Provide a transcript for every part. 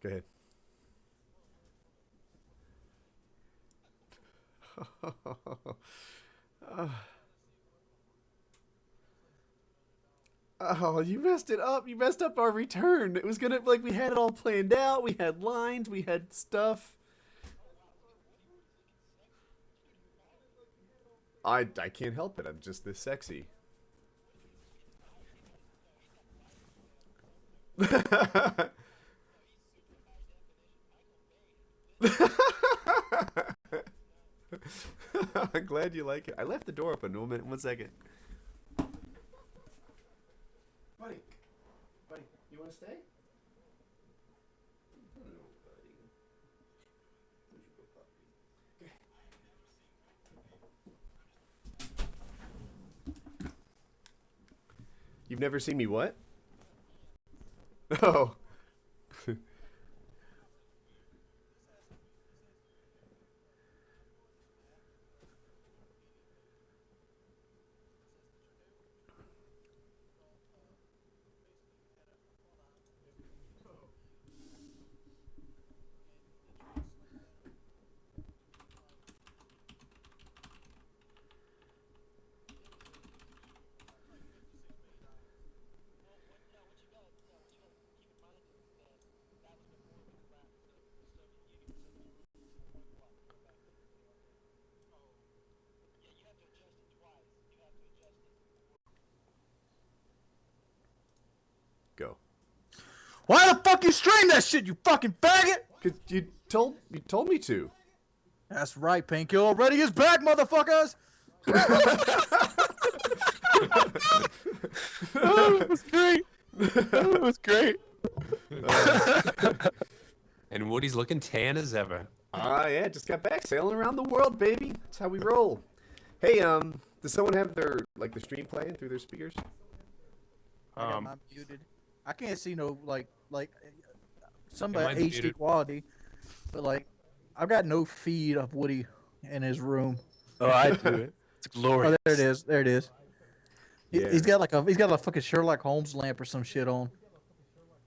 Go ahead. Oh, you messed it up. You messed up our return. It was gonna, like, we had it all planned out. We had lines. We had stuff. I can't help it. I'm just this sexy. I'm glad you like it. I left the door open. 1 second. Buddy, you want to stay? You've never seen me what? Oh. Go. Why the fuck you stream that shit, you fucking faggot? Cause you told me to. That's right, Painkiller Already is back, motherfuckers! Oh, it was great. It was great. And Woody's looking tan as ever. Yeah, just got back sailing around the world, baby. That's how we roll. Hey, does someone have their the stream playing through their speakers? I got mine muted. I can't see no like some mine's HD muted. quality, but like I've got no feed of Woody in his room. Oh, I do it. It's glorious. Oh, there it is. There it is. Yeah. He's got a fucking Sherlock Holmes lamp or some shit on.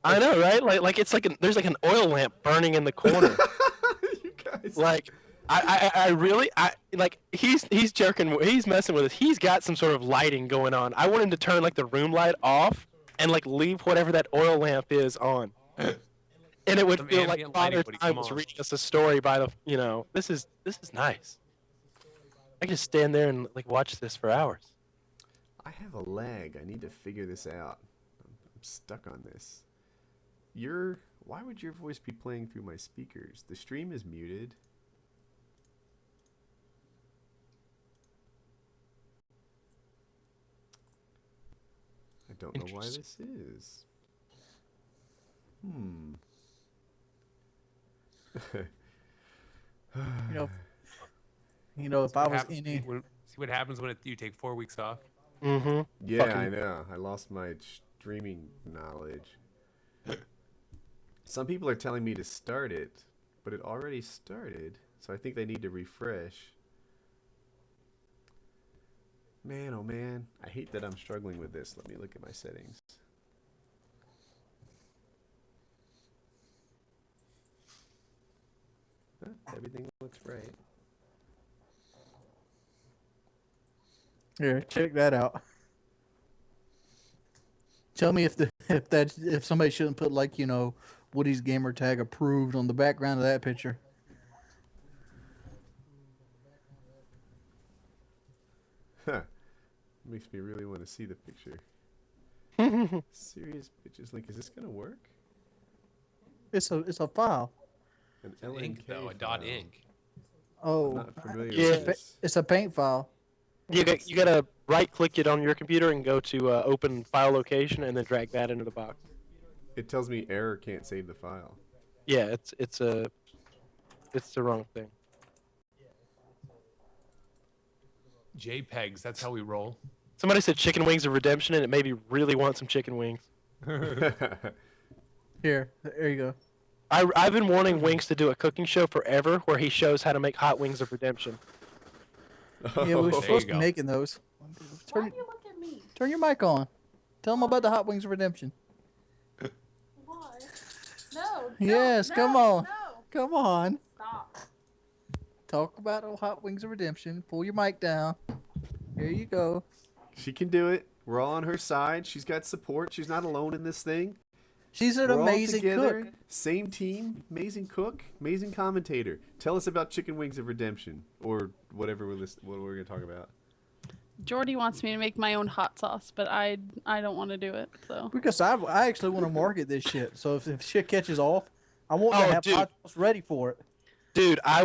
I know, right? Like it's like there's like an oil lamp burning in the corner. You guys. Like, I really like he's he's messing with us. He's got some sort of lighting going on. I want him to turn like the room light off and like leave whatever that oil lamp is on. And it would Some feel like ambient Father lighting, Woody, Time come was on. reading us a story by the this is nice. I can just stand there and like watch this for hours. I have a lag. I need to figure this out. I'm stuck on this. Why would your voice be playing through my speakers? The stream is muted. I don't know why this is. You know, if I was any, See what happens when you take 4 weeks off. Mm-hmm. Yeah, Fucking- I know. I lost my streaming knowledge. Some people are telling me to start it, but it already started, so I think they need to refresh. Man, oh man. I hate that I'm struggling with this. Let me look at my settings. Huh, everything looks right. here, check that out. Tell me if somebody shouldn't put like Woody's gamer tag approved on the background of that picture. Huh. Makes me really want to see the picture. Serious pictures link. Is this gonna work? It's a file. An Ink LNK though, a dot file. ink. Oh, I'm not familiar Yeah. with this. it's a paint file. You gotta right click it on your computer and go to open file location and then drag that into the box. It tells me error, can't save the file. Yeah, it's the wrong thing. JPEGs, that's how we roll. Somebody said chicken wings of redemption, and it made me really want some chicken wings. Here, there you go. I've been wanting Wings to do a cooking show forever, where he shows how to make hot wings of redemption. Yeah, we were Oh, supposed to be go. making those. Why do you look at me? Turn your mic on. Tell them about the Hot Wings of Redemption. Why? No, Yes, come no, on. No. Come on. Stop. Talk about Hot Wings of Redemption. Pull your mic down. Here you go. She can do it. We're all on her side. She's got support. She's not alone in this thing. She's an We're all amazing together. cook. Same team. Amazing cook. Amazing commentator. Tell us about Chicken Wings of Redemption, or whatever what we're gonna talk about. Jordy wants me to make my own hot sauce, but I don't want to do it. So Because I actually want to market this shit. So if shit catches off, I want to have dude. hot sauce ready for it. Dude, I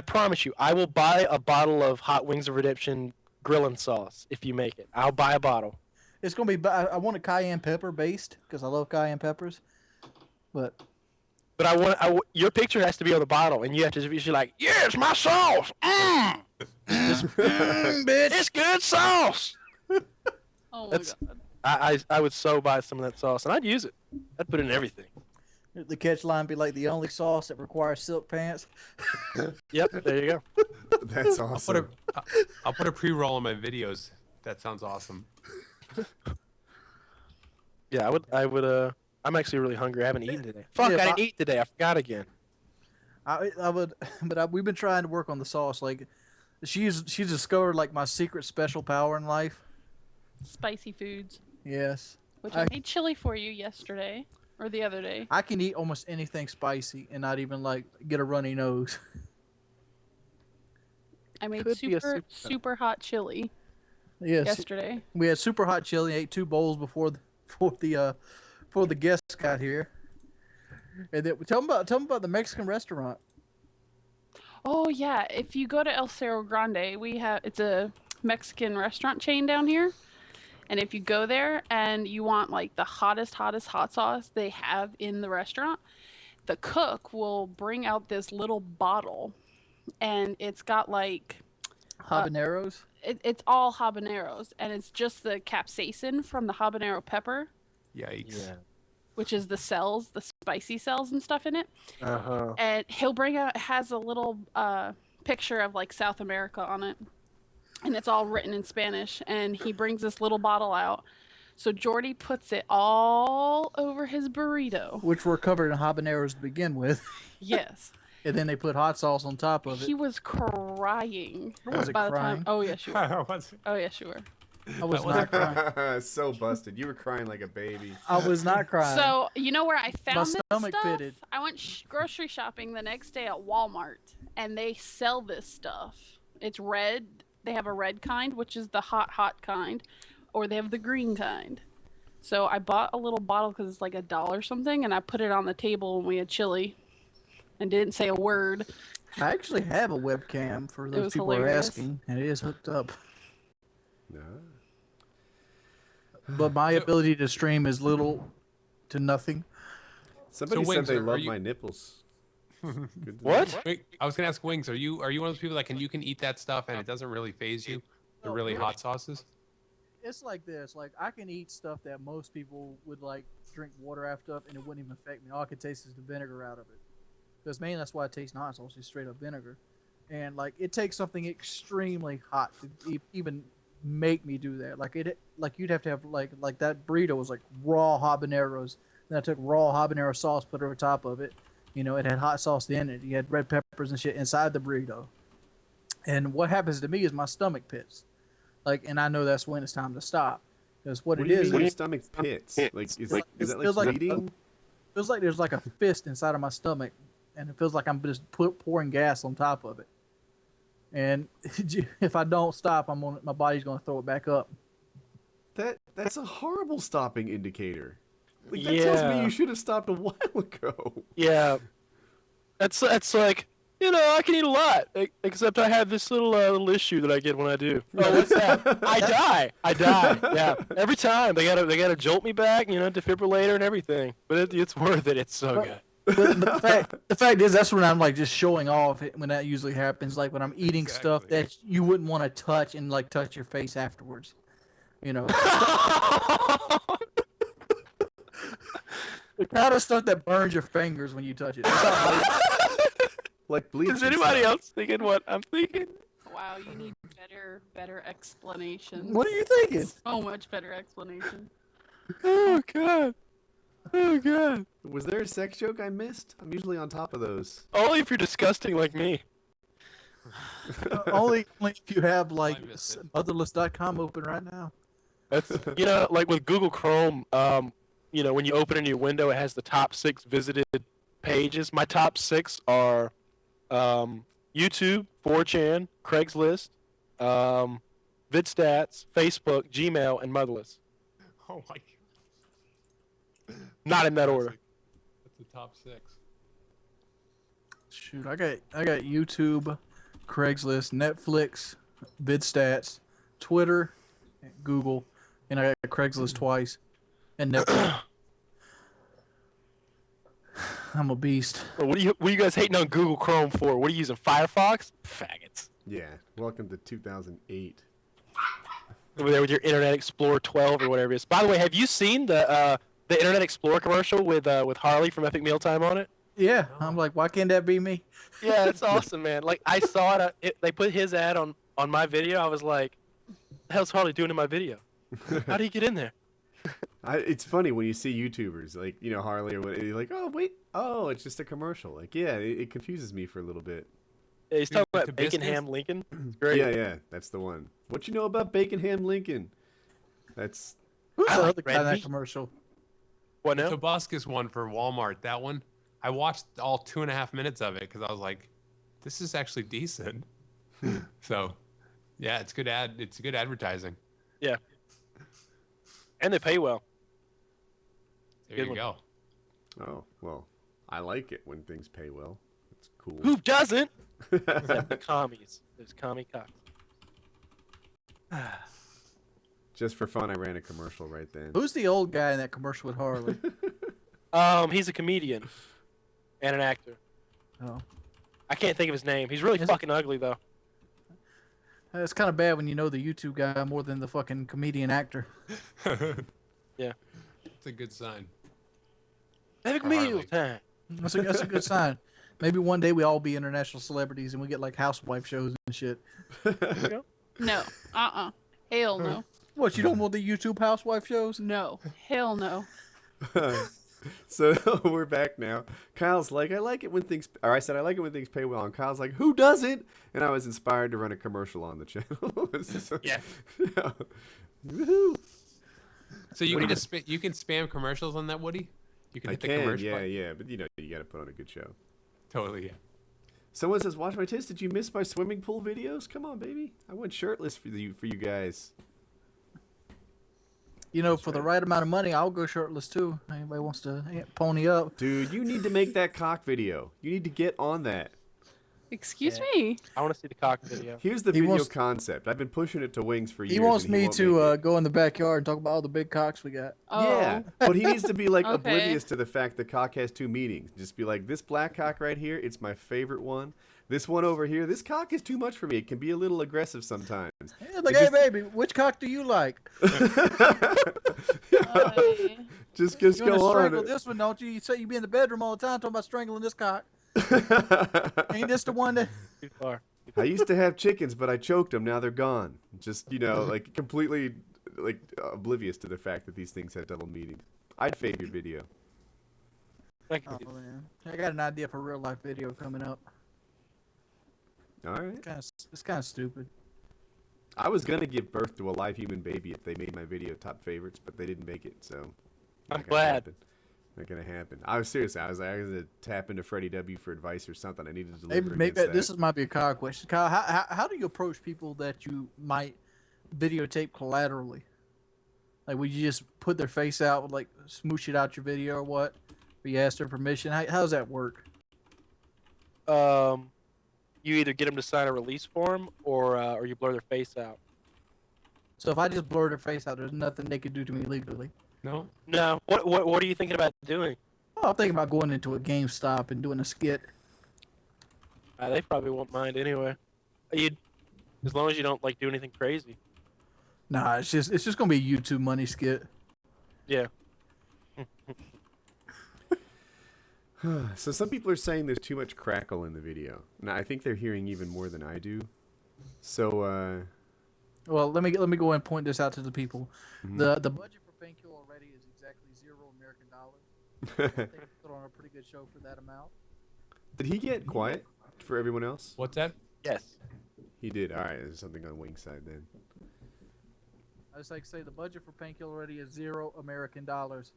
promise you, I will buy a bottle of Hot Wings of Redemption grilling sauce if you make it. I'll buy a bottle. It's gonna be. I want a cayenne pepper based because I love cayenne peppers. But But your picture has to be on the bottle, and you have to be like, yeah, it's my sauce. bitch, It's good sauce. oh my That's- god. I would so buy some of that sauce, and I'd use it. I'd put it in everything. the catch line be like the only sauce that requires silk pants. Yep, there you go. That's I'll awesome. put a pre-roll on my videos. That sounds awesome. Yeah, I would. I'm actually really hungry. I haven't eaten today. Fuck, Yeah, I didn't eat today. I forgot again. I would, but we've been trying to work on the sauce. Like she's discovered like my secret special power in life. Spicy foods, Yes, which I made chili for you yesterday or the other day. I can eat almost anything spicy and not even like get a runny nose. I made Could be a super hot chili Yes, yesterday. we had super hot chili. Ate 2 bowls before the guests got here. And then tell them about the Mexican restaurant. Oh yeah, if you go to El Cerro Grande, it's a Mexican restaurant chain down here. And if you go there and you want like the hottest hot sauce they have in the restaurant, the cook will bring out this little bottle and it's got like Habaneros. it's all habaneros and it's just the capsaicin from the habanero pepper, Yikes. which is the cells, the spicy cells and stuff in it. Uh huh. And he'll bring out, it has a little picture of like South America on it, and it's all written in Spanish, and he brings this little bottle out, so Jordy puts it all over his burrito. Which were covered in habaneros to begin with, Yes. and then they put hot sauce on top of it. He was crying I wasn't by the crying. time. Oh yes you were. What's- Oh yes you were. I was not crying. So busted. You were crying like a baby. I was not crying. So you know where I found this stomach stuff? pitted. I went grocery shopping the next day at Walmart, and they sell this stuff. It's red. They have a red kind, which is the hot kind, or they have the green kind. So I bought a little bottle because it's like $1 something, and I put it on the table when we had chili, and didn't say a word. I actually have a webcam for those was people who are hilarious. asking, and it is hooked up. No. But my ability to stream is little to nothing. Somebody said Wings, they are love you- my nipples. Good to What? know. Wait, I was gonna ask Wings. Are you one of those people that you can eat that stuff and it doesn't really phase you? The really hot sauces. It's like this. Like I can eat stuff that most people would like drink water after, and it wouldn't even affect me. All I can taste is the vinegar out of it. Because mainly that's why I taste hot sauce is straight up vinegar. And like it takes something extremely hot to even make me do that. Like you'd have to have like that burrito was like raw habaneros. Then I took raw habanero sauce, put it over top of it. You know, it had hot sauce in it. You had red peppers and shit inside the burrito. And what happens to me is my stomach pits. Like, and I know that's when it's time to stop. Because what What it do you is, mean your it stomach pits? Like, is like- that it feels like like- bleeding? feels like there's like a fist inside of my stomach, and it feels like I'm just pouring gas on top of it. And if I don't stop, my body's gonna throw it back up. That's a horrible stopping indicator. Like, that tells me Yeah. you should have stopped a while ago. Yeah. That's like, I can eat a lot, except I have this little issue that I get when I do. Oh, what's that? I die. Yeah. Every time they gotta jolt me back, defibrillator and everything. But it's worth it. It's so good. But the fact is, that's when I'm like just showing off. When that usually happens, like when I'm eating stuff Exactly. that you wouldn't want to touch and like touch your face afterwards. You know, the kind of stuff that burns your fingers when you touch it. That's how Like bleaching. Is anybody stuff. else thinking what I'm thinking? Wow, you need better explanations. what are you thinking? So much better explanation. Oh God. Oh god. Was there a sex joke I missed? I'm usually on top of those. Only if you're disgusting like me. Only if you have like I missed it. motherless.com open right now. That's like with Google Chrome, when you open a new window, it has the top 6 visited pages. My top 6 are YouTube, 4chan, Craigslist, VidStats, Facebook, Gmail, and Motherless. Oh my god. Not in that order. That's the top 6. Shoot, I got YouTube, Craigslist, Netflix, VidStats, Twitter, Google, and I got Craigslist twice, and Netflix. I'm a beast. What are you guys hating on Google Chrome for? What are you using, Firefox? Faggots. Yeah. Welcome to 2008. Over there with your Internet Explorer 12 or whatever it is. By the way, have you seen the Internet Explorer commercial with Harley from Epic Mealtime on it? Yeah, I'm like, why can't that be me? Yeah, it's awesome, man. Like, I saw it. They put his ad on my video. I was like, what the hell's Harley doing in my video? How do you get in there? It's funny when you see YouTubers like Harley or what. You're like, oh wait, oh it's just a commercial. Like it confuses me for a little bit. Yeah, he's talking about Hibiscus? Bacon Ham Lincoln. It's great. Yeah, that's the one. What you know about Bacon Ham Lincoln? That's Who's I the like other guy in red that meat. commercial? What The now? Tobuscus one for Walmart. That one, I watched all 2.5 minutes of it because I was like, "This is actually decent." So, yeah, it's good It's good advertising. Yeah. And they pay well. There Good you one. go. oh well. I like it when things pay well. It's cool. Who doesn't? Except the commies. There's commie cocks. Just for fun, I ran a commercial right then. Who's the old guy in that commercial with Harley? He's a comedian and an actor. Oh, I can't think of his name. He's really Is it- fucking ugly though. it's kind of bad when you know the YouTube guy more than the fucking comedian actor. Yeah. It's a good sign. Epic For Harley. meal time. That's a good sign. Maybe one day we all be international celebrities and we get like housewife shows and shit. No. Hell no. What, you don't want the YouTube housewife shows? No. Hell no. So we're back now. Kyle's like, I like it when things, or I said I like it when things pay well, and Kyle's like, who doesn't? And I was inspired to run a commercial on the channel. Yeah. Woohoo! So you can just you can spam commercials on that, Woody. You can I hit the can, commercial. yeah, button. yeah, but you got to put on a good show. Totally, yeah. Someone says, watch my tits. Did you miss my swimming pool videos? Come on, baby. I went shirtless for you guys. You know, for the right amount of money, I'll go shirtless too. Anybody wants to pony up? Dude, you need to make that cock video. You need to get on that. Excuse Yeah. me. I want to see the cock video. Here's the He video wants- concept. I've been pushing it to Wings for years. He wants and me won't to make it. go in the backyard and talk about all the big cocks we got. Oh. Yeah, but he needs to be like Okay. oblivious to the fact that cock has 2 meanings. Just be like, this black cock right here, it's my favorite one. This one over here, this cock is too much for me. It can be a little aggressive sometimes. Yeah, like, It hey just- baby, which cock do you like? Ay. Just You want to go strangle on. this one, don't you? You say you be in the bedroom all the time talking about strangling this cock. Ain't this the one that? Too far. I used to have chickens, but I choked them. Now they're gone. Just, like completely like oblivious to the fact that these things have double meanings. I'd fave your video. I can Oh do man, I got an idea for a real life video coming up. All right. It's kind of stupid. I was gonna give birth to a live human baby if they made my video top favorites, but they didn't make it, so. I'm not gonna glad. happen. Not gonna happen. I was serious. I was gonna tap into Freddie W for advice or something. I needed to Maybe, deliver maybe against this that. might be a Kyle question. Kyle, how do you approach people that you might videotape collaterally? Like, would you just put their face out, like smoosh it out your video, or what? Or you ask their permission? How does that work? You either get them to sign a release form or you blur their face out. So if I just blur their face out, there's nothing they could do to me legally. No. No. What are you thinking about doing? Oh, I'm thinking about going into a GameStop and doing a skit. They probably won't mind anyway. As long as you don't like do anything crazy. Nah, it's just gonna be a YouTube money skit. Yeah. So some people are saying there's too much crackle in the video. Now I think they're hearing even more than I do. So Well, let me go ahead and point this out to the people. Mhm. The budget for Painkiller Already is exactly $0 American dollars. I think he put on a pretty good show for that amount. Did he get quiet for everyone else? What's that? Yes. He did. All right, there's something on Wing's side then. I just like to say the budget for Painkiller Already is $0 American dollars.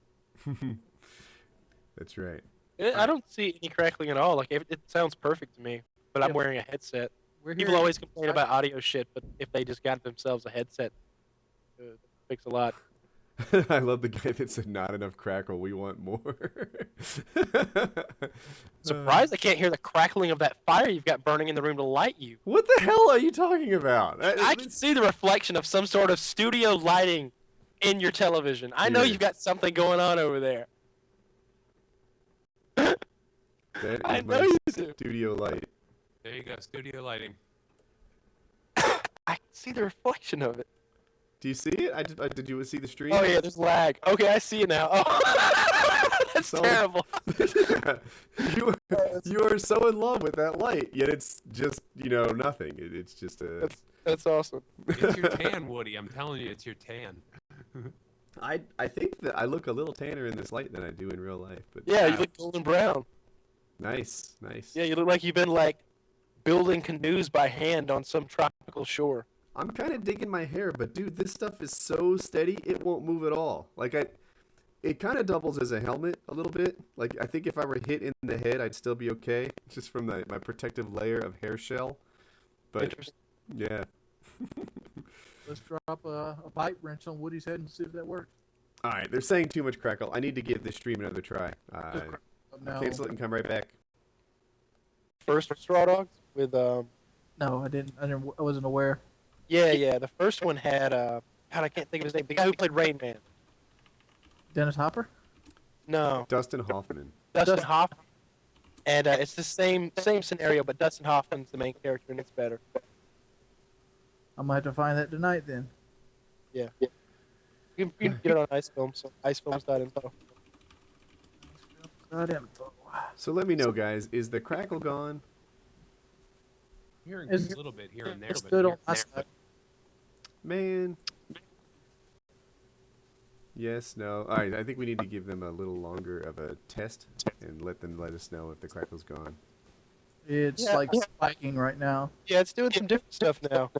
That's right. I don't see any crackling at all. Like it sounds perfect to me, but I'm Yeah. wearing a headset. We're People hearing- always complain about audio shit, but if they just got themselves a headset, it fix a lot. I love the guy that said not enough crackle. We want more. Surprised I can't hear the crackling of that fire you've got burning in the room to light you. What the hell are you talking about? I can see the reflection of some sort of studio lighting in your television. I know Here. you've got something going on over there. That I is know my you do. studio light. There you go, studio lighting. I can see the reflection of it. Do you see it? Did you see the stream? Oh yeah, there's lag. Okay, I see it now. Oh, that's So- terrible. you are so in love with that light, yet it's just nothing. It's just a. That's awesome. It's your tan, Woody. I'm telling you, it's your tan. I think that I look a little tanner in this light than I do in real life. But Yeah, you look golden brown. nice. Yeah, you look like you've been like building canoes by hand on some tropical shore. I'm kind of digging my hair, but dude, this stuff is so steady, it won't move at all. Like it kind of doubles as a helmet a little bit. Like I think if I were hit in the head, I'd still be okay, just from my protective layer of hair shell. But Interesting. yeah. Let's drop a bite wrench on Woody's head and see if that works. All right, they're saying too much crackle. I need to give this stream another try. No, Cancel it and come right back. First straw dogs with no, I didn't. I wasn't aware. yeah. The first one had God, I can't think of his name. The guy who played Rain Man. Dennis Hopper. No, Dustin Hoffman. Dustin Hoffman. And it's the same scenario, but Dustin Hoffman's the main character, and it's better. I might have to find that tonight then. Yeah. You can get it on Icefilm, so icefilms.info. Got info. So let me know, guys. Is the crackle gone? Hearing It's- a little bit here and there, It's but good here on and my there. side. Man. Yes, no. All right, I think we need to give them a little longer of a test and let us know if the crackle's gone. It's Yeah. like spiking right now. Yeah, it's doing some different stuff now.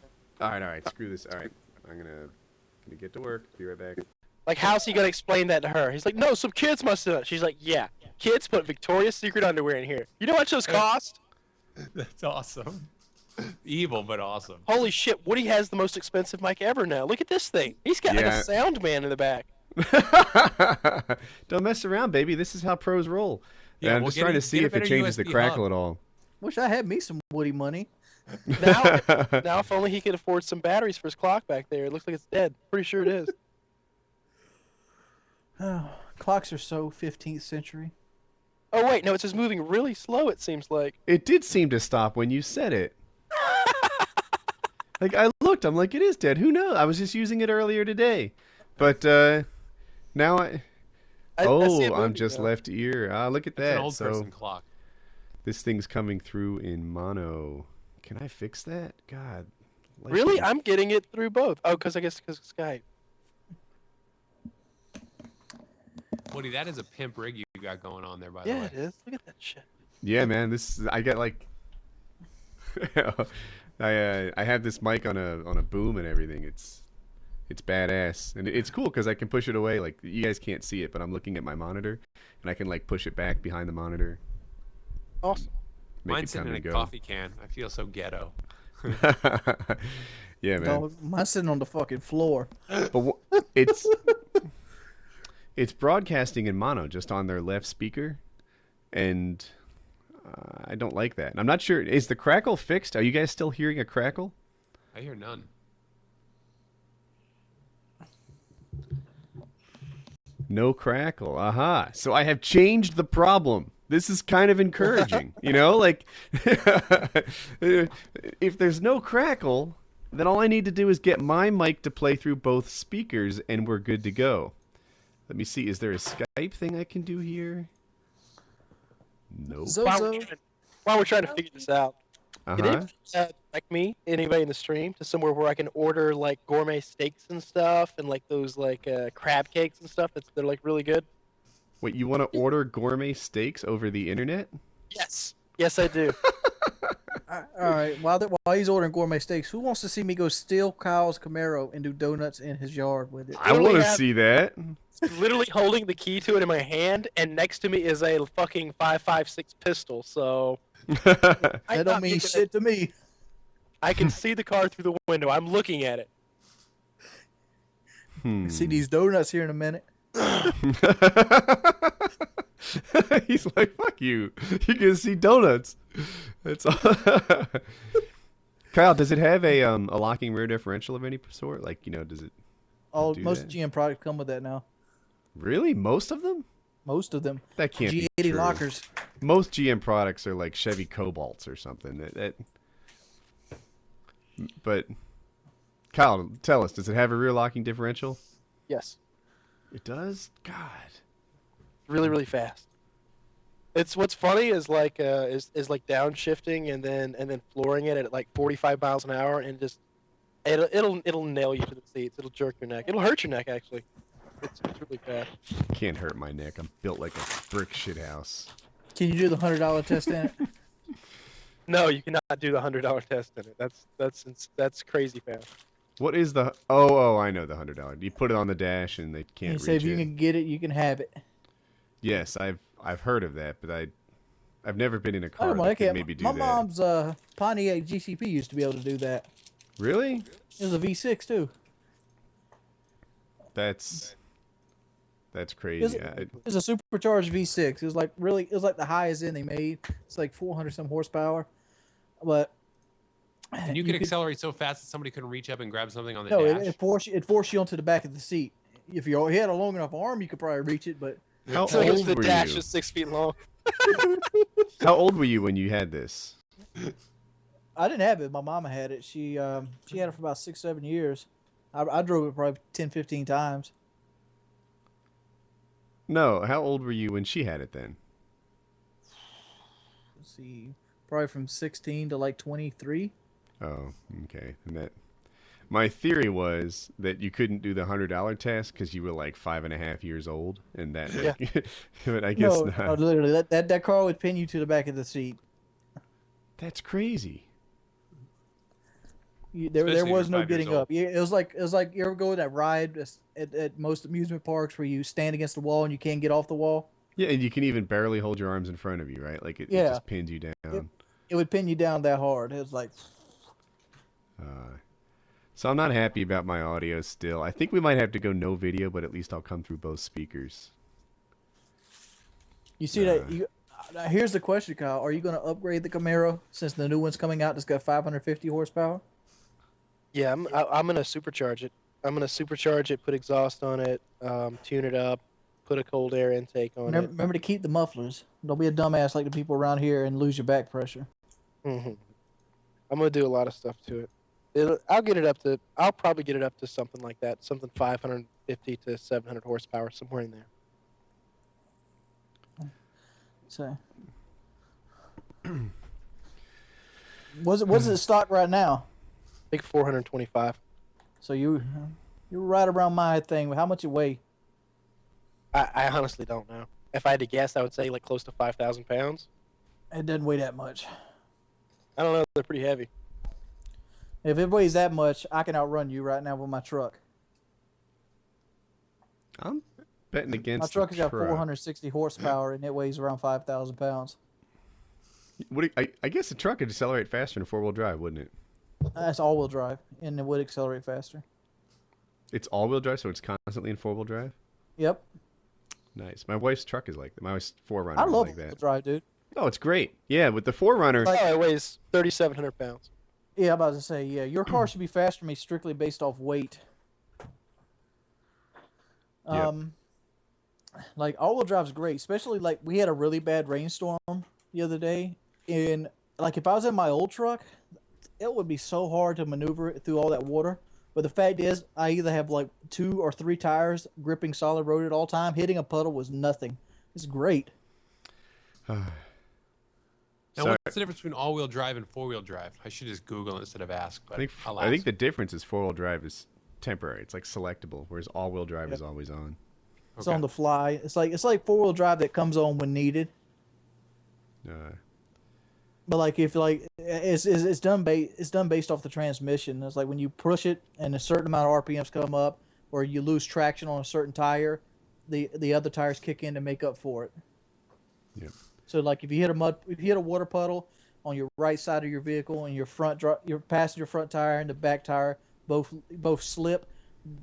All right. Screw this. All right, I'm gonna get to work. Be right back. Like, how's he gonna explain that to her? He's like, no, some kids must have. She's like, yeah, kids put Victoria's Secret underwear in here. You know how much those cost? That's awesome. Evil, but awesome. Holy shit, Woody has the most expensive mic ever now. Look at this thing. He's got like Yeah. a sound man in the back. Don't mess around, baby. This is how pros roll. Yeah, Yeah, I'm well, just get trying a- to see get a if it better changes the USB crackle hub. at all. Wish I had me some Woody money. Now, now, if only he could afford some batteries for his clock back there. It looks like it's dead. Pretty sure it is. Clocks are so 15th century. Oh wait, no, it's just moving really slow. It seems like. It did seem to stop when you said it. Like I looked, I'm like, it is dead. Who knows? I was just using it earlier today, but now I I see it I'm moving just now. left ear. Ah, look at That's that. an old So person clock. this thing's coming through in mono. Can I fix that? God. life Really, is- I'm getting it through both. Oh, because of Skype. Woody, that is a pimp rig you got going on there, by Yeah, the it way. is. Look at that shit. Yeah, man. I got like. I have this mic on a boom and everything. It's badass, and it's cool because I can push it away. Like you guys can't see it, but I'm looking at my monitor, and I can like push it back behind the monitor. Awesome. Make Mine's it come sitting in a and go. coffee can. I feel so ghetto. Yeah, man. Dog, mine's sitting on the fucking floor. But it's broadcasting in mono just on their left speaker, and I don't like that. And I'm not sure. Is the crackle fixed? Are you guys still hearing a crackle? I hear none. No crackle. Aha. So I have changed the problem. This is kind of encouraging, like if there's no crackle, then all I need to do is get my mic to play through both speakers and we're good to go. Let me see. Is there a Skype thing I can do here? Nope. Zozo. While we're trying to figure this out, can Uh-huh. anybody, like me, anybody in the stream, to somewhere where I can order like gourmet steaks and stuff, and like those like crab cakes and stuff. They're like really good. Wait, you want to order gourmet steaks over the internet? Yes. Yes, I do. All right. While he's ordering gourmet steaks, who wants to see me go steal Kyle's Camaro and do donuts in his yard with it? I want to Literally have- see that. Literally holding the key to it in my hand, and next to me is a fucking 5.56 pistol. So That I'm don't not mean making shit to me. I can see the car through the window. I'm looking at it. See these donuts here in a minute. He's like, fuck you. You can see donuts. It's all... Kyle, does it have a locking rear differential of any sort? Like, does it do Most that? GM products come with that now. Really? Most of them? Most of them. That can't be G80 true. lockers. Most GM products are like Chevy Cobalts or something. But Kyle, tell us, does it have a rear locking differential? Yes. It does? God. Really, really fast. It's what's funny is like is like downshifting and then flooring it at like 45 miles an hour and just it'll nail you to the seats. It'll jerk your neck. It'll hurt your neck actually. It's really fast. Can't hurt my neck. I'm built like a brick shit house. Can you do the $100 test in it? No, you cannot do the $100 test in it. That's crazy fast. What is the? Oh, I know the $100. You put it on the dash and they And can't you reach say if you it. can get it, you can have it. Yes, I've heard of that, but I've never been in a I car don't that like could it. maybe do My that. mom's Pontiac GCP used to be able to do that. Really? It was a V6 too. That's It crazy. was, it was a supercharged V6. It was like the highest end they made. It's like 400 some horsepower, but And you could accelerate so fast that somebody couldn't reach up and grab something on the No, dash. it forced you onto the back of the seat. If you had a long enough arm, you could probably reach it. But How So old the were dash you? is 6 feet long. How old were you when you had this? I didn't have it. My mama had it. She had it for about 6-7 years. I drove it probably 10, 15 times. No, how old were you when she had it then? Let's see, probably from 16 to like 23. Oh, okay. And my theory was that you couldn't do the $100 test because you were like 5.5 years old, and that. Yeah. But I guess No, not. literally, that car would pin you to the back of the seat. That's crazy. There Especially if was you're no 5 years getting old. up. It was like you ever go on that ride at most amusement parks where you stand against the wall and you can't get off the wall. Yeah, and you can even barely hold your arms in front of you, right? Like it Yeah. just pins you down. It would pin you down that hard. It was like, So I'm not happy about my audio still. I think we might have to go no video, but at least I'll come through both speakers. you see that. Here's the question, Kyle. Are you going to upgrade the Camaro since the new one's coming out that's got 550 horsepower? Yeah, I'm gonna supercharge it. I'm gonna supercharge it, put exhaust on it, tune it up, put a cold air intake on Remember to keep the mufflers. Don't be a dumbass like the people around here and lose your back pressure. it. I'm gonna do a lot of stuff to it. I'll probably get it up to something like that, something 550 to 700 horsepower, somewhere in there. So, what's it stock right now? I think 425. So you're right around my thing. How much it weigh? I honestly don't know. If I had to guess, I would say like close to 5,000 pounds. It doesn't weigh that much. I don't know. They're pretty heavy. If it weighs that much, I can outrun you right now with my truck. I'm betting against My truck the has got truck. 460 horsepower and it weighs around 5,000 pounds. I guess the truck could accelerate faster than four-wheel drive, wouldn't it? That's all-wheel drive, and it would accelerate faster. It's all-wheel drive, so it's constantly in four-wheel drive? Yep. Nice. My wife's truck is like that. My wife's 4Runner I is love like all-wheel that. drive, dude. Oh, it's great. Yeah, with the 4Runner, Oh, it weighs 3,700 pounds. Yeah, I'm about to say, yeah, your car should be faster than me strictly based off weight. Yep. Like all-wheel drive's great, especially like we had a really bad rainstorm the other day, and like if I was in my old truck, it would be so hard to maneuver it through all that water. But the fact is, I either have like 2 or 3 tires gripping solid road at all time. Hitting a puddle was nothing. It's great. Now, Sorry. what's the difference between all-wheel drive and four-wheel drive? I should just Google instead of ask, but I think I'll the ask. difference is four-wheel drive is temporary. It's like selectable, whereas all-wheel drive is always on. It's Okay. on the fly. It's like 4-wheel drive that comes on when needed. But like if like it's done based off the transmission. It's like when you push it and a certain amount of RPMs come up, or you lose traction on a certain tire, the other tires kick in to make up for it. Yep. So like if you hit a water puddle on your right side of your vehicle and your passenger front tire and the back tire both slip,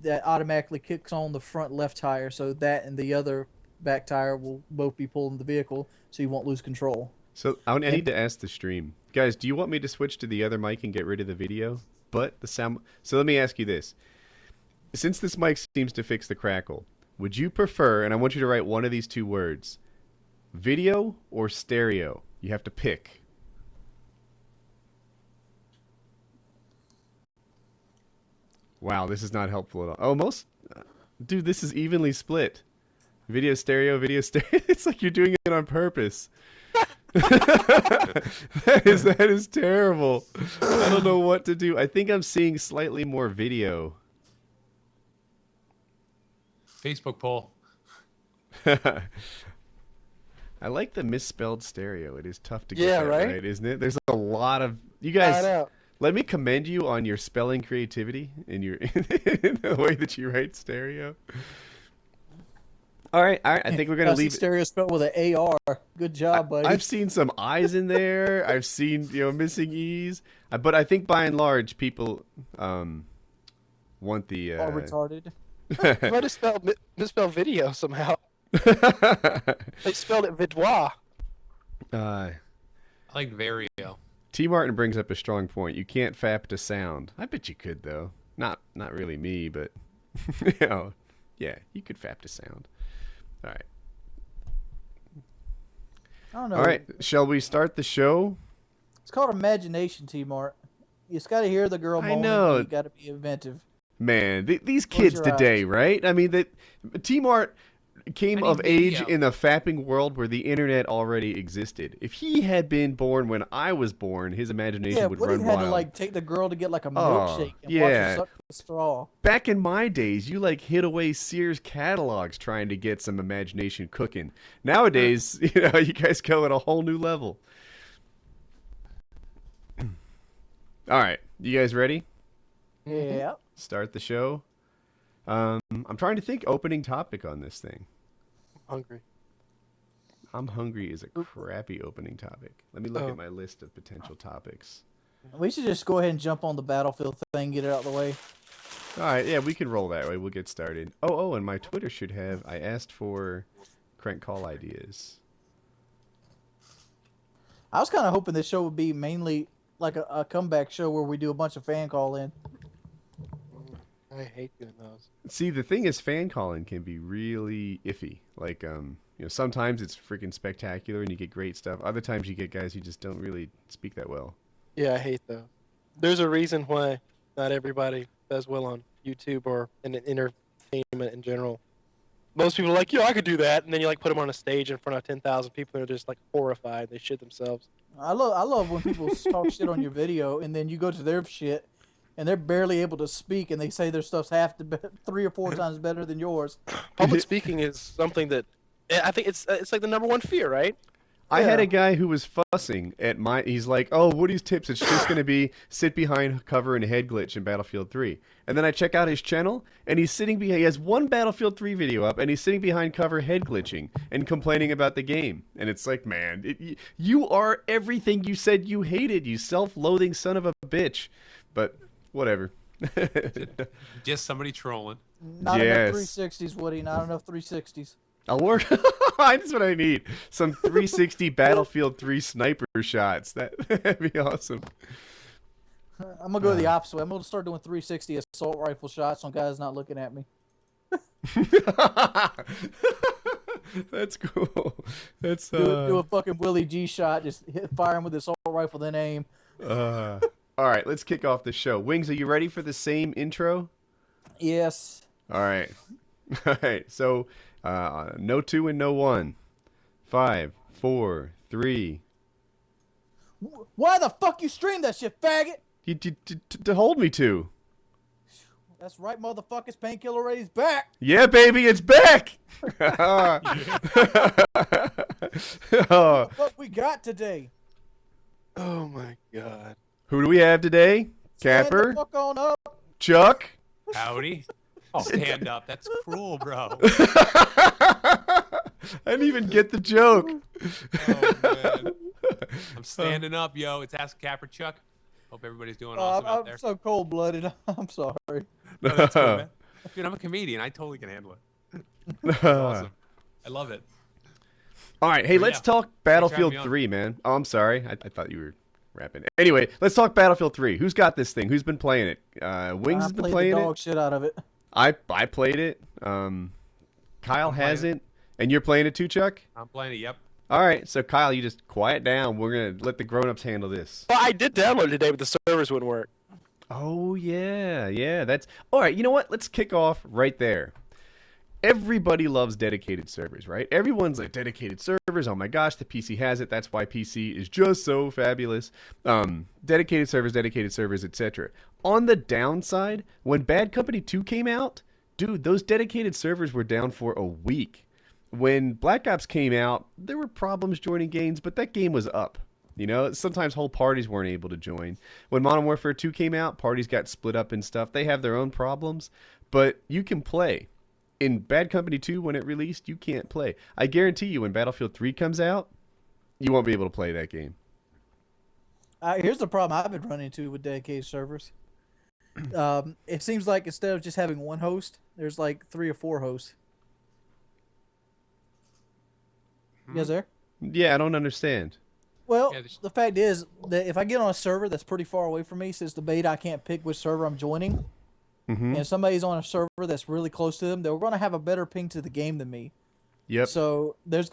that automatically kicks on the front left tire, so that and the other back tire will both be pulling the vehicle, so you won't lose control. So I need to ask the stream, guys. Do you want me to switch to the other mic and get rid of the video, but the sound? So let me ask you this: since this mic seems to fix the crackle, would you prefer? And I want you to write one of these two words: video or stereo. You have to pick. Wow, this is not helpful at all. Oh, dude, this is evenly split. Video, stereo, video, stereo. It's like you're doing it on purpose. That is terrible. I don't know what to do. I think I'm seeing slightly more video. Facebook poll. I like the misspelled stereo. It is tough to Yeah, get that right? right, isn't it? There's a lot of you I guys. know. Let me commend you on your spelling creativity in your in the way that you write stereo. All right. I think we're gonna leave. Stereo spelled with an AR. Good job, buddy. I've seen some I's in there. I've seen missing E's, but I think by and large people want the. All retarded. You might have misspelled video somehow. They spelled it vidois. I like Vario. T. Martin brings up a strong point. You can't fap to sound. I bet you could though. Not really me, but yeah, you could fap to sound. All right. I don't know. All right. Shall we start the show? It's called imagination, T-Mart. You just got to hear the girl I moaning. know. You got to be inventive. Man, these kids your today, right? I mean, T-Mart came I of need age video. in the fapping world where the internet already existed. If he had been born when I was born, his imagination Yeah, would Woody run had wild. to like take the girl to get like a Oh, milkshake and watch yeah. her suck the straw. Back in my days, you like hid away Sears catalogs trying to get some imagination cooking. Nowadays, you guys go at a whole new level. All right, you guys ready? Yeah. Start the show. I'm trying to think opening topic on this thing. Hungry. I'm hungry is a crappy opening topic. Let me look at my list of potential topics. We should just go ahead and jump on the Battlefield thing, get it out of the way. All right, yeah, we can roll that way. We'll get started. Oh, and my Twitter should have. I asked for crank call ideas. I was kind of hoping this show would be mainly like a comeback show where we do a bunch of fan call in. I hate doing those. See, the thing is, fan calling can be really iffy. Like, sometimes it's freaking spectacular and you get great stuff. Other times you get guys who just don't really speak that well. Yeah, I hate those. There's a reason why not everybody does well on YouTube or in entertainment in general. Most people are like, I could do that, and then you like put them on a stage in front of 10,000 people, and they're just like horrified. They shit themselves. I love when people talk shit on your video and then you go to their shit and they're barely able to speak and they say their stuff's 3 or 4 times better than yours. Public speaking is something that I think it's like the number one fear, right? I had a guy who was fussing at he's like, Woody's tips, it's just going to be sit behind cover and head glitch in Battlefield 3. And then I check out his channel, and he has one Battlefield 3 video up, and he's sitting behind cover head glitching and complaining about the game. And it's like, man, you are everything you said you hated, you self-loathing son of a bitch. But whatever. Just somebody trolling. Not Yes. enough 360s, Woody. Not enough 360s. I'll work. That's what I need. Some 360 Battlefield 3 sniper shots. That'd be awesome. I'm gonna go the opposite way. I'm gonna start doing 360 assault rifle shots on guys not looking at me. That's cool. That's Do a fucking Willie G shot. Just fire him with the assault rifle, then aim. all right, let's kick off the show. Wings, are you ready for the same intro? Yes. All right. All right. So, no 2 and no 1. 5, 4, 3. Why the fuck you stream that shit, faggot? You to hold me to. That's right, motherfuckers. Painkiller Already's back. Yeah, baby, it's back. Oh, What we got today? Oh my god. who do we have today? Stand the Capper, fuck on up. Chuck. Howdy. Stand up. That's cruel, bro. I didn't even get the joke. Oh, man. I'm standing up, yo. It's AskaCapper, Chuck. Hope everybody's doing awesome out there. I'm so cold-blooded. I'm sorry. Oh, that's cool, man. Dude, I'm a comedian. I totally can handle it. That's awesome. I love it. All right, hey, So, let's yeah. talk Thanks for having Battlefield me on. 3, man. Oh, I'm sorry. I thought you were rapping. Anyway, let's talk Battlefield 3. Who's got this thing? Who's been playing it? Wings has I been played playing the it. dog shit out of it. I played it. Kyle playing hasn't. And you're playing it too, Chuck? I'm playing it, yep. All right, so Kyle, you just quiet down. We're going to let the grown-ups handle this. Well, I did download it today, but the servers wouldn't work. Oh, yeah. That's all right. You know what? Let's kick off right there. Everybody loves dedicated servers, right? Everyone's like, dedicated servers. Oh my gosh, the PC has it. That's why PC is just so fabulous. Dedicated servers, etc. On the downside, when Bad Company 2 came out, dude, those dedicated servers were down for a week. When Black Ops came out, there were problems joining games, but that game was up. You know, sometimes whole parties weren't able to join. When Modern Warfare 2 came out, parties got split up and stuff. They have their own problems, but you can play. In Bad Company 2, when it released, you can't play. I guarantee you, when Battlefield 3 comes out, you won't be able to play that game. Here's the problem I've been running into with dedicated servers. It seems like instead of just having one host, there's like 3 or 4 hosts. You guys there? Yeah, I don't understand. Well, Yeah, the fact is that if I get on a server that's pretty far away from me, since the beta I can't pick which server I'm joining, Mm-hmm. and if somebody's on a server that's really close to them, they're going to have a better ping to the game than me. Yep. So there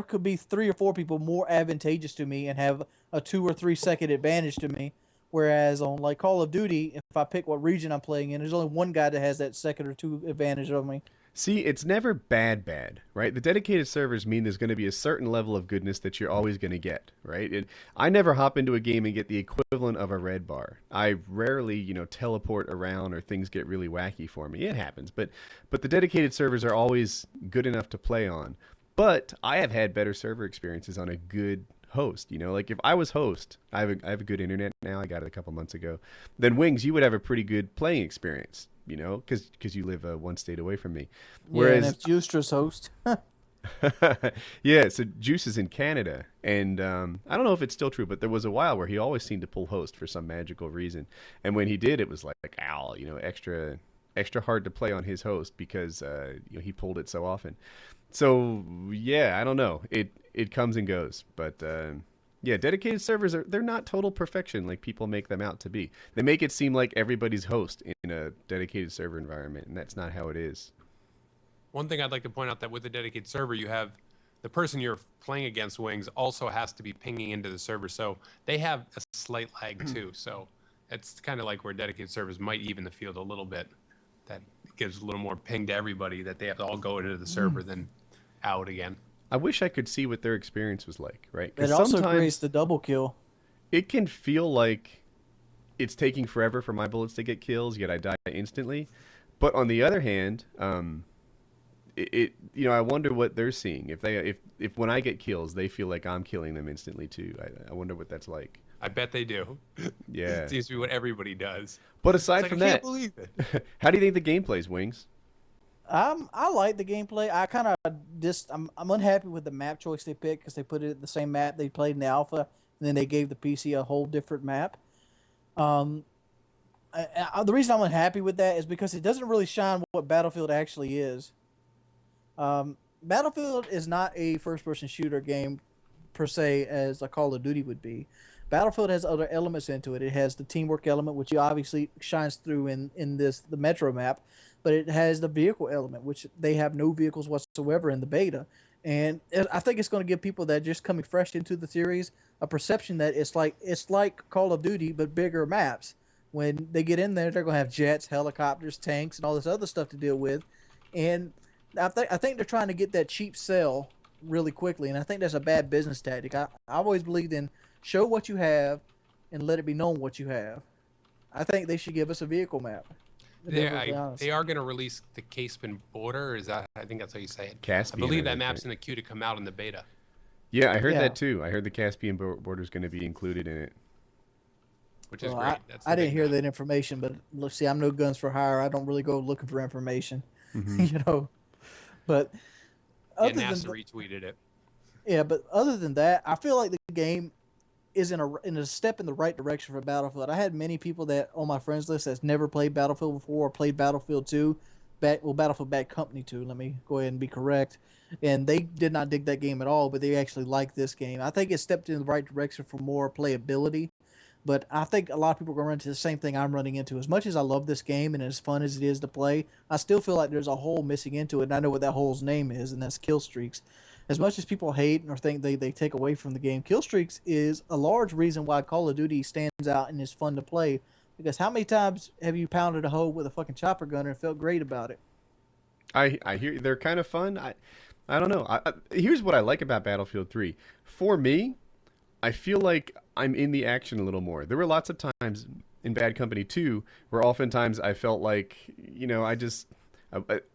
could be 3 or 4 people more advantageous to me and have a 2 or 3 second advantage to me. Whereas on like Call of Duty, if I pick what region I'm playing in, there's only one guy that has that second or 2 advantage of me. See, it's never bad, right? The dedicated servers mean there's going to be a certain level of goodness that you're always going to get, right? And I never hop into a game and get the equivalent of a red bar. I rarely, teleport around or things get really wacky for me. It happens, but the dedicated servers are always good enough to play on. But I have had better server experiences on a good host. Like if I was host, I have a good internet now. I got it a couple months ago. Then Wings, you would have a pretty good playing experience. Because you live one state away from me. Whereas, yeah, and if Justra's host. yeah, so Juice is in Canada, and I don't know if it's still true, but there was a while where he always seemed to pull host for some magical reason. And when he did, it was like ow, extra hard to play on his host because he pulled it so often. So yeah, I don't know. It comes and goes, but. Yeah, dedicated servers they're not total perfection like people make them out to be. They make it seem like everybody's host in a dedicated server environment, and that's not how it is. One thing I'd like to point out that with a dedicated server, you have the person you're playing against, Wings, also has to be pinging into the server. So they have a slight lag too. So it's kind of like where dedicated servers might even the field a little bit. That gives a little more ping to everybody that they have to all go into the server then out again. I wish I could see what their experience was like, right? It also creates the double kill. It can feel like it's taking forever for my bullets to get kills, yet I die instantly. But on the other hand, I wonder what they're seeing. If when I get kills, they feel like I'm killing them instantly too. I wonder what that's like. I bet they do. Yeah. It seems to be what everybody does. But aside from I that, can't believe it. how do you think the game plays, Wings? I like the gameplay. I'm unhappy with the map choice they picked because they put it in the same map they played in the alpha, and then they gave the PC a whole different map. The reason I'm unhappy with that is because it doesn't really shine what Battlefield actually is. Battlefield is not a first-person shooter game per se as a Call of Duty would be. Battlefield has other elements into it. It has the teamwork element, which obviously shines through in the Metro map. But it has the vehicle element, which they have no vehicles whatsoever in the beta. And I think it's going to give people that are just coming fresh into the series a perception that it's like Call of Duty, but bigger maps. When they get in there, they're going to have jets, helicopters, tanks, and all this other stuff to deal with. And I think they're trying to get that cheap sell really quickly, and I think that's a bad business tactic. I always believed in show what you have and let it be known what you have. I think they should give us a vehicle map. to be perfectly honest. They are going to release the Caspian border. Is that? I think that's how you say it. Caspian, I believe I that think, map's right? in the queue to come out in the beta. Yeah, I heard Yeah. that too. I heard the Caspian border is going to be included in it. Which is Well, great. That's the I didn't big hear map. that information, but look, see, I'm no guns for hire. I don't really go looking for information, you know. But Yeah, other NASA than retweeted it. yeah, but other than that, I feel like the game is in a step in the right direction for Battlefield. I had many people that on my friends list that's never played Battlefield before or played Battlefield 2, Battlefield Bad Company 2. Let me go ahead and be correct. And they did not dig that game at all, but they actually like this game. I think it stepped in the right direction for more playability. But I think a lot of people are going to run into the same thing I'm running into. As much as I love this game and as fun as it is to play, I still feel like there's a hole missing into it, and I know what that hole's name is, and that's kill streaks. As much as people hate or think they take away from the game, kill streaks is a large reason why Call of Duty stands out and is fun to play. Because how many times have you pounded a hole with a fucking chopper gunner and felt great about it? I hear they're kind of fun. I don't know. Here's what I like about Battlefield 3. For me, I feel like I'm in the action a little more. There were lots of times in Bad Company 2 where oftentimes I felt like,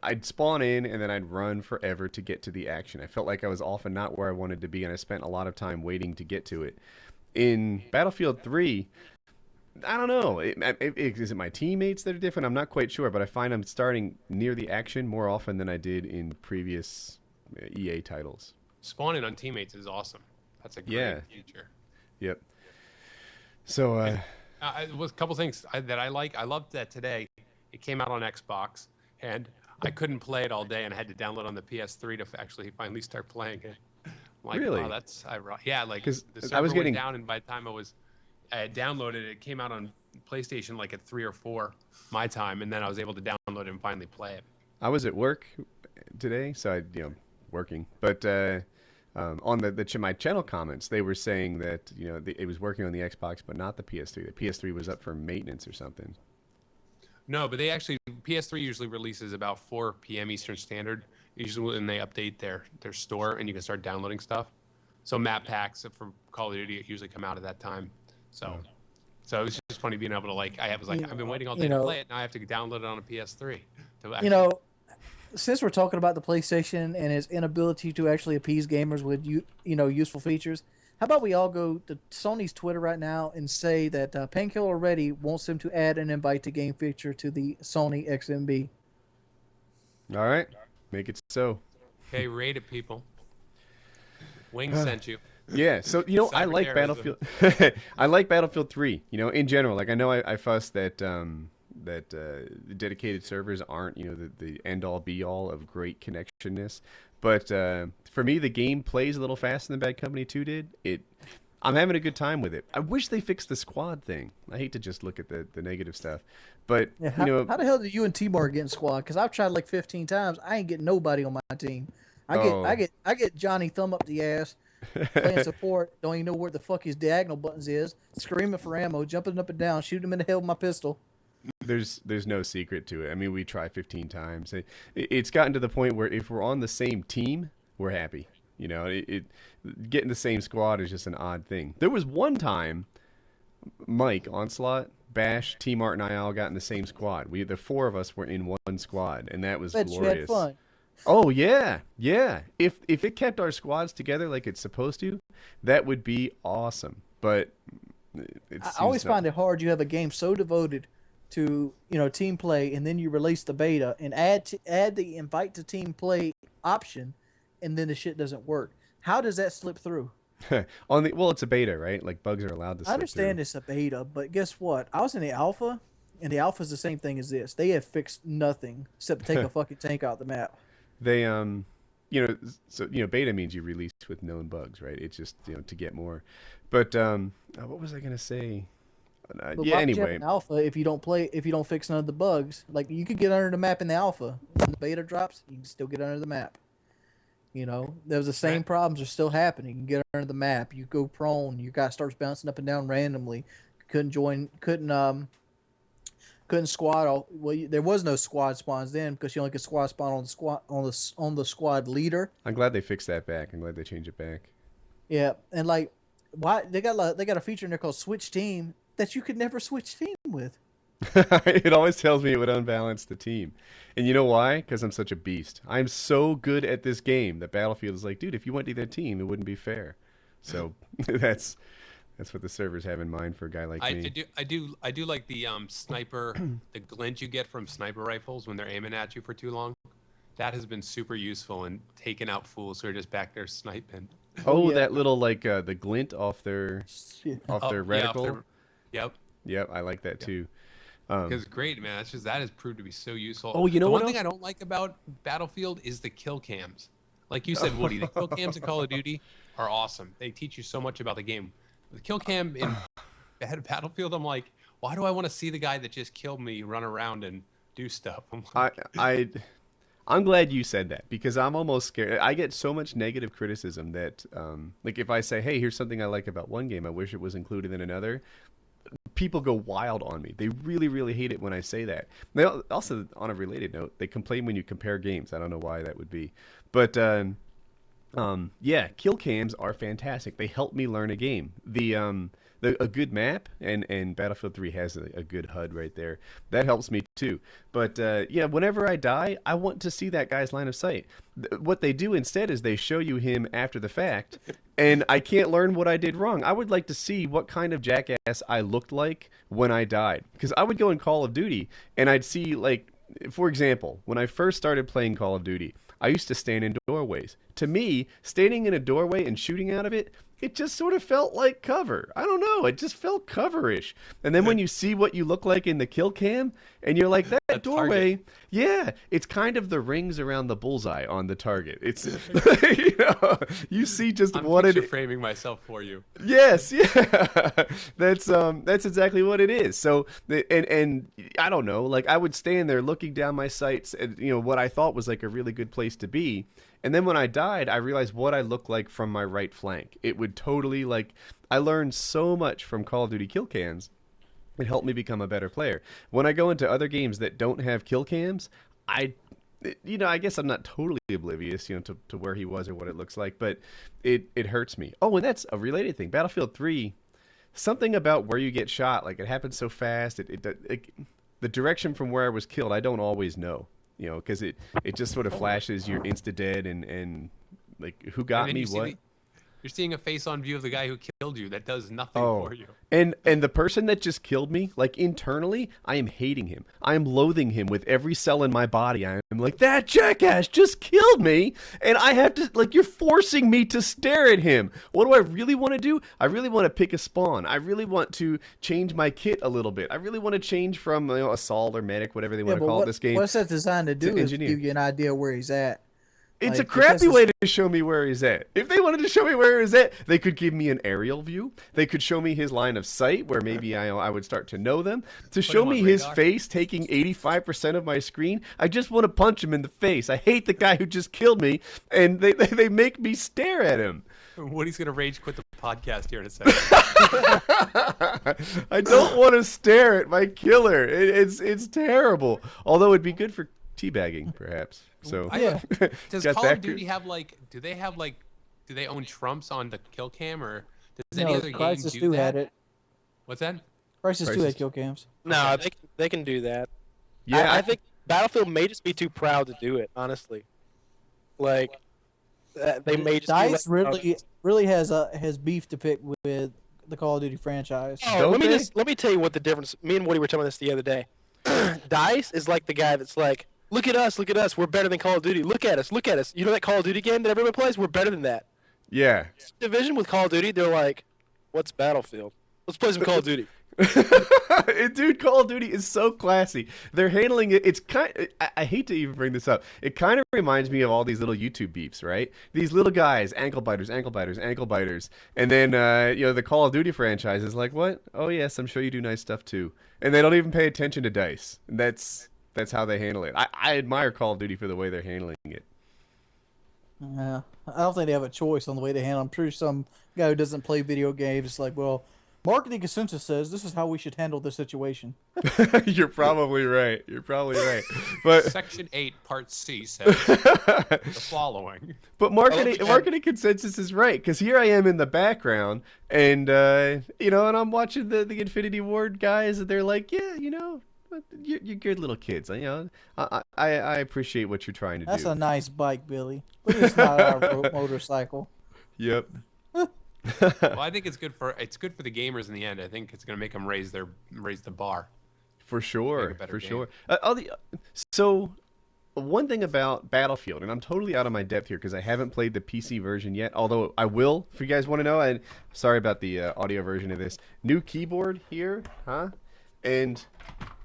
I'd spawn in and then I'd run forever to get to the action. I felt like I was often not where I wanted to be, and I spent a lot of time waiting to get to it. In Battlefield 3, I don't know. Is it my teammates that are different? I'm not quite sure, but I find I'm starting near the action more often than I did in previous EA titles. Spawning on teammates is awesome. That's a great feature. Yep. So, was a couple things that I like. I loved that today. It came out on Xbox, and I couldn't play it all day, and I had to download on the PS3 to actually finally start playing it. I'm like, Really? wow, that's ironic. Yeah, like 'Cause the I server was getting- went down, and by the time I had downloaded it, it came out on PlayStation like at 3 or 4 my time, and then I was able to download it and finally play it. I was at work today, so working. But on my channel comments, they were saying that it was working on the Xbox, but not the PS3. The PS3 was up for maintenance or something. No, but PS3 usually releases about 4 p.m. Eastern Standard, usually when they update their store and you can start downloading stuff. So map packs for Call of Duty usually come out at that time. So it was just funny being able to I've been waiting all day to play it. Now I have to download it on a PS3. Since we're talking about the PlayStation and its inability to actually appease gamers with useful features, how about we all go to Sony's Twitter right now and say that Painkiller Already wants them to add an invite to game feature to the Sony XMB. All right, make it so. Okay, rate it, people. Wing sent you. Yeah, so I like Cyber Battlefield. I like Battlefield 3. In general, like I know I fuss that dedicated servers aren't the end all be all of great connectionness, but for me the game plays a little faster than Bad Company 2 did. I'm having a good time with it. I wish they fixed the squad thing. I hate to just look at the negative stuff, but how the hell did you and T-Bar get in squad? Because I've tried like 15 times. I ain't getting nobody on my team. I get Johnny thumb up the ass, playing support. Don't even know where the fuck his diagonal buttons is. Screaming for ammo, jumping up and down, shooting him in the head with my pistol. There's no secret to it. I mean, we try 15 times. It's gotten to the point where if we're on the same team, we're happy. Getting the same squad is just an odd thing. There was one time, Mike, Onslaught, Bash, T-Mart, and I all got in the same squad. The 4 of us were in one squad, and that was glorious. You had fun. Oh yeah. If it kept our squads together like it's supposed to, that would be awesome. But I always find it hard. You have a game so devoted to team play, and then you release the beta and add the invite to team play option, and then the shit doesn't work. How does that slip through? It's a beta, right? Like bugs are allowed to slip I understand through. it's a beta, but guess what? I was in the alpha, and the alpha is the same thing as this. They have fixed nothing except take a fucking tank out the map. They beta means you release with known bugs, right? It's just to get more. But what was I gonna say? But why would you have Anyway, an alpha if you don't fix none of the bugs. Like, you could get under the map in the alpha. When the beta drops, you can still get under the map. There's the same problems are still happening. You can get under the map. You go prone. Your guy starts bouncing up and down randomly. Couldn't squad. There was no squad spawns then because you only could squad spawn on the squad leader. I'm glad they fixed that back. I'm glad they changed it back. Yeah, and why they got a feature in there called Switch Team. that you could never switch team with. It always tells me it would unbalance the team. And you know why? Because I'm such a beast. I'm so good at this game that Battlefield is like, dude, if you went to their team, it wouldn't be fair. So that's what the servers have in mind for a guy like me. I do like the sniper, the glint you get from sniper rifles when they're aiming at you for too long. That has been super useful in taking out fools who are just back there sniping. Oh, yeah. that little like the glint off their Yeah. reticle. Yep. Yep, I like that too. Because great, man. That has proved to be so useful. Oh, you know the what one thing else? I don't like about Battlefield is the kill cams. Like you said, Woody, the kill cams in Call of Duty are awesome. They teach you so much about the game. The kill cam in Battlefield, I'm like, why do I want to see the guy that just killed me run around and do stuff? I'm like, I'm glad you said that because I'm almost scared. I get so much negative criticism that, like, if I say, "Hey, here's something I like about one game. I wish it was included in another," people go wild on me. They really, really hate it when I say that. They also, on a related note, they complain when you compare games. I don't know why that would be, but yeah, kill cams are fantastic. They help me learn a game. A good map and Battlefield 3 has a good HUD right there. That helps me too. But yeah, whenever I die, I want to see that guy's line of sight. What they do instead is they show you him after the fact, and I can't learn what I did wrong. I would like to see what kind of jackass I looked like when I died. Because I would go in Call of Duty, and I'd see, like, for example, when I first started playing Call of Duty, I used to stand in doorways. To me, standing in a doorway and shooting out of it, it just sort of felt like cover. I don't know. It just felt coverish. And then when you see what you look like in the kill cam, and you're like, that doorway, yeah, it's kind of the rings around the bullseye on the target. It's, you know, you see just I'm what picture it. framing myself for you. Yes, yeah, that's exactly what it is. So, and I don't know, like I would stand there looking down my sights, and you know what I thought was like a really good place to be. And then when I died, I realized what I looked like from my right flank. It would totally, like, I learned so much from Call of Duty kill cams. It helped me become a better player. When I go into other games that don't have kill cams, I guess I'm not totally oblivious, to where he was or what it looks like, but it hurts me. Oh, and that's a related thing. Battlefield 3, something about where you get shot, like it happens so fast. The direction from where I was killed, I don't always know. Because it just sort of flashes you're insta-dead and like, who got me, what? You're seeing a face-on view of the guy who killed you that does nothing for you. And the person that just killed me, like internally, I am hating him. I am loathing him with every cell in my body. I am like, that jackass just killed me, and I have to, like, you're forcing me to stare at him. What do I really want to do? I really want to pick a spawn. I really want to change my kit a little bit. I really want to change from assault or medic, whatever they want to call it this game. What's that designed to do is engineer. give you an idea where he's at. It's like, a crappy way to show me where he's at. If they wanted to show me where he's at, they could give me an aerial view. They could show me his line of sight, where maybe I would start to know them. To show me his face taking 85% of my screen, I just want to punch him in the face. I hate the guy who just killed me, and they make me stare at him. Woody's going to rage quit the podcast here in a second. I don't want to stare at my killer. It's terrible. Although it'd be good for teabagging, perhaps. So Does Call of Duty have do they own trumps on the kill cam, or does any other game do 2 that? had it. What's that? Crysis 2 had kill cams. No, they can do that. Yeah, I think Battlefield may just be too proud to do it, honestly. Like, they may just DICE really has beef to pick with the Call of Duty franchise. Oh, let me tell you what the difference. Me and Woody were talking about this the other day. DICE is like the guy that's like, look at us, we're better than Call of Duty. Look at us. You know that Call of Duty game that everyone plays? We're better than that. Yeah. Division with Call of Duty, they're like, what's Battlefield? Let's play some Call of Duty. Dude, Call of Duty is so classy. They're handling it. It's I hate to even bring this up. It kind of reminds me of all these little YouTube beeps, right? These little guys, ankle biters. And then, the Call of Duty franchise is like, what? Oh, yes, I'm sure you do nice stuff, too. And they don't even pay attention to DICE. That's how they handle it. I admire Call of Duty for the way they're handling it. Yeah, I don't think they have a choice on the way they handle it. I'm sure some guy who doesn't play video games is like, well, Marketing consensus says this is how we should handle the situation. You're probably right. But Section 8, Part C says the following. But marketing consensus is right, because here I am in the background, and and I'm watching the Infinity Ward guys, and they're like, yeah, you're good little kids. I appreciate what you're trying to do. That's a nice bike, Billy, but it's not our motorcycle. Yep. Well, I think it's good for the gamers in the end. I think it's going to make them raise the bar. For sure, for sure. So, one thing about Battlefield, and I'm totally out of my depth here because I haven't played the PC version yet, although I will, if you guys want to know. And sorry about the audio version of this. New keyboard here, and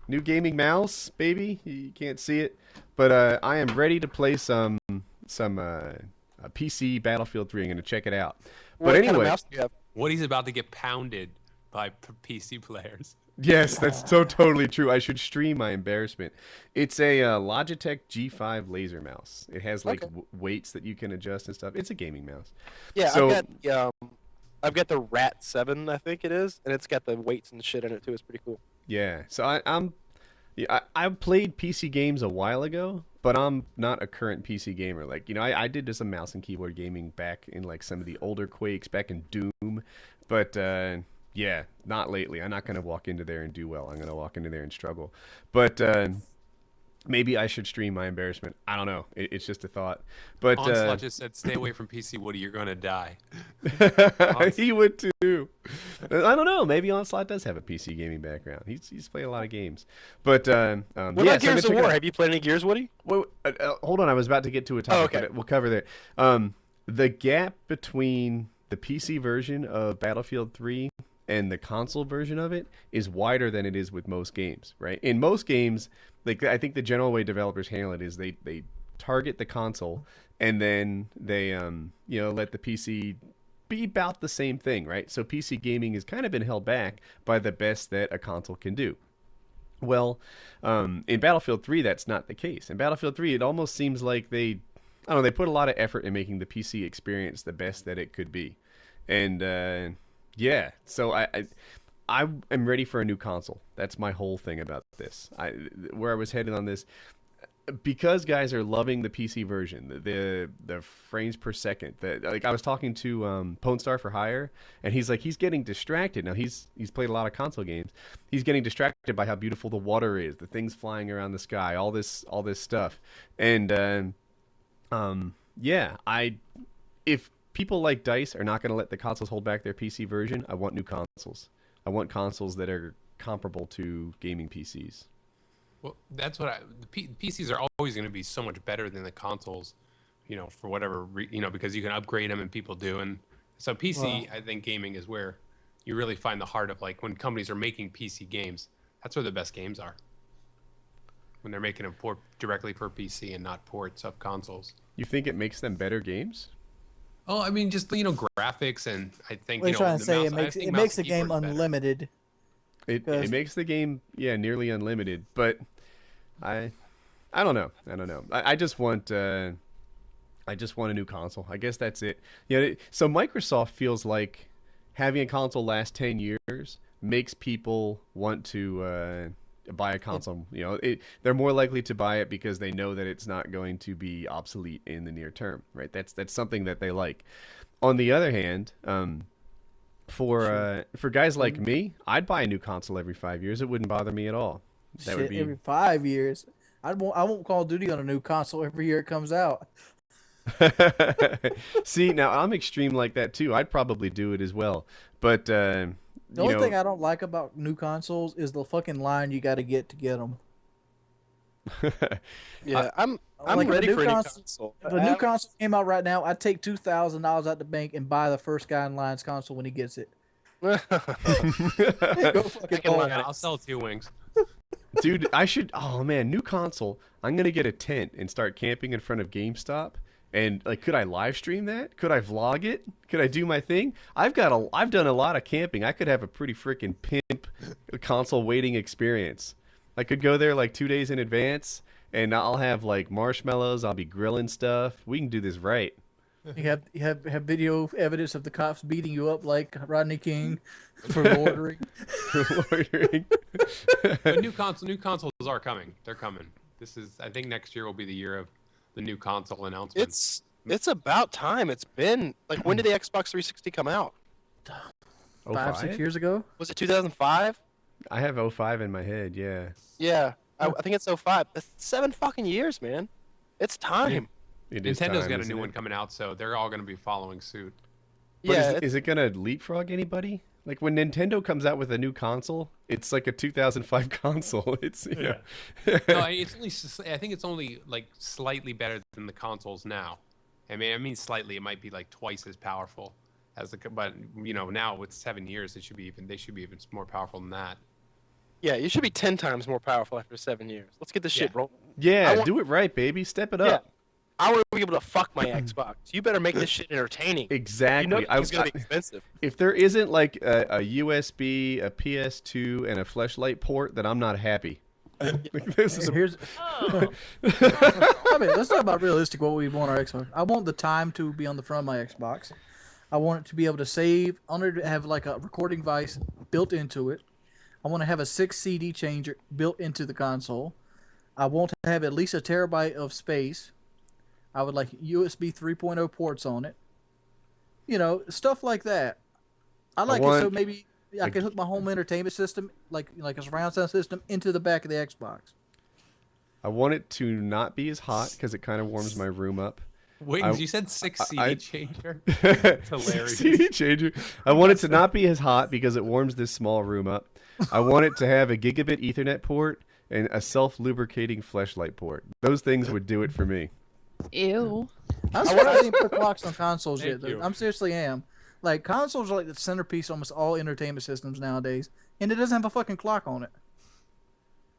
new gaming mouse, baby. You can't see it, but I am ready to play some PC Battlefield 3. I'm going to check it out. But What anyway, kind of mouse do you have? Woody's about to get pounded by PC players. yes, that's so totally true. I should stream my embarrassment. It's a Logitech G5 laser mouse. It has like weights that you can adjust and stuff. It's a gaming mouse. Yeah, So- I've got the Rat 7, I think it is, and it's got the weights and shit in it too. It's pretty cool. Yeah, so I played PC games a while ago, but I'm not a current PC gamer. Like, I did some mouse and keyboard gaming back in like some of the older Quakes, back in Doom, but yeah, not lately. I'm not going to walk into there and do well. I'm going to walk into there and struggle. But maybe I should stream my embarrassment. I don't know. It's just a thought. But Onslaught just said, "Stay away from PC, Woody. You're going to die." he would too. I don't know. Maybe Onslaught does have a PC gaming background. He's played a lot of games. But What yeah, about so Gears of check it War? out. Have you played any Gears, Woody? Well, hold on. I was about to get to a topic. okay. But we'll cover that. The gap between the PC version of Battlefield 3 and the console version of it is wider than it is with most games, right? In most games, like I think the general way developers handle it is they target the console and then they let the PC be about the same thing, right? So PC gaming has kind of been held back by the best that a console can do. Well, in Battlefield 3, that's not the case. In Battlefield 3, it almost seems like they put a lot of effort in making the PC experience the best that it could be. And yeah, so I am ready for a new console. That's my whole thing about this. Where I was headed on this, because guys are loving the PC version, the frames per second. Like I was talking to Pone Star for Hire, and he's like he's getting distracted. Now he's played a lot of console games. He's getting distracted by how beautiful the water is, the things flying around the sky, all this stuff. And yeah, if people like DICE are not going to let the consoles hold back their PC version, I want new consoles. I want consoles that are comparable to gaming PCs. Well, that's what the PCs are always going to be so much better than the consoles, for whatever because you can upgrade them and people do. And so PC, I think gaming is where you really find the heart of like when companies are making PC games. That's where the best games are. When they're making them port directly for PC and not ports of consoles. You think it makes them better games? Oh, I mean, just graphics, and I think What are you trying to say? It makes the game better. unlimited. It makes the game nearly unlimited, but I don't know. I just want a new console. I guess that's it. So Microsoft feels like having a console last 10 years makes people want to buy a console. They're more likely to buy it because they know that it's not going to be obsolete in the near term, right? That's something that they like. On the other hand, for guys like me, I'd buy a new console every 5 years. It wouldn't bother me at all. That would be Every 5 years. I won't Call of Duty on a new console every year it comes out. See, now I'm extreme like that too. I'd probably do it as well. But The only thing I don't like about new consoles is the fucking line you got to get them. Yeah, I'm Like, ready if a for a new new console. If a new console came out right now, I'd take $2,000 out the bank and buy the first guy in line's console when he gets it. Go fucking Fucking own line. it. I'll sell 2 wings. dude, I should. Oh man, new console. I'm gonna get a tent and start camping in front of GameStop. And like, could I live stream that? Could I vlog it? Could I do my thing? I've done a lot of camping. I could have a pretty freaking pimp console waiting experience. I could go there like 2 days in advance, and I'll have like marshmallows. I'll be grilling stuff. We can do this right. You have video evidence of the cops beating you up like Rodney King for loitering. Loitering. But new consoles are coming. They're coming. I think next year will be the year of the new console announcements. It's about time. It's been like, when did the Xbox 360 come out? 5-6 years ago. Was it 2005? I have 05 in my head. Yeah. Yeah, I think it's 05. That's 7 fucking years, man. It's time. It is Nintendo's time, got a isn't new it? one coming out, so they're all going to be following suit. But Yeah, is it gonna leapfrog anybody? Like when Nintendo comes out with a new console, it's like a 2005 console. It's you know. No, it's only. I think it's only like slightly better than the consoles now. I mean slightly. It might be like twice as powerful as the. But you know, now with 7 years, they should be even more powerful than that. yeah, you should be 10 times more powerful after 7 years. Let's get this shit rolling. Yeah, do it right, baby. Step it up. I want to be able to fuck my Xbox. You better make this shit entertaining. Exactly. You know it's gonna be expensive. If there isn't like a USB, a PS2, and a fleshlight port, then I'm not happy. This is Here's. Oh. I mean, let's talk about realistic. What we want our Xbox. I want the time to be on the front of my Xbox. I want it to be able to save. I want it to have like a recording device built into it. I want to have a 6 CD changer built into the console. I want to have at least a terabyte of space. I would like USB 3.0 ports on it. You know, stuff like that. I like it so maybe I can hook my home entertainment system, like a surround sound system, into the back of the Xbox. I want it to not be as hot because it kind of warms my room up. Wings, you said 6 CD changer. It's hilarious. CD changer. I want it to not be as hot because it warms this small room up. I want it to have a gigabit Ethernet port and a self-lubricating fleshlight port. Those things would do it for me. Ew. I'm surprised they didn't put clocks on consoles Thank yet. Though. you. I'm seriously am. Like consoles are like the centerpiece of almost all entertainment systems nowadays, and it doesn't have a fucking clock on it.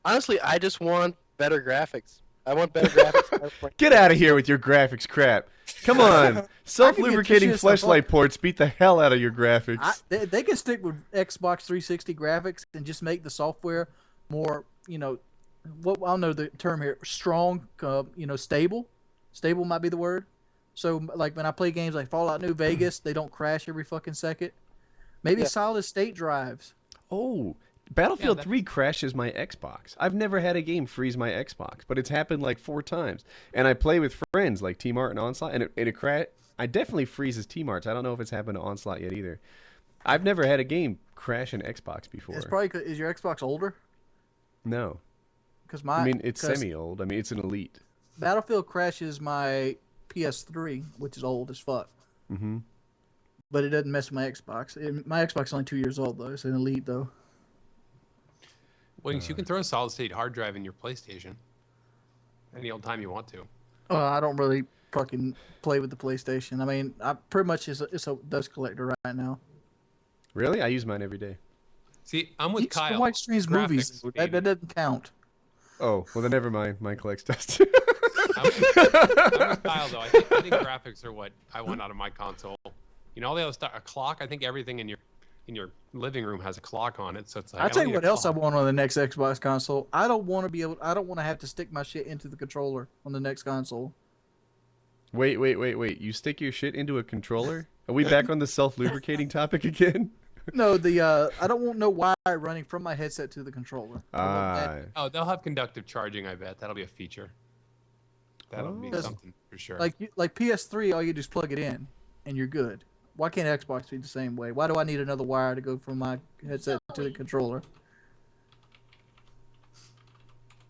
Honestly, I just want better graphics. I want better graphics. Get out of here with your graphics crap. Come on. Self-lubricating shit stuff fleshlight up. ports beat the hell out of your graphics. They can stick with Xbox 360 graphics and just make the software more, what I don't know the term here, strong, stable. Stable might be the word. So, like when I play games like Fallout New Vegas, they don't crash every fucking second. Maybe solid state drives. Oh, Battlefield Yeah, 3 crashes my Xbox. I've never had a game freeze my Xbox, but it's happened like 4 times. And I play with friends like T-Mart and Onslaught, and it I definitely freezes T-Marts. I don't know if it's happened to Onslaught yet either. I've never had a game crash an Xbox before. It's probably is your Xbox older? No. Because It's semi-old. I mean, it's an Elite. Battlefield crashes my PS3, which is old as fuck. Mm-hmm. But it doesn't mess with my Xbox. My Xbox is only 2 years old, though. It's an Elite, though. Wings, you can throw a solid state hard drive in your PlayStation any old time you want to. I don't really fucking play with the PlayStation. I mean, I pretty much it's a dust collector right now. Really? I use mine every day. See, I'm with Kyle. White streams movies. Graphics, That doesn't count. Oh, well then never mind. Mine collects dust. I'm with Kyle though. I think graphics are what I want out of my console. You know, all the other stuff. A clock. I think everything in your living room has a clock on it. So it's like. I'll tell don't you need what a else I clock. want on the next Xbox console. I don't want to have to stick my shit into the controller on the next console. Wait. You stick your shit into a controller? Are we back on the self-lubricating topic again? No, I don't want no wire running from my headset to the controller. I want that. Oh, they'll have conductive charging. I bet that'll be a feature. That'll be Oh. something for sure. Like PS3, all you do is plug it in, and you're good. Why can't Xbox be the same way? Why do I need another wire to go from my headset to the controller?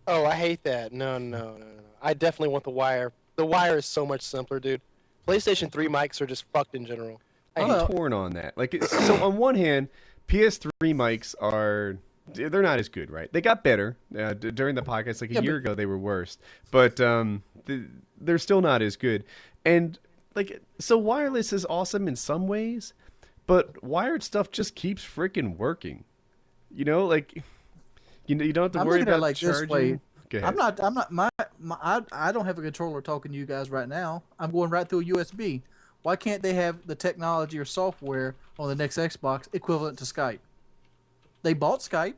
Oh, I hate that. No. I definitely want the wire. The wire is so much simpler, dude. PlayStation 3 mics are just fucked in general. I'm torn on that. So on one hand, PS3 mics they're not as good, right? They got better during the podcast. Like a year ago, they were worse, but they're still not as good. And so wireless is awesome in some ways, but wired stuff just keeps freaking working. You don't have to I'm worry looking at it about like this charging. way. Go ahead. I don't have a controller talking to you guys right now. I'm going right through a USB. Why can't they have the technology or software on the next Xbox equivalent to Skype? They bought Skype.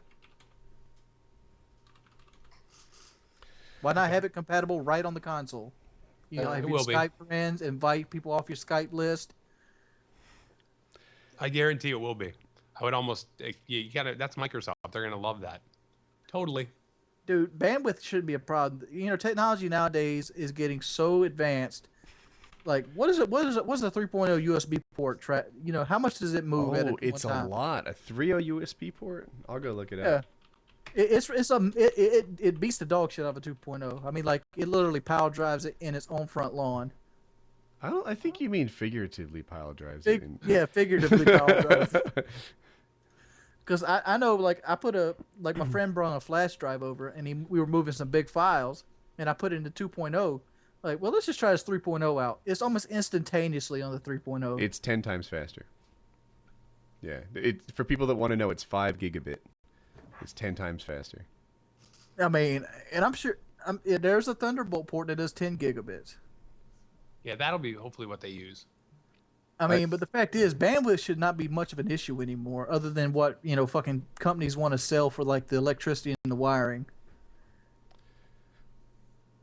Why not have it compatible right on the console? You know, It have your will be. Skype friends, invite people off your Skype list. I guarantee it will be. I would almost you gotta. That's Microsoft. They're gonna love that. Totally. Dude, bandwidth shouldn't be a problem. You know, technology nowadays is getting so advanced. Like, what is it? What's a 3.0 USB port? You know, how much does it move at Oh, one it's a time? lot. A 3.0 USB port? I'll go look it Yeah. up. It beats the dog shit out of a 2.0. I mean, like, it literally power drives it in its own front lawn. I think you mean figuratively pile drives it in. Yeah, figuratively power drives it. Because I know, like, my friend brought a flash drive over, and we were moving some big files, and I put it into 2.0. Like, well, let's just try this 3.0 out. It's almost instantaneously on the 3.0. It's 10 times faster. Yeah. For people that want to know, it's 5 gigabit. It's 10 times faster. I mean, and I'm sure there's a Thunderbolt port that does 10 gigabits. Yeah, that'll be hopefully what they use. I mean, but the fact is, bandwidth should not be much of an issue anymore, other than what, you know, fucking companies want to sell for, like, the electricity and the wiring.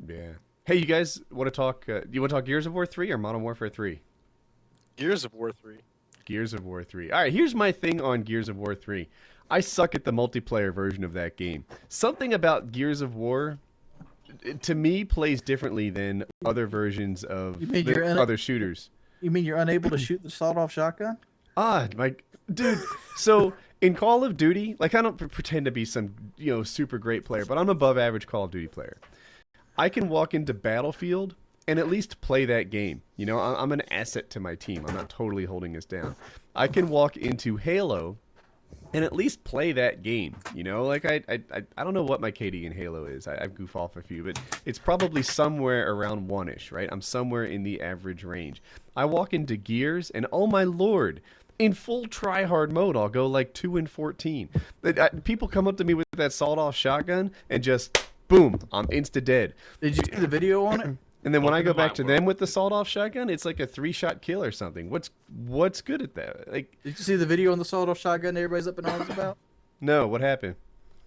Yeah. Hey, you guys want to talk? Do you want to talk Gears of War 3 or Modern Warfare 3? Gears of War 3. Gears of War 3. All right, here's my thing on Gears of War 3. I suck at the multiplayer version of that game. Something about Gears of War, to me, plays differently than other versions of other shooters. You mean you're unable to shoot the sawed-off shotgun? Dude, so in Call of Duty, like, I don't pretend to be some, you know, super great player, but I'm above average Call of Duty player. I can walk into Battlefield and at least play that game. You know, I'm an asset to my team. I'm not totally holding us down. I can walk into Halo and at least play that game. You know, like, I don't know what my KD in Halo is. I goof off a few, but it's probably somewhere around 1-ish, right? I'm somewhere in the average range. I walk into Gears and, oh my lord, in full try-hard mode, I'll go like 2 and 14. People come up to me with that sawed-off shotgun and just, boom, I'm insta-dead. Did you see the video on it? And then when I go back to them with the sawed-off shotgun, it's like a 3-shot kill or something. What's good at that? Like, Did you see the video on the sawed-off shotgun that everybody's up in arms about? no, what happened?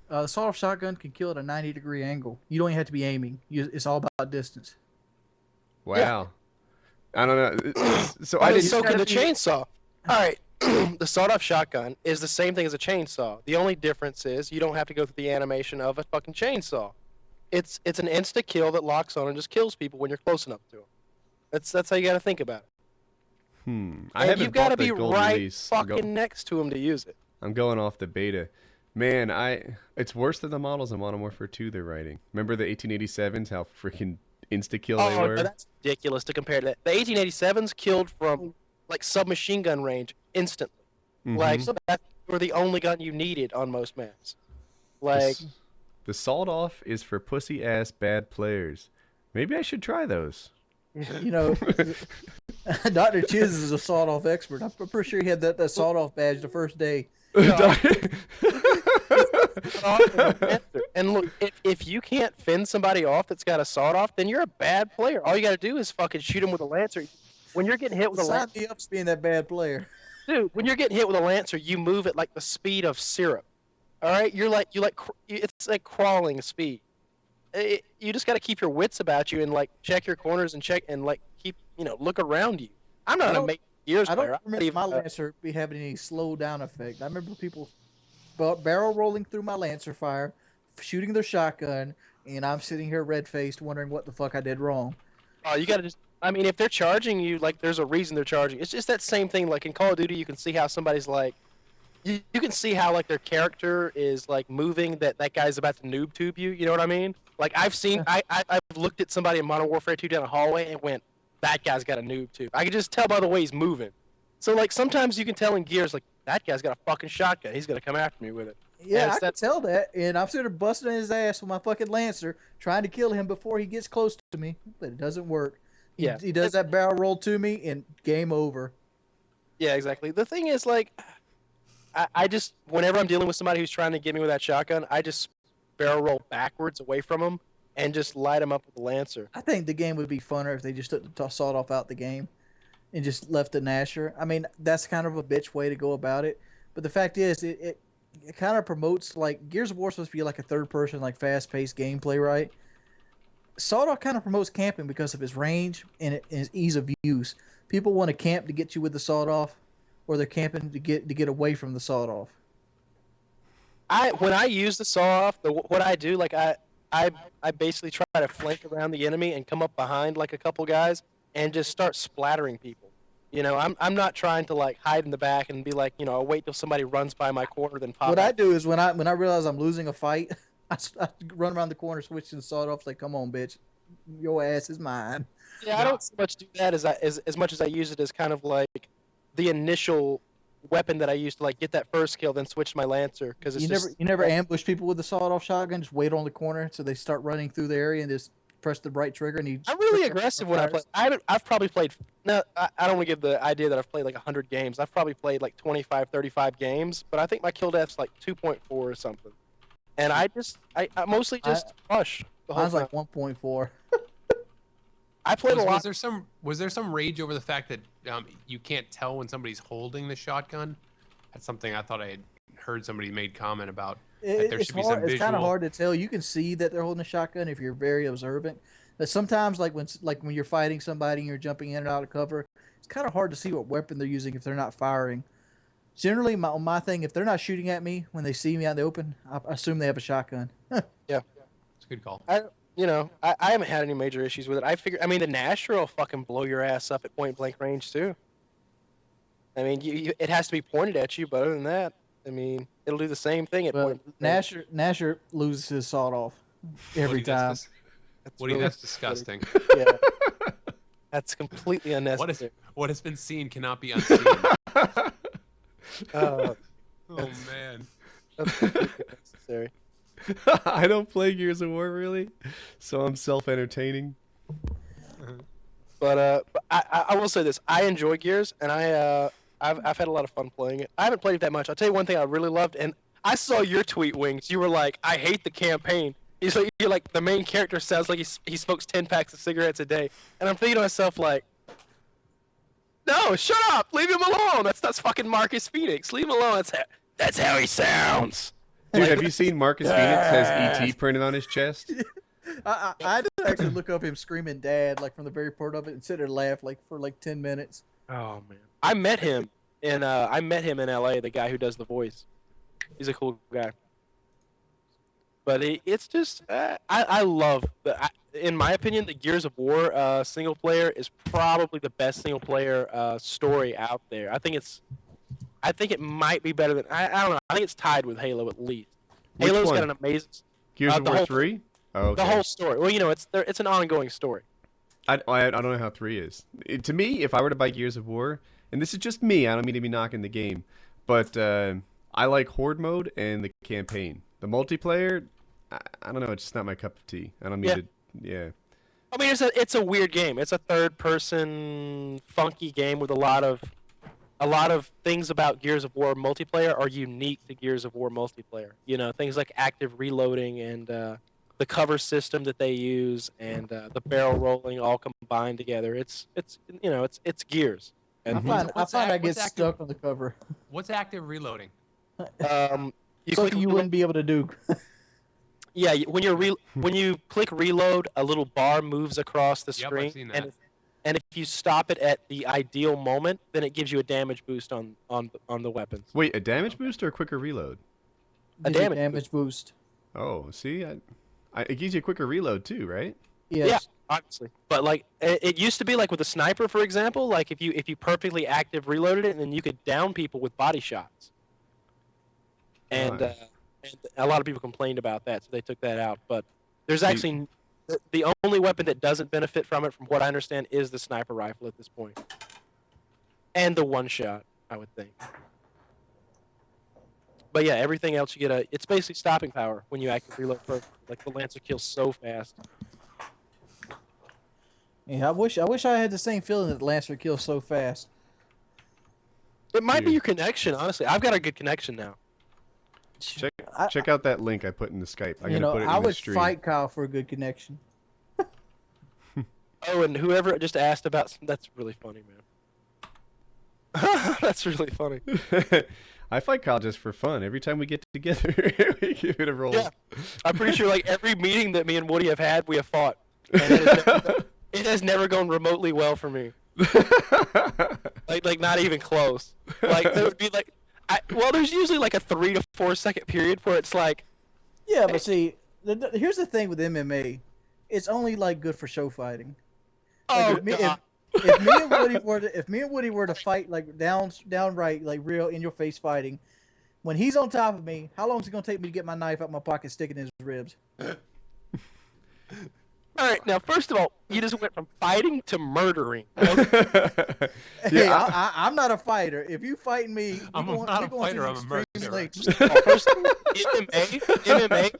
The sawed-off shotgun can kill at a 90-degree angle. You don't even have to be aiming. It's all about distance. Wow. Yeah. I don't know. So I I mean, didn't. so can the chainsaw. All right, the sawed-off shotgun is the same thing as a chainsaw. The only difference is you don't have to go through the animation of a fucking chainsaw. It's an insta kill that locks on and just kills people when you're close enough to them. That's how you got to think about it. I And haven't you've got to bought the be gold right release. fucking next to him to use it. I'm going off the beta. Man, it's worse than the models in Modern Warfare 2 they're writing. Remember the 1887s? How freaking insta-kill they Oh, were? no, that's ridiculous to compare to that. The 1887s killed from like submachine gun range instantly. Mhm. Like that were the only gun you needed on most maps. Like The sawed-off is for pussy-ass bad players. Maybe I should try those. You know, Dr. Chiz is a sawed-off expert. I'm pretty sure he had that sawed-off badge the first day. and look, if you can't fend somebody off that's got a sawed off, then you're a bad player. All you got to do is fucking shoot him with a lancer. When you're getting hit with a Sign lancer, me up as being that bad player. dude, when you're getting hit with a lancer, you move at like the speed of syrup. All right, it's like crawling speed. You just got to keep your wits about you and like check your corners and check and like keep look around you. I'm not a Gears I player. don't remember my Lancer be having any slow down effect. I remember people barrel rolling through my Lancer fire, shooting their shotgun, and I'm sitting here red-faced wondering what the fuck I did wrong. Oh, you gotta just. I mean, if they're charging you, like, there's a reason they're charging. It's just that same thing. Like in Call of Duty, you can see how somebody's like, you can see how like their character is like moving. That guy's about to noob tube you. You know what I mean? Like I've seen, I've looked at somebody in Modern Warfare 2 down a hallway and went, that guy's got a noob tube. I can just tell by the way he's moving. So like sometimes you can tell in Gears, like that guy's got a fucking shotgun. He's gonna come after me with it. Yeah, I can tell that, and I'm sitting there busting his ass with my fucking Lancer, trying to kill him before he gets close to me, but it doesn't work. He does that barrel roll to me, and game over. Yeah, exactly. The thing is, like, I just, whenever I'm dealing with somebody who's trying to get me with that shotgun, I just barrel roll backwards away from them and just light them up with the Lancer. I think the game would be funner if they just took the sawed-off out the game and just left the Nasher. I mean, that's kind of a bitch way to go about it, but the fact is, it kind of promotes, like, Gears of War is supposed to be like a third-person, like, fast-paced gameplay, right? sawed-off kind of promotes camping because of its range and its ease of use. People want to camp to get you with the sawed-off, or they're camping to get away from the sawed-off. When I use the saw off, what I do, like I basically try to flank around the enemy and come up behind like a couple guys and just start splattering people. You know, I'm not trying to like hide in the back and be like, you know, I'll wait till somebody runs by my corner then pop. What out. I do is when I realize I'm losing a fight, I run around the corner, switch to the sawed-off, say, "Come on, bitch, your ass is mine." Yeah, I don't so much do that as much as I use it as kind of like the initial weapon that I use to like get that first kill, then switch to my lancer because it's You never ambush people with the sawed-off shotgun. Just wait on the corner so they start running through the area and just press the right trigger. And I'm really aggressive when I play. I've probably played. No, I don't want to give the idea that I've played like 100 games. I've probably played like 25, 35 games, but I think my kill death's like 2.4 or something. And I mostly just rush the whole Mine's time. like 1.4. I played a lot. Was there some rage over the fact that you can't tell when somebody's holding the shotgun? That's something I thought I had heard somebody made comment about. That there should be some It's kind of visual. hard to tell. You can see that they're holding a shotgun if you're very observant. But sometimes, like when you're fighting somebody and you're jumping in and out of cover, it's kind of hard to see what weapon they're using if they're not firing. Generally, my thing, if they're not shooting at me when they see me out in the open, I assume they have a shotgun. It's a good call. I haven't had any major issues with it. I mean, the Nashor will fucking blow your ass up at point blank range too. I mean, it has to be pointed at you, but other than that, I mean, it'll do the same thing at point blank. Nasher loses his sawed off every time. That's disgusting. Yeah. That's completely unnecessary. What has been seen cannot be unseen. Oh man. That's completely unnecessary. I don't play Gears of War really, so I'm self-entertaining. But I will say this: I enjoy Gears, and I've had a lot of fun playing it. I haven't played it that much. I'll tell you one thing I really loved, and I saw your tweet, Wings. You were like, "I hate the campaign." You're like, the main character sounds like he smokes 10 packs of cigarettes a day, and I'm thinking to myself like, "No, shut up! Leave him alone. That's fucking Marcus Phoenix. Leave him alone. That's how he sounds." Dude, have you seen Marcus Phoenix has ET printed on his chest? I did actually look up him screaming "Dad" like from the very part of it and sit there and laugh like for like 10 minutes. Oh man, I met him in LA. The guy who does the voice, he's a cool guy. But it's just I love in my opinion, the Gears of War single player is probably the best single player story out there. I think it might be better than I don't know. I think it's tied with Halo at least. Which Halo's one? got an amazing Gears of the War whole- 3? Oh, okay. the whole story. Well, it's an ongoing story. I don't know how 3 is. To me, if I were to buy Gears of War, and this is just me, I don't mean to be knocking the game, but I like Horde mode and the campaign. The multiplayer, I don't know, it's just not my cup of tea. I don't mean to, yeah. I mean, it's a weird game. It's a third-person, funky game with a lot of things about Gears of War multiplayer are unique to Gears of War multiplayer. You know, things like active reloading and the cover system that they use and the barrel rolling all combined together. It's Gears. I And find I get what's stuck on the cover. What's active reloading? You wouldn't be able to do. Yeah, when you click reload, a little bar moves across the Yep, screen, I've seen that. and if you stop it at the ideal moment, then it gives you a damage boost on the weapons. Wait, a damage boost or a quicker reload? Gives you damage boost. Oh, see, it gives you a quicker reload too, right? Yes. Yeah, obviously. But like it used to be, like with a sniper, for example, like if you perfectly active reloaded it, and then you could down people with body shots. And Nice. and a lot of people complained about that, so they took that out. But there's actually the only weapon that doesn't benefit from it, from what I understand, is the sniper rifle at this point, and the one shot, I would think. But yeah, everything else you get it's basically stopping power when you actively reload first. Like the Lancer kills so fast. Yeah, I wish I had the same feeling that Lancer kills so fast. It might be Dude. your connection, honestly. I've got a good connection now. Check out that link I put in the Skype. I'm gonna put it in I the would stream. fight Kyle for a good connection. Oh, and whoever just asked about that's really funny, man. That's really funny. I fight Kyle just for fun. Every time we get together, we give it a roll. Yeah. I'm pretty sure like every meeting that me and Woody have had, we have fought. and it has never gone remotely well for me. Like not even close. Like there would be like, there's usually like a 3 to 4 second period where it's like, Yeah, but see, here's the thing with MMA. It's only like good for show fighting. oh Like, god, if me and Woody were to fight like downright like real in your face fighting, when he's on top of me, how long is it gonna take me to get my knife out my pocket, stick it in his ribs? All right, now first of all, you just went from fighting to murdering. Hey, I'm not a fighter. If you fighting me, I'm not a fighter, I'm a murderer. First, MMA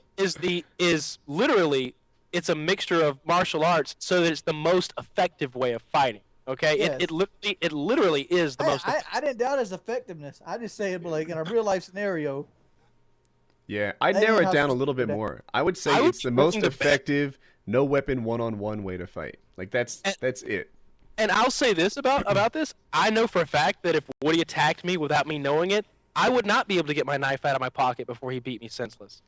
is literally, it's a mixture of martial arts, so that it's the most effective way of fighting. Okay, Yes. it literally is the most. I didn't doubt his effectiveness. I just say it like in a real life scenario. Yeah, I'd That narrow ain't it how down a it's little bit done. more. I would say I would it's the be most willing to bet- effective, no weapon, one-on-one way to fight. Like that's it. And I'll say this about this: I know for a fact that if Woody attacked me without me knowing it, I would not be able to get my knife out of my pocket before he beat me senseless.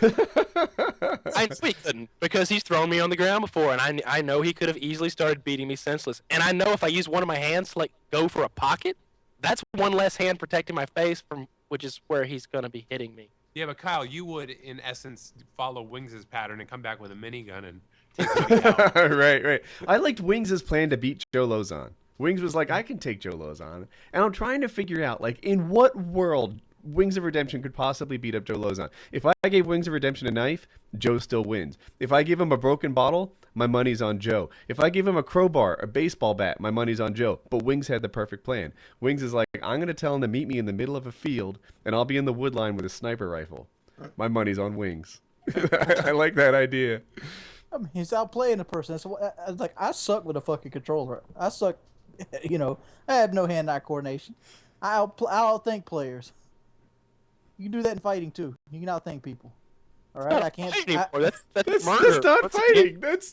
I know he couldn't, because he's thrown me on the ground before, and I know he could have easily started beating me senseless. And I know if I use one of my hands to like go for a pocket, that's one less hand protecting my face from, which is where he's gonna be hitting me. Yeah, but Kyle, you would in essence follow Wings' pattern and come back with a minigun and take Woody out. Right. I liked Wings' plan to beat Joe Lozon. Wings was like, I can take Joe Lozon. And I'm trying to figure out, like, in what world Wings of Redemption could possibly beat up Joe Lozon. If I gave Wings of Redemption a knife, Joe still wins. If I give him a broken bottle, my money's on Joe. If I give him a crowbar, a baseball bat, my money's on Joe. But Wings had the perfect plan. Wings is like, I'm going to tell him to meet me in the middle of a field, and I'll be in the wood line with a sniper rifle. My money's on Wings. I like that idea. I mean, he's outplaying the person. So like I suck with a fucking controller. I suck. I have no hand-eye coordination. I outthink players. You can do that in fighting too. You can outthink people. All right, I can't. That's murder. That's not What's fighting. That's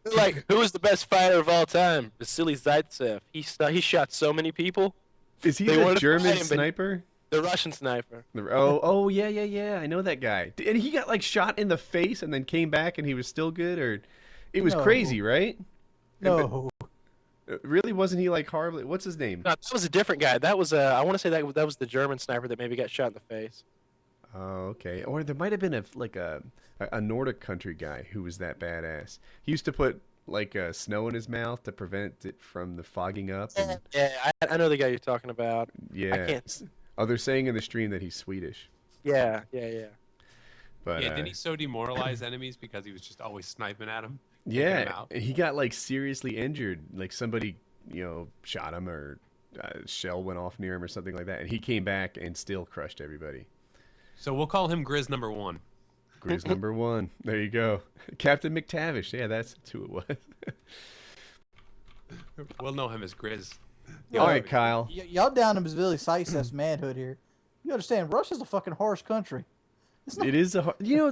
He's like, who is the best fighter of all time? Vasily Zaitsev. He shot so many people. Is he They the wanted to German fight him, but- sniper? The Russian sniper. Oh, yeah. I know that guy. And he got like shot in the face and then came back and he was still good, or it was No. crazy, right? No. Really, wasn't he like horribly? What's his name? No, that was a different guy. That was I want to say that was the German sniper that maybe got shot in the face. Oh, okay. Or there might have been a Nordic country guy who was that badass. He used to put like snow in his mouth to prevent it from the fogging up. And, Yeah, I know the guy you're talking about. yeah. I can't. Oh, they're saying in the stream that he's Swedish. Yeah. But Yeah, didn't he so demoralize enemies because he was just always sniping at them? yeah, he got like seriously injured. Like somebody, shot him, or a shell went off near him or something like that, and he came back and still crushed everybody. So we'll call him Grizz number 1. Grizz number 1. There you go. Captain McTavish. Yeah, that's who it was. We'll know him as Grizz. All right, Kyle. Y'all down to Vasily Zaitsev's manhood here. You understand? Russia's a fucking harsh country. It is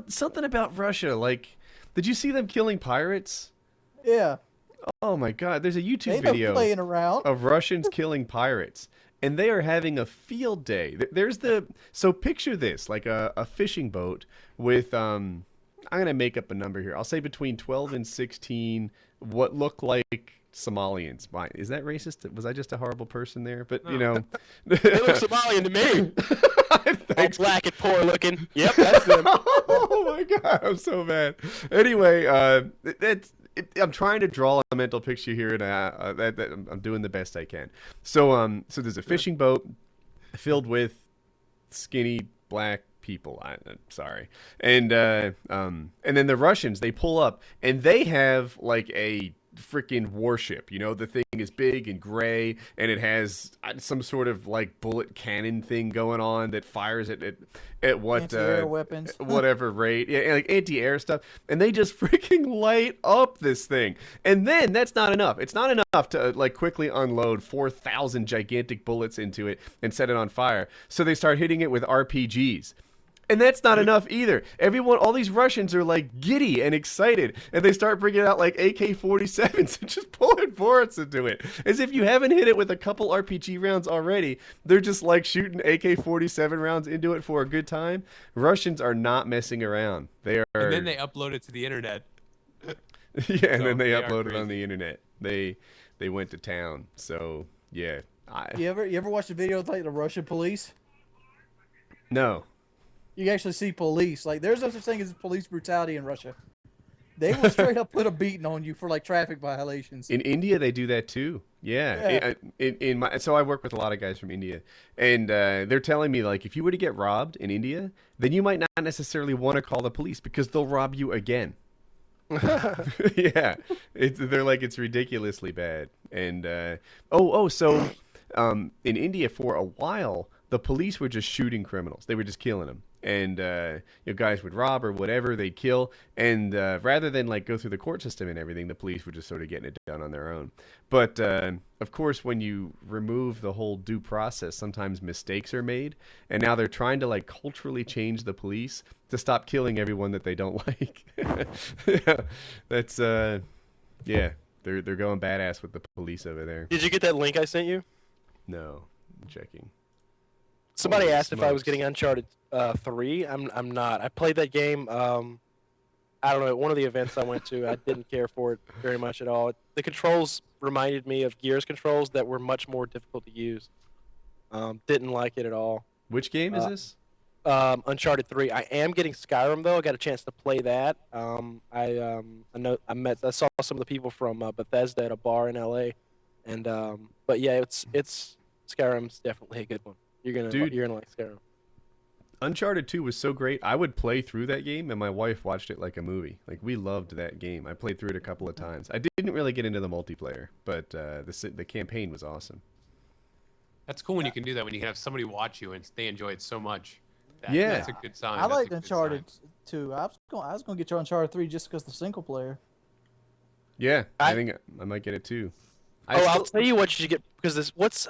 something about Russia. Like, did you see them killing pirates? Yeah. Oh my God! There's a YouTube Ain't no video playing around. of Russians killing pirates, and they are having a field day. So picture this, like a fishing boat with I'm gonna make up a number here. I'll say between 12 and 16 what look like Somalians. Why is that racist? Was I just a horrible person there? But They look Somalian to me. All Thanks. black and poor looking. Yep, that's them. Oh my God, I'm so bad. Anyway, I'm trying to draw a mental picture here, and I'm doing the best I can. So there's a fishing boat filled with skinny black people. I'm sorry, and then the Russians, they pull up and they have like a freaking warship. The thing is big and gray, and it has some sort of like bullet cannon thing going on that fires at what Anti-air weapons. whatever rate, yeah, like anti-air stuff, and they just freaking light up this thing. And then that's not enough. It's not enough to like quickly unload 4,000 gigantic bullets into it and set it on fire. So they start hitting it with RPGs. And that's not enough either. All these Russians are like giddy and excited, and they start bringing out like AK-47s and just pulling bullets into it. As if you haven't hit it with a couple RPG rounds already, they're just like shooting AK-47 rounds into it for a good time. Russians are not messing around. They are. And then they upload it to the internet. Yeah, and So then they they are upload it on crazy. the internet. They went to town. So yeah, You ever watch the video of like the Russian police? no. You can actually see police. Like, there's no such thing as police brutality in Russia. They will straight up put a beating on you for like traffic violations. In India, they do that too. Yeah. So I work with a lot of guys from India, and they're telling me like if you were to get robbed in India, then you might not necessarily want to call the police because they'll rob you again. Yeah, they're like it's ridiculously bad. And so in India for a while, the police were just shooting criminals. They were just killing them. And guys would rob or whatever, they'd kill, and rather than like go through the court system and everything, the police were just sort of getting it done on their own. But of course, when you remove the whole due process, sometimes mistakes are made, and now they're trying to like culturally change the police to stop killing everyone that they don't like. Yeah, that's they're going badass with the police over there. Did you get that link I sent you? No, I'm checking. Somebody Holy asked if I was smokes. getting Uncharted 3. I'm not. I played that game. I don't know. At one of the events I went to, I didn't care for it very much at all. The controls reminded me of Gears controls that were much more difficult to use. Didn't like it at all. Which game is this? Uncharted 3. I am getting Skyrim though. I got a chance to play that. I saw some of the people from Bethesda at a bar in LA, and but yeah, it's Skyrim's definitely a good one. You're gonna like Skyrim. Uncharted 2 was so great. I would play through that game, and my wife watched it like a movie. Like, we loved that game. I played through it a couple of times. I didn't really get into the multiplayer, but the campaign was awesome. That's cool when you can do that, when you can have somebody watch you and they enjoy it so much. Yeah. That's a good sign. I That's a liked good Uncharted sign. 2. I was gonna get your Uncharted 3 just because the single player. Yeah, I think I might get it too. I'll tell you what you should get because what's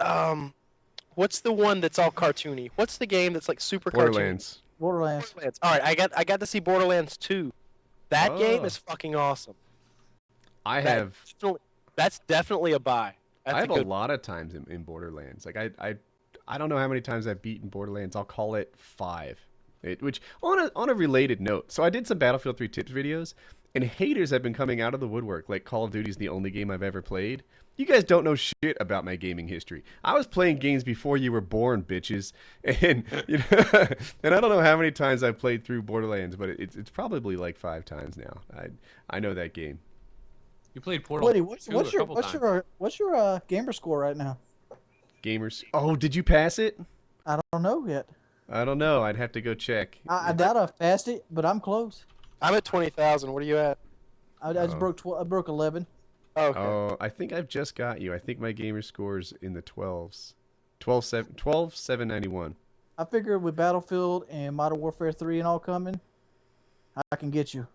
the one that's all cartoony? What's the game that's like super Borderlands. Borderlands. cartoony? All right, I got to see Borderlands 2. That game Oh. is fucking awesome. That's definitely a buy. That's I have a a good lot of times in Borderlands. Like I don't know how many times I've beaten Borderlands. I'll call it 5. Which on a related note, so I did some Battlefield 3 tips videos, and haters have been coming out of the woodwork. Like Call of Duty's the only game I've ever played. You guys don't know shit about my gaming history. I was playing games before you were born, bitches. And and I don't know how many times I've played through Borderlands, but it's probably like 5 times now. I know that game. You played Portal Woody, 2 a couple times. what's your gamer score right now? Gamers. Oh, did you pass it? I don't know yet. I don't know. I'd have to go check. I doubt I've passed it, but I'm close. I'm at 20,000. What are you at? I just broke 11. Oh, okay. Oh, I think I've just got you. I think my gamer score's in the 12s. 12,791. I figure with Battlefield and Modern Warfare 3 and all coming, I can get you.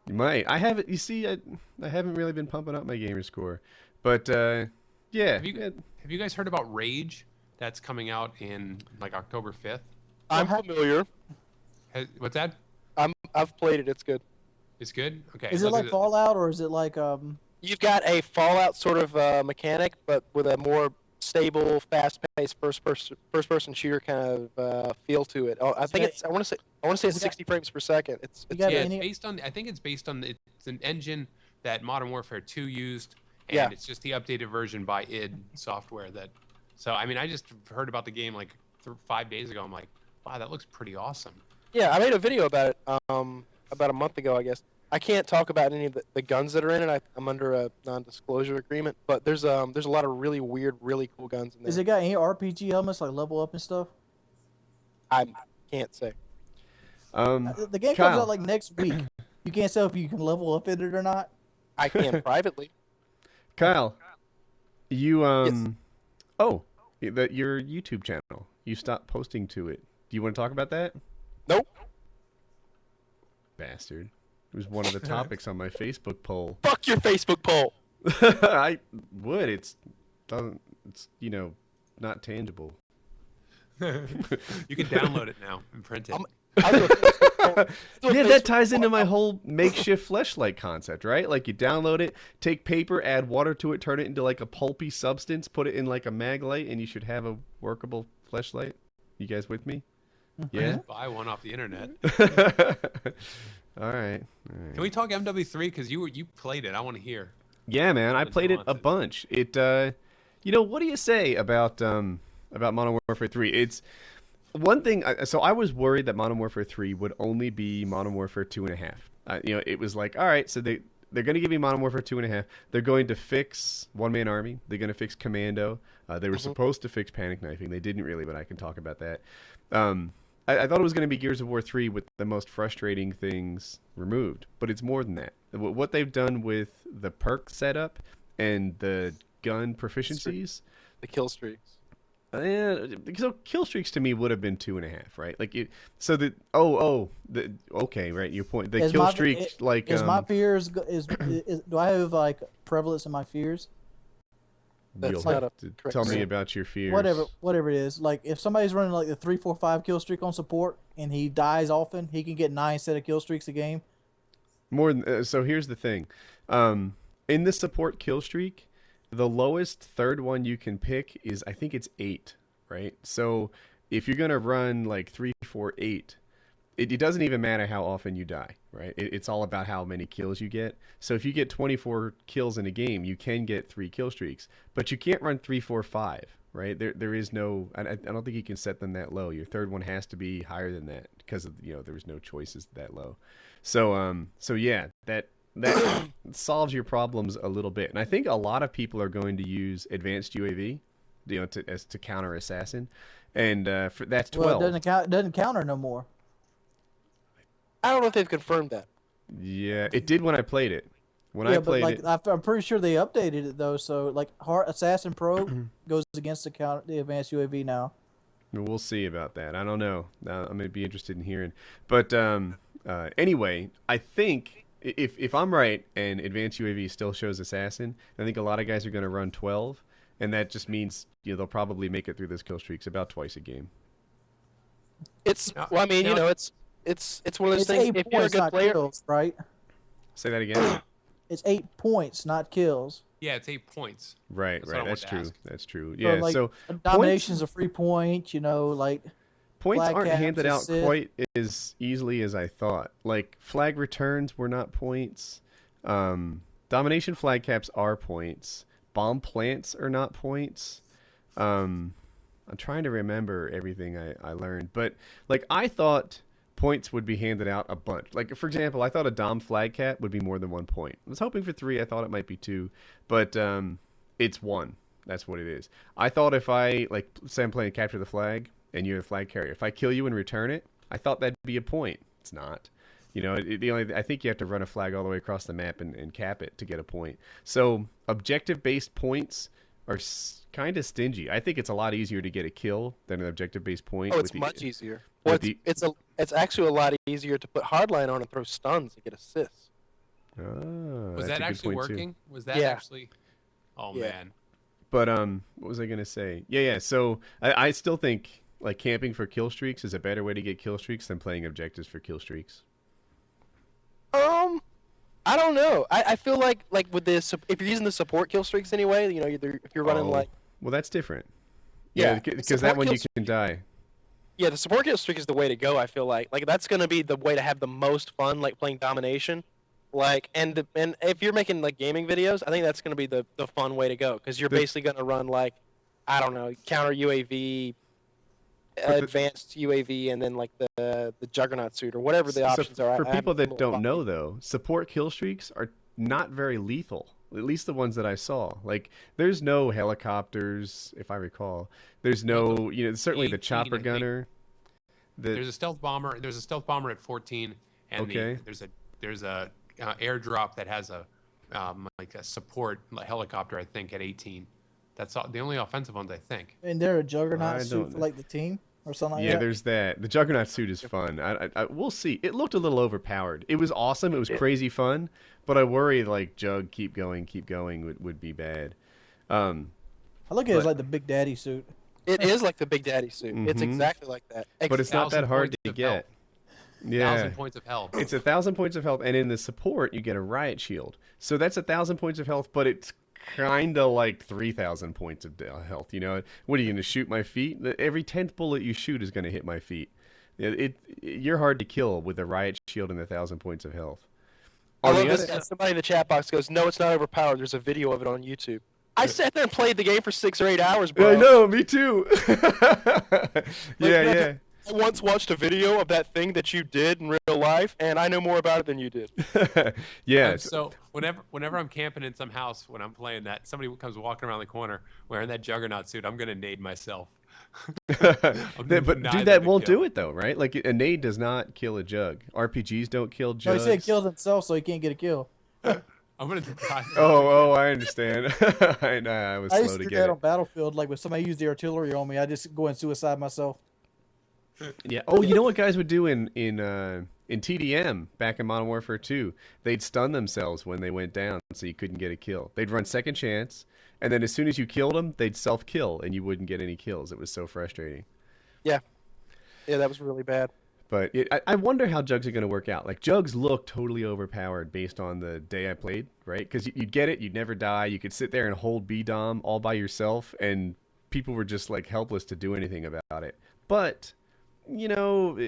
You might. I haven't. You see, I haven't really been pumping up my gamer score, but yeah. Have you guys heard about Rage? That's coming out in like October 5th. I'm familiar. What's that? I've played it. It's good. It's good? Okay. Is it like Fallout or is it like You've got a Fallout sort of mechanic, but with a more stable, fast-paced first-person shooter kind of feel to it. Oh, I think it's. I want to say it's 60 frames per second. It's You got Yeah, any- it's based on. I think it's based on. It's an engine that Modern Warfare 2 used, and Yeah. it's just the updated version by id Software. So I mean, I just heard about the game like 5 days ago. I'm like, wow, that looks pretty awesome. Yeah, I made a video about it about a month ago, I guess. I can't talk about any of the guns that are in it. I'm under a non-disclosure agreement, but there's a lot of really weird, really cool guns in there. is it got any RPG elements like level up and stuff? I can't say. The game Kyle. comes out like next week. You can't tell if you can level up in it or not. I can privately. Kyle, you Yes. oh, your YouTube channel. You stopped posting to it. Do you want to talk about that? Nope. Bastard. It was one of the topics on my Facebook poll. Fuck your Facebook poll. I would. It's not tangible. You can download it now and print it. Yeah, that ties into my whole makeshift fleshlight concept, right? Like you download it, take paper, add water to it, turn it into like a pulpy substance, put it in like a mag light, and you should have a workable fleshlight. You guys with me? Yeah. Buy one off the internet. All right. Can we talk MW3? Because you played it. I want to hear. Yeah, man, I played it a bunch. It, what do you say about Modern Warfare 3? It's one thing. So I was worried that Modern Warfare 3 would only be Modern Warfare 2.5. It was like, all right, so they're going to give me Modern Warfare 2.5. They're going to fix One Man Army. They're going to fix Commando. They were supposed to fix panic knifing. They didn't really, but I can talk about that. I thought it was going to be Gears of War 3 with the most frustrating things removed, but it's more than that. What they've done with the perk setup and the gun proficiencies, the kill streaks. So kill streaks to me would have been 2.5, right? Like it. So okay, right? Your point. The kill streak, my fears do I have like prevalence in my fears? You'll have to tell me about your fears. Whatever it is. Like if somebody's running like the 3, 4, 5 kill streak on support and he dies often, he can get 9 set of kill streaks a game. More than so. Here's the thing. In the support kill streak, the lowest third one you can pick is, I think it's 8, right? So if you're gonna run like 3, 4, 8, it doesn't even matter how often you die, right? It's all about how many kills you get. So if you get 24 kills in a game, you can get 3 kill streaks, but you can't run 3, 4, 5, right? There is no. I don't think you can set them that low. Your third one has to be higher than that because of there was no choices that low. So yeah, that solves your problems a little bit. And I think a lot of people are going to use advanced UAV, to counter assassin, and that's 12. Well, it doesn't counter no more. I don't know if they've confirmed that. Yeah, it did when I played it. I'm pretty sure they updated it though. So like Assassin Pro goes against the advanced UAV now. We'll see about that. I don't know. I'm gonna be interested in hearing. But anyway, I think if I'm right and advanced UAV still shows assassin, I think a lot of guys are going to run 12, and that just means they'll probably make it through those kill streaks about twice a game. It's it's one of those things. If you're a good player, kills, right? Say that again. It's 8 points, not kills. Yeah, it's 8 points. Right. That's true. Ask. That's true. Yeah. So domination's a free point. Points aren't handed out assist. quite as easily as I thought. Like flag returns were not points. Domination flag caps are points. Bomb plants are not points. I'm trying to remember everything I learned, but like I thought points would be handed out a bunch. Like for example, I thought a Dom flag cap would be more than 1 point. I was hoping for 3. I thought it might be 2, but it's 1. That's what it is. I thought if I say I'm playing capture the flag and you're the flag carrier, if I kill you and return it, I thought that'd be a point. It's not. I think you have to run a flag all the way across the map and cap it to get a point. So objective-based points are kind of stingy. I think it's a lot easier to get a kill than an objective-based point. Oh, it's much easier. Well, it's actually a lot easier to put hardline on and throw stuns to get assists. Was that actually working? Too. Was that actually? Oh yeah. Man. But what was I gonna say? Yeah. So I still think camping for kill streaks is a better way to get kill streaks than playing objectives for kill streaks. I don't know. I feel like with this, if you're using the support kill streaks anyway, if you're running well, that's different. Yeah, because that one you can die. Yeah, the support kill streak is the way to go. I feel like that's gonna be the way to have the most fun, playing domination. And if you're making gaming videos, I think that's gonna be the fun way to go because you're basically gonna run I don't know, counter UAV, advanced UAV, and then the Juggernaut suit or whatever the options are. For people that don't know though, support kill streaks are not very lethal. At least the ones that I saw. There's no helicopters, if I recall. There's no, certainly the chopper gunner. There's a stealth bomber. There's a stealth bomber at 14, and there's a airdrop that has a support helicopter, I think, at 18. That's the only offensive ones, I think. And there a Juggernaut suit for the team or something like that? Yeah, there's that. The Juggernaut suit is fun. We'll see. It looked a little overpowered. It was awesome. It was crazy fun. But I worry Jug keep going would be bad. I look at it as the Big Daddy suit. It is like the Big Daddy suit. Mm-hmm. It's exactly like that. But it's not that hard to get. Yeah. 1,000 points of health. It's 1,000 points of health, and in the support you get a riot shield. So that's 1,000 points of health, but it's kind of like 3,000 points of health. You know, what are you gonna shoot my feet? Every 10th bullet you shoot is gonna hit my feet. You're hard to kill with a riot shield and 1,000 points of health. I love this. Somebody in the chat box goes, "No, it's not overpowered. There's a video of it on YouTube." I sat there and played the game for 6 or 8 hours, bro. I know, me too. Yeah. I once watched a video of that thing that you did in real life, and I know more about it than you did. Yeah. So whenever I'm camping in some house when I'm playing that, somebody comes walking around the corner wearing that Juggernaut suit, I'm gonna nade myself. But dude, that won't do it though, right? Like a nade does not kill a jug. RPGs don't kill No, jugs. he said kills himself, so he can't get a kill. I'm gonna die. Oh, I understand. I was I slow used to to do get that it. on Battlefield. Like when somebody used the artillery on me, I just go and suicide myself. Yeah. Oh, you know what guys would do in TDM back in Modern Warfare 2? They'd stun themselves when they went down, so you couldn't get a kill. They'd run second chance, and then as soon as you killed them, they'd self-kill, and you wouldn't get any kills. It was so frustrating. Yeah, that was really bad. But I wonder how jugs are going to work out. Like, jugs look totally overpowered based on the day I played, right? Because you'd get it, you'd never die. You could sit there and hold B-Dom all by yourself, and people were just, like, helpless to do anything about it. But, you know,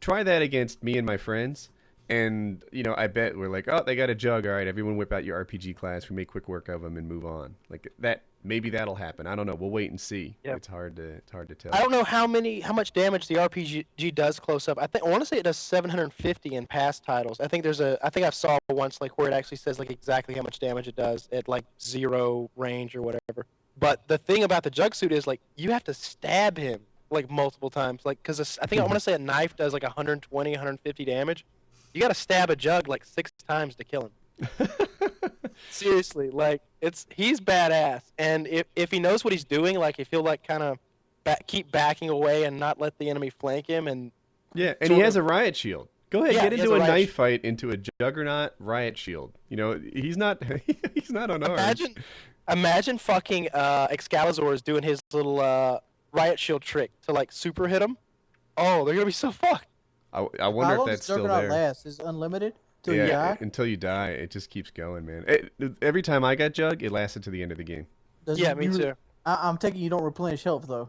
try that against me and my friends, and, you know, I bet we're like, oh, they got a jug. All right, everyone whip out your RPG class. We make quick work of them and move on. Like, that, maybe that'll happen. I don't know. We'll wait and see. Yep. It's hard to tell. I don't know how much damage the RPG does close up. I want to say it does 750 in past titles. I think I saw once like where it actually says like exactly how much damage it does at like 0 range or whatever. But the thing about the jug suit is like you have to stab him like multiple times. Like because I want to say a knife does like 120, 150 damage. You got to stab a jug like 6 times to kill him. Seriously, like he's badass, and if he knows what he's doing, like if he'll like kind of keep backing away and not let the enemy flank him, and yeah, and he has a riot shield. Go ahead, get into a knife fight into a Juggernaut riot shield. You know, he's not unarmed. Imagine fucking Excalibur is doing his little riot shield trick to like super hit him. Oh, they're gonna be so fucked. I wonder if that's still Juggernaut there. last? Is it unlimited? Till you die? Until you die, it just keeps going, man. Every time I got jug, it lasted to the end of the game. Me too. I'm taking you don't replenish health though.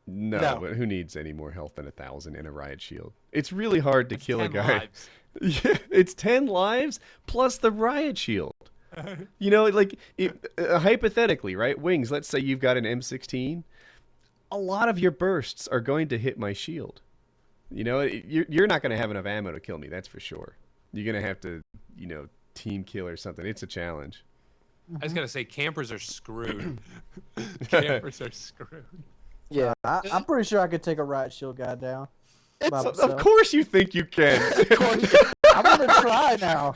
No, but who needs any more health than 1,000 in a riot shield? It's really hard to kill a guy. Yeah, it's 10 lives plus the riot shield. You know, like hypothetically, right? Wings. Let's say you've got an M16. A lot of your bursts are going to hit my shield. You know, you're not going to have enough ammo to kill me. That's for sure. You're going to have to, you know, team kill or something. It's a challenge. I was going to say, campers are screwed. Campers are screwed. Yeah, I'm pretty sure I could take a riot shield guy down. Of course you think you can. I'm going to try now.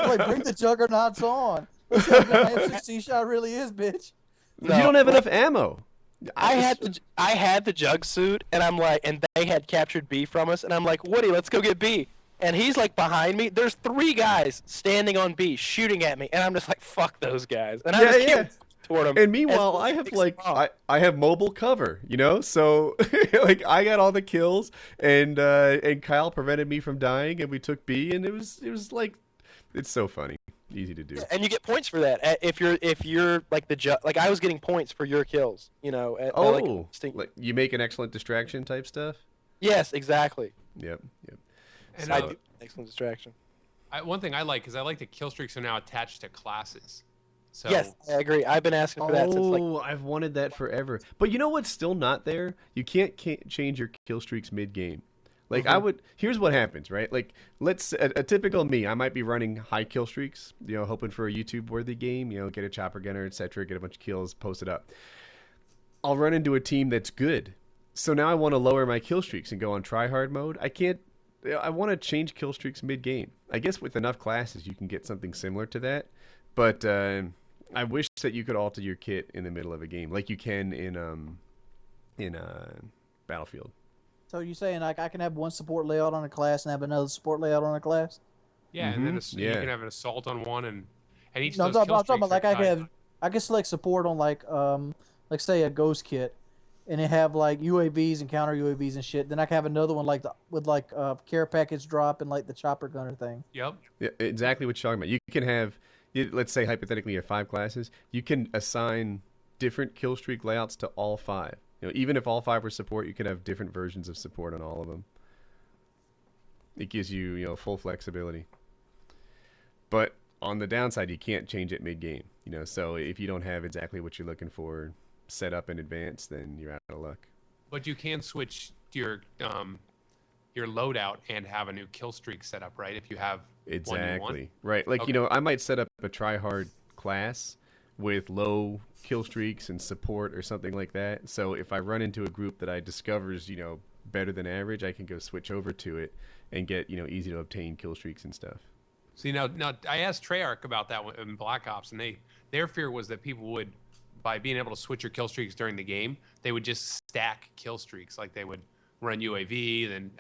Wait, bring the Juggernauts on. Let's see how good an M16 shot really is, bitch. No, you don't have enough ammo. I had the jug suit, and I'm like, and they had captured B from us, and I'm like, Woody, let's go get B. And he's like behind me. There's 3 guys standing on B, shooting at me, and I'm just like, fuck those guys. And I just keep toward them. And meanwhile, I have I have mobile cover, you know. So like I got all the kills, and Kyle prevented me from dying, and we took B, and it was like, it's so funny. Easy to do. Yeah, and you get points for that if you're like like I was getting points for your kills, you know. Like you make an excellent distraction type stuff. Yes, exactly. Yep. And I do excellent distraction. One thing I like is I like that kill streaks are now attached to classes. So yes, I agree. I've been asking for that since like. I've wanted that forever. But you know what's still not there? You can't change your kill streaks mid game. Like here's what happens, right? Like let's a typical me, I might be running high kill streaks, you know, hoping for a YouTube worthy game, you know, get a chopper gunner, etc., get a bunch of kills, post it up. I'll run into a team that's good. So now I want to lower my kill streaks and go on try hard mode. I want to change kill streaks mid game. I guess with enough classes you can get something similar to that. But I wish that you could alter your kit in the middle of a game like you can in Battlefield. So you're saying like I can have one support layout on a class and have another support layout on a class? Yeah, and then you can have an assault on one, and each no, of those I'm talking kill about like streaks are I can select support on like say a ghost kit, and it have like UAVs and counter UAVs and shit. Then I can have another one like with care package drop and like the chopper gunner thing. Yep. Yeah, exactly what you're talking about. You can have, let's say hypothetically, you have 5 classes. You can assign different kill streak layouts to all 5. Even if all 5 were support, you could have different versions of support on all of them. It gives you, full flexibility. But on the downside, you can't change it mid-game. So if you don't have exactly what you're looking for set up in advance, then you're out of luck. But you can switch your loadout and have a new kill streak set up, right? If you have one you want. Right. Like, Okay. I might set up a try-hard class with low kill streaks and support or something like that. So if I run into a group that I discovers, better than average, I can go switch over to it and get, easy to obtain kill streaks and stuff. See, now I asked Treyarch about that in Black Ops, and their fear was that people would, by being able to switch your kill streaks during the game, they would just stack kill streaks. Like they would run UAV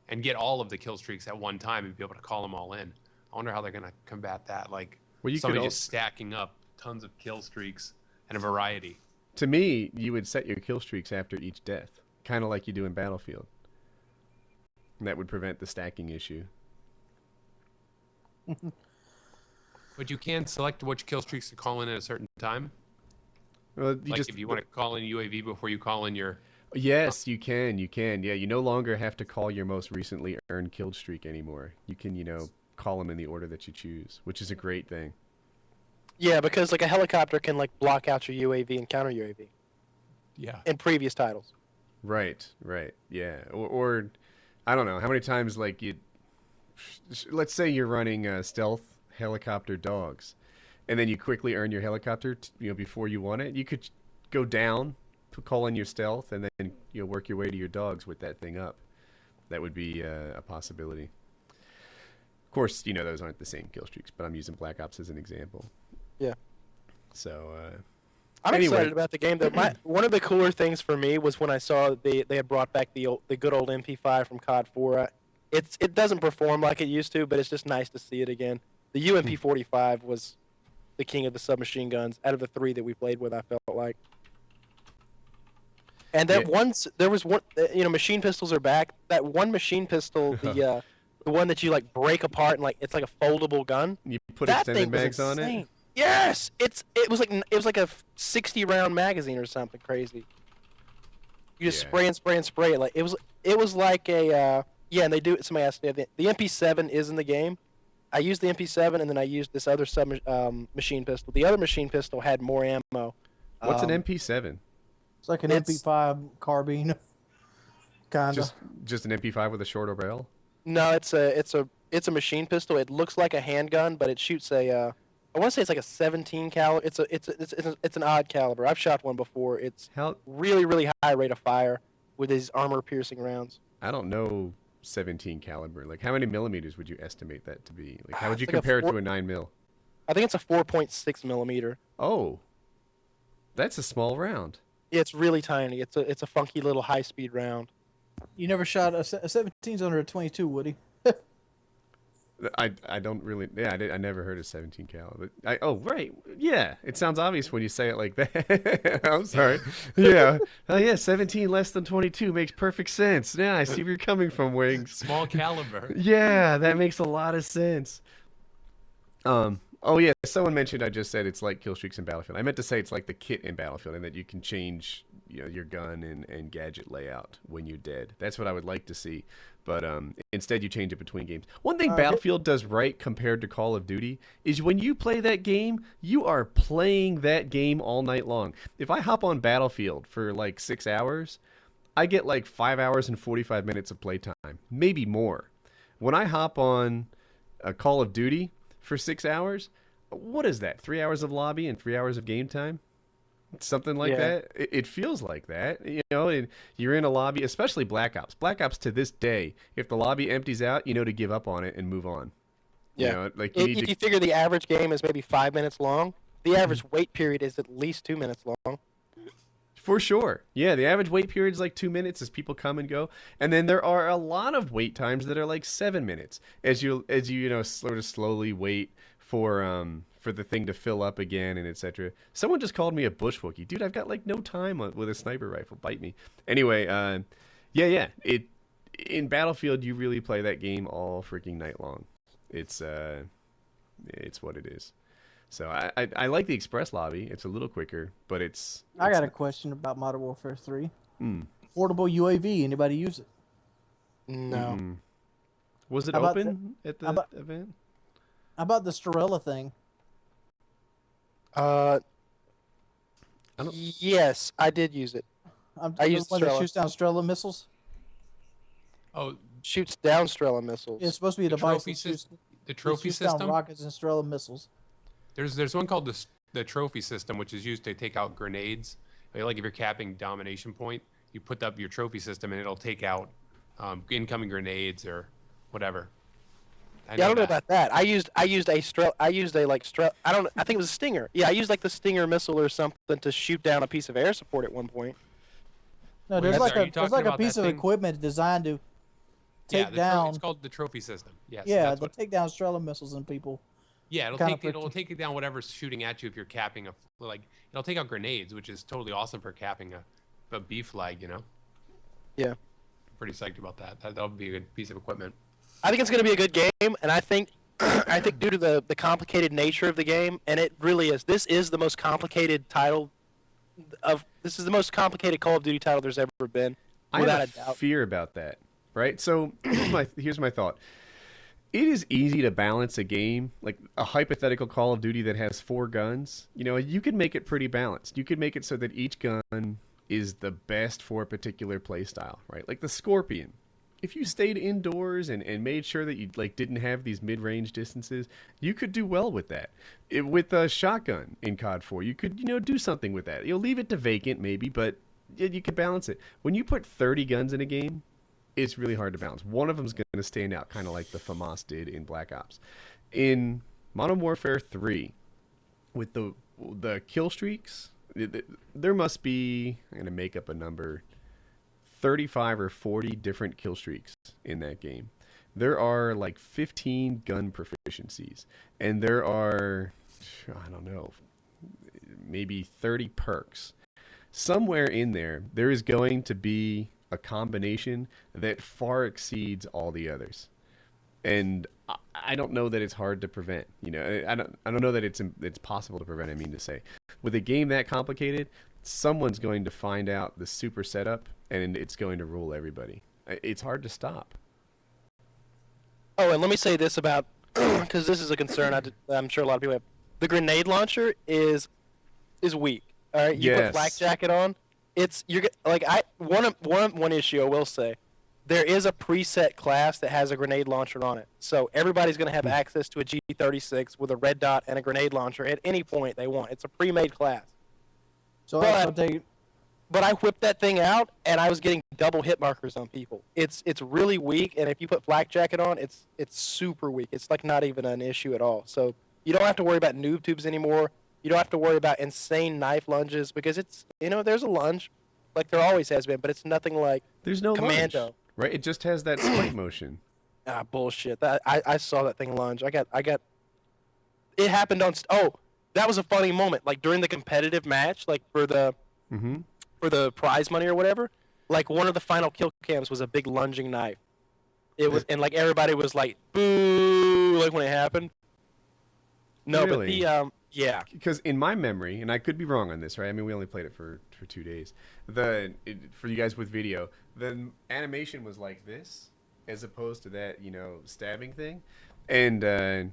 and get all of the kill streaks at one time and be able to call them all in. I wonder how they're going to combat that. Like somebody just stacking up tons of kill streaks and a variety. To me, you would set your kill streaks after each death, kind of like you do in Battlefield. And that would prevent the stacking issue. But you can select which kill streaks to call in at a certain time. Well, if you want to call in UAV before you call in your... Yes, you can. Yeah, you no longer have to call your most recently earned kill streak anymore. You can, call them in the order that you choose, which is a great thing. Yeah, because like a helicopter can like block out your UAV and counter UAV. Yeah. In previous titles. Right. Yeah. Or I don't know how many times like let's say you're running stealth helicopter dogs, and then you quickly earn your helicopter, before you want it. You could go down, call in your stealth, and then work your way to your dogs with that thing up. That would be a possibility. Of course, those aren't the same kill streaks, but I'm using Black Ops as an example. Yeah. So, I'm anyway. excited about the game. Though one of the cooler things for me was when I saw they had brought back the good old MP5 from COD 4. It doesn't perform like it used to, but it's just nice to see it again. The UMP45 was the king of the submachine guns out of the 3 that we played with, I felt like. And that there was one, machine pistols are back. That one machine pistol, the one that you like break apart and like it's like a foldable gun. You put that extended thing was mags on insane. it? Yes, it was like a 60-round magazine or something crazy. You just spray and spray and spray. Like it was like a and they do it. Somebody asked me the MP7 is in the game. I used the MP7 and then I used this other machine pistol. The other machine pistol had more ammo. What's an MP7? It's like an MP5 carbine, kinda. Just an MP5 with a shorter barrel? No, it's a machine pistol. It looks like a handgun, but it shoots a. I want to say it's like a 17 caliber. It's an odd caliber. I've shot one before. It's really really high rate of fire with these armor piercing rounds. I don't know 17 caliber. Like how many millimeters would you estimate that to be? Like how would you compare it to a 9mm? I think it's a 4.6 millimeter. Oh, that's a small round. Yeah, it's really tiny. It's a funky little high speed round. You never shot a 17's under a 22, Woody. I don't really, I never heard of 17 cal. But right, yeah, it sounds obvious when you say it like that. I'm sorry. Yeah, 17 less than 22 makes perfect sense. Yeah, I see where you're coming from, Wings. Small caliber. Yeah, that makes a lot of sense. Oh yeah, someone mentioned I just said it's like kill streaks in Battlefield. I meant to say it's like the kit in Battlefield, and that you can change your gun and gadget layout when you're dead. That's what I would like to see. But instead you change it between games. One thing Battlefield does right compared to Call of Duty is when you play that game, you are playing that game all night long. If I hop on Battlefield for like 6 hours, I get like 5 hours and 45 minutes of playtime, maybe more. When I hop on a Call of Duty for 6 hours, what is that? 3 hours of lobby and 3 hours of game time? Something like that. It feels like that, and you're in a lobby, especially Black Ops. Black Ops to this day, if the lobby empties out, to give up on it and move on. Yeah. If you figure the average game is maybe 5 minutes long, the average wait period is at least 2 minutes long. For sure. Yeah, the average wait period is like 2 minutes as people come and go. And then there are a lot of wait times that are like 7 minutes as you sort of slowly wait for the thing to fill up again and etc. Someone just called me a bushwookie. Dude, I've got like no time with a sniper rifle. Bite me. Anyway, yeah. In Battlefield, you really play that game all freaking night long. It's what it is. So I like the Express lobby. It's a little quicker, but I got a question about Modern Warfare 3. Mm. Portable UAV. Anybody use it? No. Mm-mm. Was it How about open at the event? How about the Strela thing? Yes, I did use it. I used one that Strela. shoots down Strela missiles. Oh, Shoots down Strela missiles. It's supposed to be a the device trophy that shoots, system. The trophy shoots down system. rockets and Strela missiles. There's one called the trophy system, which is used to take out grenades. Like if you're capping domination point, you put up your trophy system and it'll take out incoming grenades or whatever. I don't know about that. I used a Strela. I think it was a Stinger. Yeah, I used like the Stinger missile or something to shoot down a piece of air support at one point. No, Wait, there's are like you a talking about piece that of thing? equipment designed to take it's down. called the trophy system. Yes. Yeah, that's they'll what, take down Strela missiles and people. yeah. kinda It'll take down whatever's shooting at you if you're capping it'll take out grenades, which is totally awesome for capping a B flag. You know. Yeah. Pretty psyched about that. That'll be a good piece of equipment. I think it's going to be a good game, and I think due to the complicated nature of the game, and it really is. This is the most complicated This is the most complicated Call of Duty title there's ever been. I Without have a doubt. fear about that, right? So here's my thought. It is easy to balance a game, like a hypothetical Call of Duty that has 4 guns. You know, you can make it pretty balanced. You could make it so that each gun is the best for a particular play style, right? Like the Scorpion. If you stayed indoors and made sure that you didn't have these mid-range distances, you could do well with that. With a shotgun in COD 4, you could do something with that. You'll leave it to vacant maybe, but you could balance it. When you put 30 guns in a game, it's really hard to balance. One of them's going to stand out, kind of like the FAMAS did in Black Ops. In Modern Warfare 3, with the kill streaks, there must be, I'm going to make up a number, 35 or 40 different kill streaks in that game. There are like 15 gun proficiencies, and there are, I don't know, maybe 30 perks. Somewhere in there is going to be a combination that far exceeds all the others. And I don't know that it's hard to prevent. I don't know that it's possible to prevent, I mean to say. With a game that complicated, someone's going to find out the super setup, and it's going to rule everybody. It's hard to stop. Oh, and let me say this about, because this is a concern I'm sure a lot of people have. The grenade launcher is weak. All right, you put flak jacket on. One issue I will say, there is a preset class that has a grenade launcher on it. So everybody's going to have access to a G36 with a red dot and a grenade launcher at any point they want. It's a pre-made class. But I whipped that thing out, and I was getting double hit markers on people. It's really weak, and if you put flak jacket on, it's super weak. It's like not even an issue at all. So you don't have to worry about noob tubes anymore. You don't have to worry about insane knife lunges because it's there's a lunge, like there always has been, but it's nothing like there's no Commando. Lunge, right? It just has that swipe motion. Ah, bullshit. I saw that thing lunge. I got. It happened on. That was a funny moment. Like during the competitive match, like for the prize money or whatever. Like one of the final kill cams was a big lunging knife. It was, and like everybody was like, "Boo!" Like when it happened. No, really? But yeah. Because in my memory, and I could be wrong on this, right? I mean, we only played it for 2 days. For you guys with video, the animation was like this, as opposed to that, stabbing thing, and the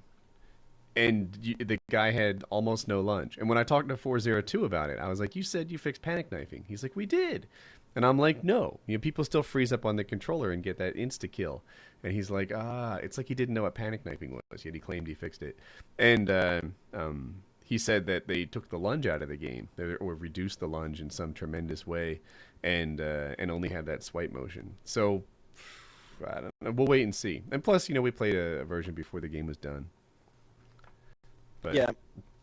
guy had almost no lunge. And when I talked to 402 about it, I was like, "You said you fixed panic knifing." He's like, "We did." And I'm like, "No, people still freeze up on the controller and get that insta kill." And he's like, it's like he didn't know what panic knifing was, yet he claimed he fixed it. And he said that they took the lunge out of the game, or reduced the lunge in some tremendous way, and only had that swipe motion. So I don't know. We'll wait and see. And plus, we played a version before the game was done. But yeah,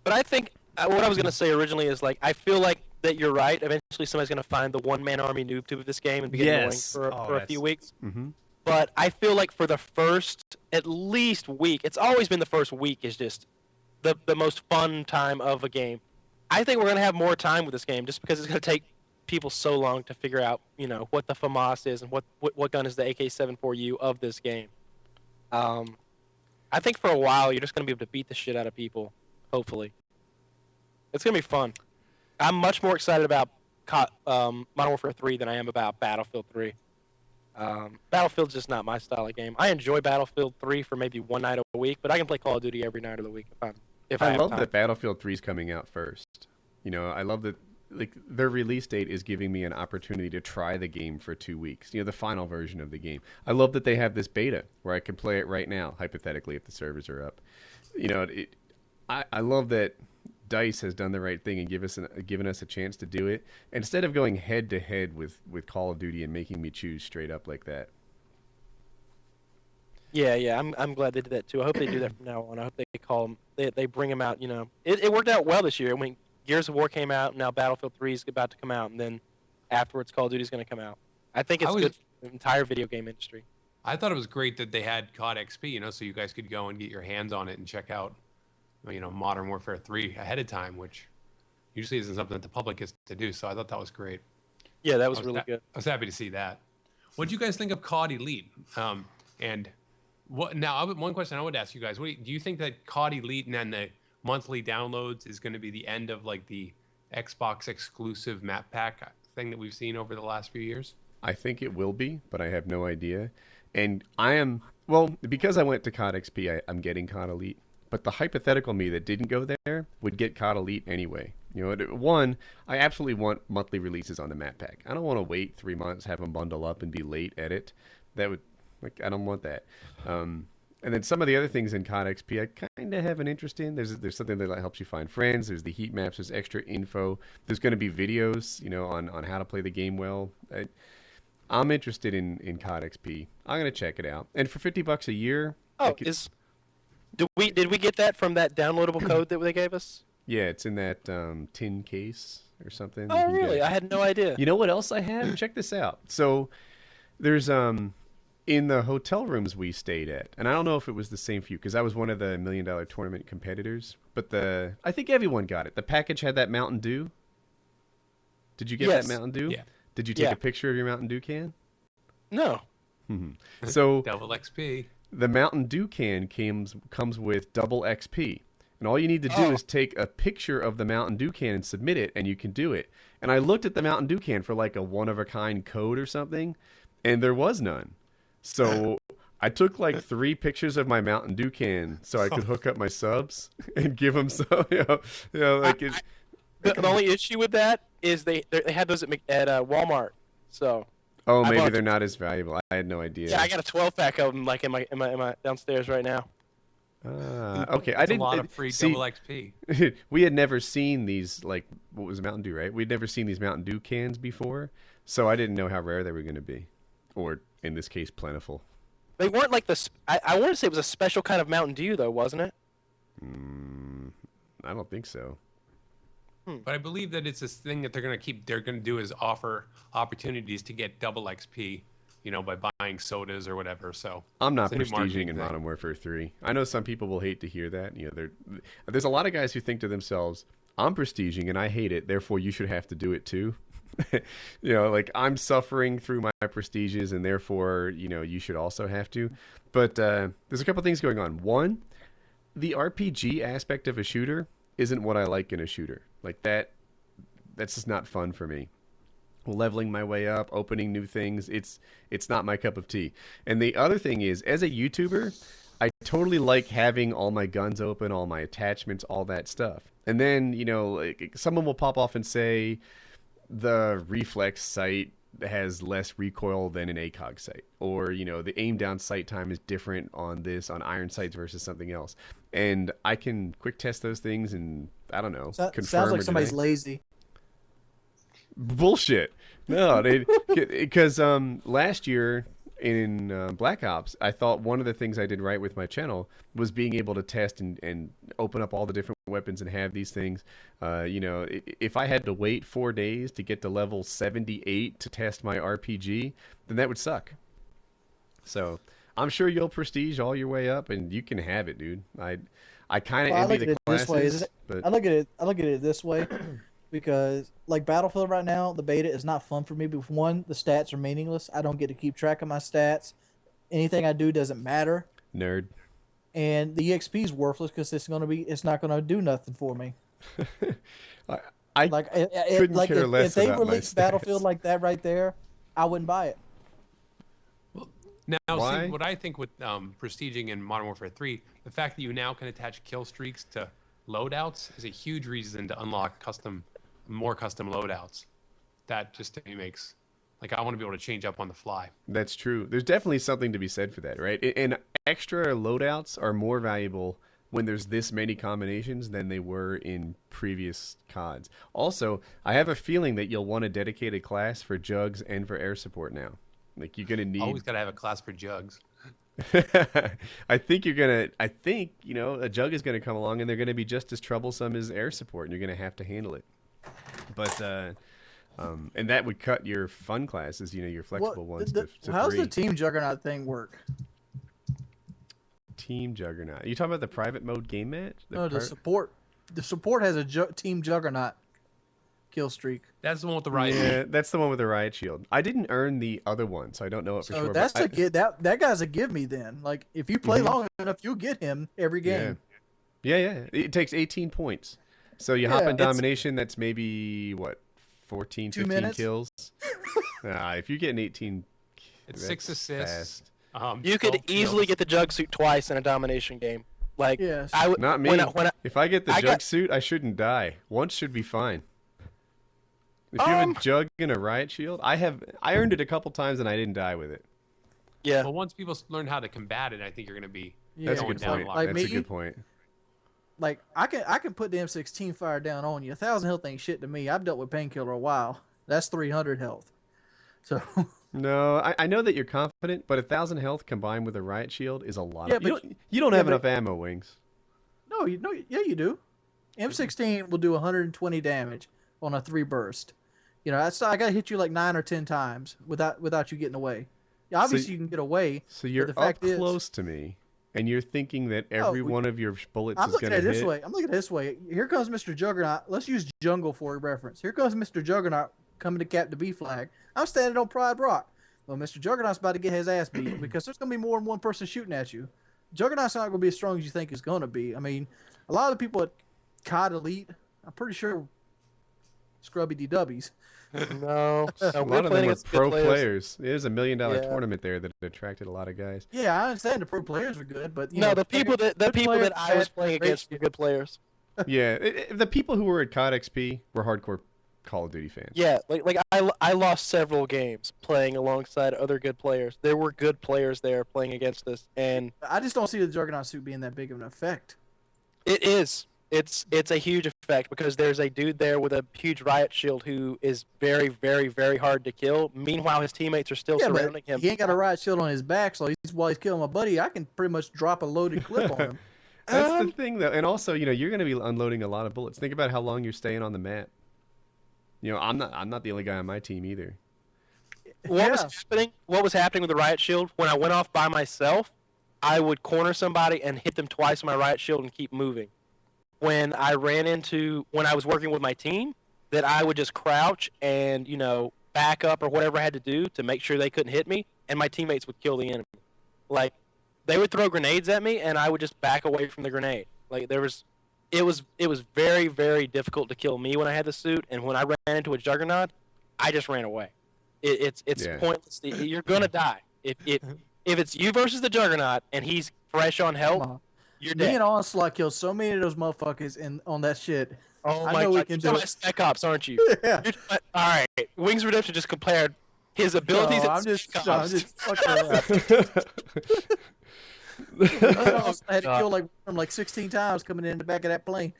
but I think what I was gonna say originally is like I feel like that you're right. Eventually, somebody's gonna find the one-man army noob tube of this game and be getting annoying for a few weeks. Mm-hmm. But I feel like for the first at least week, it's always been the first week is just the most fun time of a game. I think we're gonna have more time with this game just because it's gonna take people so long to figure out, what the FAMAS is and what gun is the AK-74U of this game. I think for a while you're just gonna be able to beat the shit out of people. Hopefully, it's gonna be fun. I'm much more excited about Modern Warfare 3 than I am about Battlefield 3. Battlefield's just not my style of game. I enjoy Battlefield 3 for maybe one night a week, but I can play Call of Duty every night of the week if I love have time. that Battlefield 3 is coming out first. I love that their release date is giving me an opportunity to try the game for 2 weeks. The final version of the game. I love that they have this beta where I can play it right now, hypothetically, if the servers are up. I love that DICE has done the right thing and given us a chance to do it instead of going head to head with Call of Duty and making me choose straight up like that. Yeah, I'm glad they did that too. I hope they do that from now on. I hope they bring them out. It worked out well this year. When Gears of War came out, now Battlefield 3 is about to come out, and then afterwards Call of Duty is going to come out. I think it's good for the entire video game industry. I thought it was great that they had COD XP, so you guys could go and get your hands on it and check out, Modern Warfare 3 ahead of time, which usually isn't something that the public gets to do. So I thought that was great. Yeah, that was really good. I was happy to see that. What do you guys think of COD Elite? And what now? One question I would ask you guys: do you think that COD Elite and then the monthly downloads is going to be the end of like the Xbox exclusive map pack thing that we've seen over the last few years? I think it will be, but I have no idea. And because I went to COD XP, I'm getting COD Elite. But the hypothetical me that didn't go there would get COD Elite anyway. One, I absolutely want monthly releases on the map pack. I don't want to wait 3 months, have them bundle up and be late at it. I don't want that. And then some of the other things in COD XP I kind of have an interest in. There's something that helps you find friends. There's the heat maps. There's extra info. There's going to be videos, on how to play the game well. I'm interested in COD XP. I'm going to check it out. And for $50 a year... Did we get that from that downloadable code that they gave us? Yeah, it's in that tin case or something. Oh, really? I had no idea. You know what else I have? Check this out. So there's in the hotel rooms we stayed at, and I don't know if it was the same for you because I was one of the $1 Million Tournament competitors, but I think everyone got it. The package had that Mountain Dew. Did you get that Mountain Dew? Yeah. Did you take a picture of your Mountain Dew can? No. So double XP. The Mountain Dew can comes with double XP. And all you need to do is take a picture of the Mountain Dew can and submit it, and you can do it. And I looked at the Mountain Dew can for like a one-of-a-kind code or something, and there was none. So I took like 3 pictures of my Mountain Dew can so I could hook up my subs and give them some, The only issue with that is they had those at Walmart, so... Oh, maybe they're not as valuable. I had no idea. Yeah, I got a 12-pack of them like in my downstairs right now. Okay, That's a lot of free double XP. We had never seen these, what was Mountain Dew, right? We'd never seen these Mountain Dew cans before, so I didn't know how rare they were going to be, or in this case, plentiful. They weren't like I want to say it was a special kind of Mountain Dew, though, wasn't it? I don't think so. But I believe that it's this thing that they're going to do is offer opportunities to get double XP, by buying sodas or whatever. So I'm not prestiging in Modern Warfare 3. I know some people will hate to hear that. There's a lot of guys who think to themselves, I'm prestiging and I hate it, therefore you should have to do it too. I'm suffering through my prestiges and therefore, you should also have to. But there's a couple things going on. One, the RPG aspect of a shooter isn't what I like in a shooter. That's just not fun for me. Leveling my way up, opening new things, it's not my cup of tea. And the other thing is, as a YouTuber, I totally like having all my guns open, all my attachments, all that stuff. And then, someone will pop off and say the reflex sight has less recoil than an ACOG sight, or the aim down sight time is different on iron sights versus something else, and I can quick test those things and I don't know, confirm. Sounds like somebody's lazy. Bullshit. No, because last year in Black Ops, I thought one of the things I did right with my channel was being able to test and open up all the different weapons and have these things. If I had to wait 4 days to get to level 78 to test my RPG, then that would suck. So I'm sure you'll prestige all your way up and you can have it, dude. I kind of Well, I envy look at the it this way. classes, but I look at it this way because like Battlefield right now, the beta is not fun for me. Because one, the stats are meaningless. I don't get to keep track of my stats. Anything I do doesn't matter. nerd. And the EXP is worthless because it's not gonna do nothing for me. I Like couldn't like care less if they about my released Battlefield stats. like that right there, I wouldn't buy it. Now, Why? see, what I think with prestiging in Modern Warfare 3, the fact that you now can attach kill streaks to loadouts is a huge reason to unlock more custom loadouts. That just to me makes, like, I want to be able to change up on the fly. That's true. There's definitely something to be said for that, right? And extra loadouts are more valuable when there's this many combinations than they were in previous CODs. Also, I have a feeling that you'll want a dedicated class for jugs and for air support now. Like, you're gonna need. Always got to have a class for jugs. I think a jug is gonna come along and they're gonna be just as troublesome as air support, and you're gonna have to handle it. But and that would cut your fun classes, your flexible ones to How's 3. the Team Juggernaut thing work? Team Juggernaut. You talking about the private mode game match? No, the support. The support has a Team Juggernaut kill streak. That's the one with the riot. Yeah, that's the one with the riot shield. I didn't earn the other one, so I don't know it for So sure. that's but that guy's a give me then. Like if you play long enough, you'll get him every game. Yeah. It takes 18 points. So you hop Yeah, in it's- domination, that's maybe, 14, 2 15 minutes? kills? If you're getting 18, It's 6 that's assists. fast. You could 12 easily kills. get the jug suit twice in a domination game. Like Yes. I would Not me. If I get the jug suit, I shouldn't die. Once should be fine. If you have a jug and a riot shield, I earned it a couple times and I didn't die with it. yeah. Well, once people learn how to combat it, I think you're going to be That's a going good down point. a lot. Like That's a me? good point. Like I can put the M16 fire down on you. 1,000 health ain't shit to me. I've dealt with Painkiller a while. That's 300 health. So No, I know that you're confident, but 1,000 health combined with a riot shield is a lot. Yeah, You don't have but- enough ammo, Wings. no, you do. M16 will do 120 damage on a 3 burst. I gotta hit you like 9 or 10 times without you getting away. Yeah, obviously you can get away. So you're the up fact is- close to me, and you're thinking that every one of your bullets I'm is looking going at to it this hit. way. I'm looking at it this way. Here comes Mr. Juggernaut. Let's use jungle for a reference. Here comes Mr. Juggernaut coming to cap the B flag. I'm standing on Pride Rock. Well, Mr. Juggernaut's about to get his ass beat because there's going to be more than one person shooting at you. Juggernaut's not going to be as strong as you think it's going to be. I mean, a lot of the people at COD Elite, I'm pretty sure scrubby DWs. No, A we're lot of playing them are against good pro players. players. There's $1 million Yeah. tournament there that attracted a lot of guys. Yeah, I understand the pro players are good, but No, the people that players I was had playing great against were good players. Yeah, the people who were at COD XP were hardcore Call of Duty fans. Yeah, like I lost several games playing alongside other good players. There were good players there playing against us, and I just don't see the Juggernaut suit being that big of an effect. it is. It's a huge effect because there's a dude there with a huge riot shield who is very, very, very hard to kill. Meanwhile, his teammates are still Yeah, surrounding but him. he ain't got a riot shield on his back, so while he's killing my buddy, I can pretty much drop a loaded clip on him. That's the thing, though. And also, you're going to be unloading a lot of bullets. Think about how long you're staying on the map. I'm not the only guy on my team either. What was happening with the riot shield? When I went off by myself, I would corner somebody and hit them twice with my riot shield and keep moving. When I was working with my team, that I would just crouch and, back up or whatever I had to do to make sure they couldn't hit me, and my teammates would kill the enemy. Like, they would throw grenades at me, and I would just back away from the grenade. Like, it was very, very difficult to kill me when I had the suit, and when I ran into a Juggernaut, I just ran away. It's Yeah. pointless. You're gonna die if it's you versus the Juggernaut and he's fresh on Come health. on. You're Me dead. and Onslaught killed so many of those motherfuckers on that shit. Oh I my know we god! can You're do talking it. about Spec Ops, aren't you? Yeah. All right, Wings Redemption just compared his abilities. No, at I'm just Spec I'm Ops. just fucking around. I had to God. kill like 16 times coming in the back of that plane.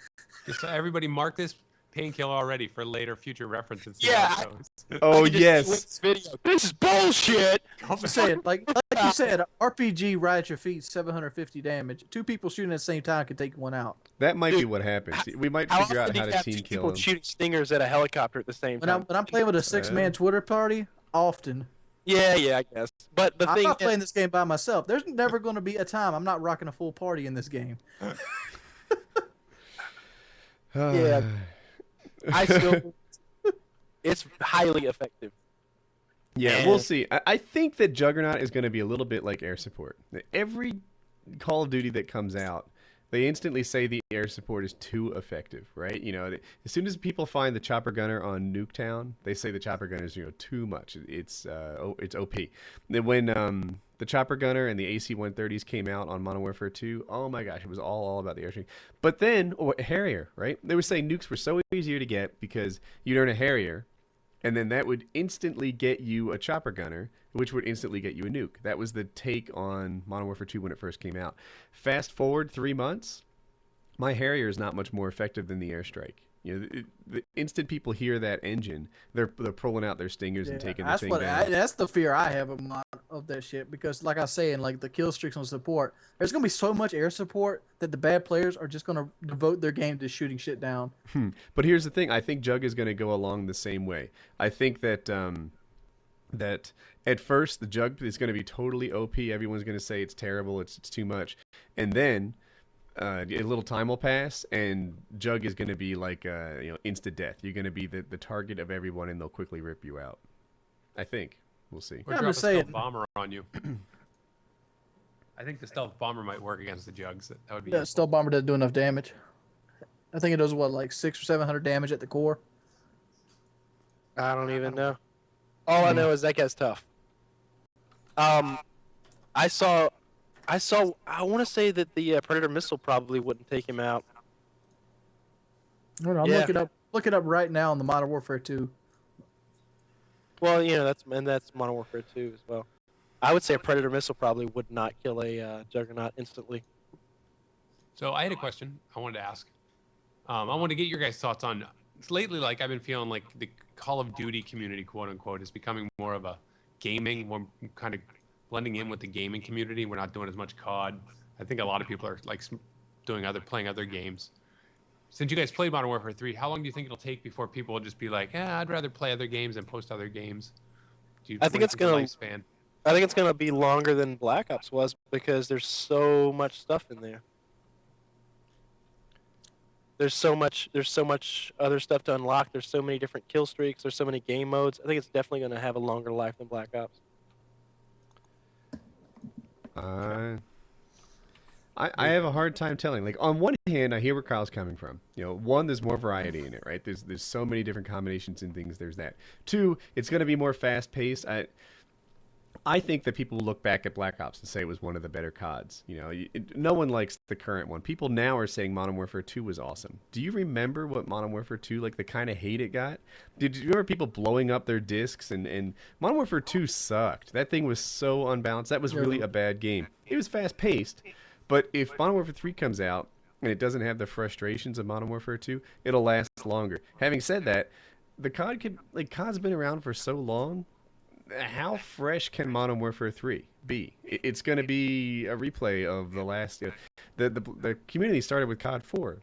Just so everybody mark this Painkiller Already for later future reference. And see Yeah, how it goes. Oh, I can just see yes. Wings' video. This is bullshit. I'm saying, like you said, RPG riot your feet, 750 damage. 2 people shooting at the same time can take one out. That might be Dude, what happens. We might How figure out often do how you to have team two kill people him. shooting stingers at a helicopter at the same When time? I'm playing with a 6-man Twitter party, often. Yeah, I guess. But the I'm thing not is, playing this game by myself. There's never going to be a time I'm not rocking a full party in this game. Yeah. I still, it's highly effective. Yeah, we'll see. I think that Juggernaut is going to be a little bit like air support. Every Call of Duty that comes out, they instantly say the air support is too effective, right? You know, as soon as people find the chopper gunner on Nuketown, they say the chopper gunner is too much. It's OP. Then when the chopper gunner and the AC-130s came out on Modern Warfare 2, oh my gosh, it was all about the airstream. But then Harrier, right? They were saying nukes were so easier to get because you'd earn a Harrier. And then that would instantly get you a chopper gunner, which would instantly get you a nuke. That was the take on Modern Warfare 2 when it first came out. Fast forward 3 months, my Harrier is not much more effective than the airstrike. You know, the instant people hear that engine, they're pulling out their stingers and taking the thing down. That's the fear I have of that shit. Because, like I say, in like the kill streaks on support, there's gonna be so much air support that the bad players are just gonna devote their game to shooting shit down. But here's the thing: I think Jug is gonna go along the same way. I think that that at first the Jug is gonna be totally OP. Everyone's gonna say it's terrible, it's too much, and then a little time will pass, and Jug is going to be like instant death. You're going to be the target of everyone, and they'll quickly rip you out. I think we'll see. Or drop a stealth bomber on you. I think the stealth bomber might work against the Jugs. That would be. Yeah, stealth bomber doesn't do enough damage. I think it does like 600 or 700 damage at the core. I don't even know. All I know is that guy's tough. I want to say that the Predator missile probably wouldn't take him out. I'm looking up right now on the Modern Warfare 2. Well, you know, that's Modern Warfare 2 as well. I would say a Predator missile probably would not kill a Juggernaut instantly. So I had a question I wanted to ask. I want to get your guys' thoughts on lately. Like I've been feeling like the Call of Duty community, quote unquote, is becoming more of a gaming, more kind of blending in with the gaming community. We're not doing as much COD. I think a lot of people are like playing other games. Since you guys played Modern Warfare 3, how long do you think it'll take before people will just be like, I'd rather play other games and post other games? I think it's gonna be longer than Black Ops was because there's so much stuff in there. There's so much other stuff to unlock. There's so many different kill streaks. There's so many game modes. I think it's definitely gonna have a longer life than Black Ops. I have a hard time telling. Like on one hand, I hear where Kyle's coming from. You know, one, there's more variety in it, right? There's so many different combinations and things. There's that. Two, it's going to be more fast paced. I think that people will look back at Black Ops and say it was one of the better CODs. You know, no one likes the current one. People now are saying Modern Warfare 2 was awesome. Do you remember what Modern Warfare 2, like the kind of hate it got? Did you remember people blowing up their discs? And Modern Warfare 2 sucked. That thing was so unbalanced. That was really a bad game. It was fast paced, but if Modern Warfare 3 comes out and it doesn't have the frustrations of Modern Warfare 2, it'll last longer. Having said that, the COD's been around for so long. How fresh can Modern Warfare 3 be? It's going to be a replay of the last. The community started with COD 4.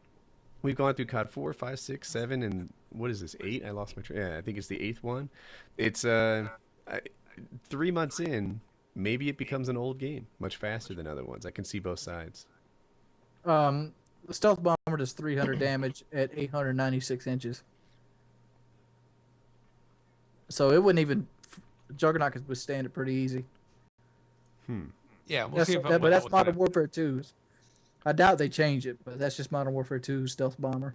We've gone through COD 4, 5, 6, 7, and what is this? 8? I lost my train. Yeah, I think it's the 8th one. It's 3 months in. Maybe it becomes an old game, much faster than other ones. I can see both sides. The stealth bomber does 300 damage at 896 inches. So it wouldn't even. Juggernaut could withstand it pretty easy. Yeah, we'll see. But that's Modern Warfare 2's. I doubt they change it, but that's just Modern Warfare 2's stealth bomber.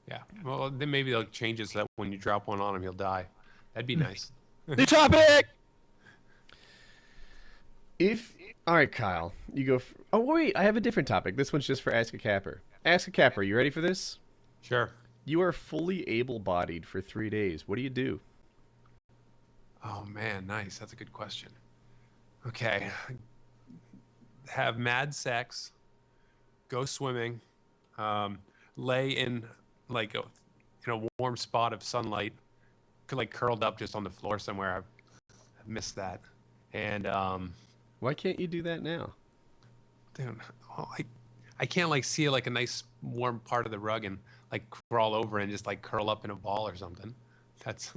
Yeah, well, then maybe they'll change it so that when you drop one on him, he'll die. That'd be nice. New topic! All right, Kyle, you go. Oh, wait, I have a different topic. This one's just for AskaCapper. AskaCapper, you ready for this? Sure. You are fully able-bodied for 3 days. What do you do? Oh, man, nice. That's a good question. Okay. Have mad sex, go swimming, lay in like in a warm spot of sunlight, like curled up just on the floor somewhere. I've missed that. And why can't you do that now? Dude, I can't like see like a nice warm part of the rug and like crawl over and just like curl up in a ball or something. That's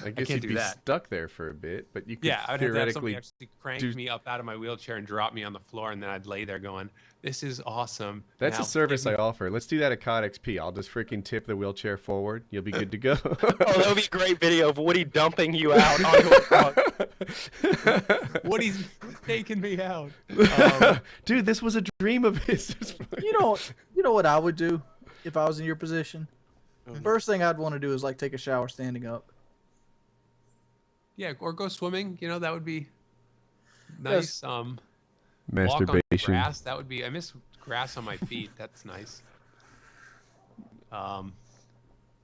I guess can't you'd do be that. stuck there for a bit, but you could Yeah, I'd have to have somebody theoretically. actually crank do- me up out of my wheelchair and drop me on the floor, and then I'd lay there going, "This is awesome." That's Now, a service give I me-" offer. Let's do that at COD XP. I'll just freaking tip the wheelchair forward. You'll be good to go. Oh, that would be a great video of Woody dumping you out onto a dog. Woody's taking me out. Dude, this was a dream of his. You know what I would do if I was in your position? First thing I'd want to do is like take a shower standing up. Yeah, or go swimming. You know, that would be nice. Walk on Masturbation. grass. That would be. I miss grass on my feet. That's nice.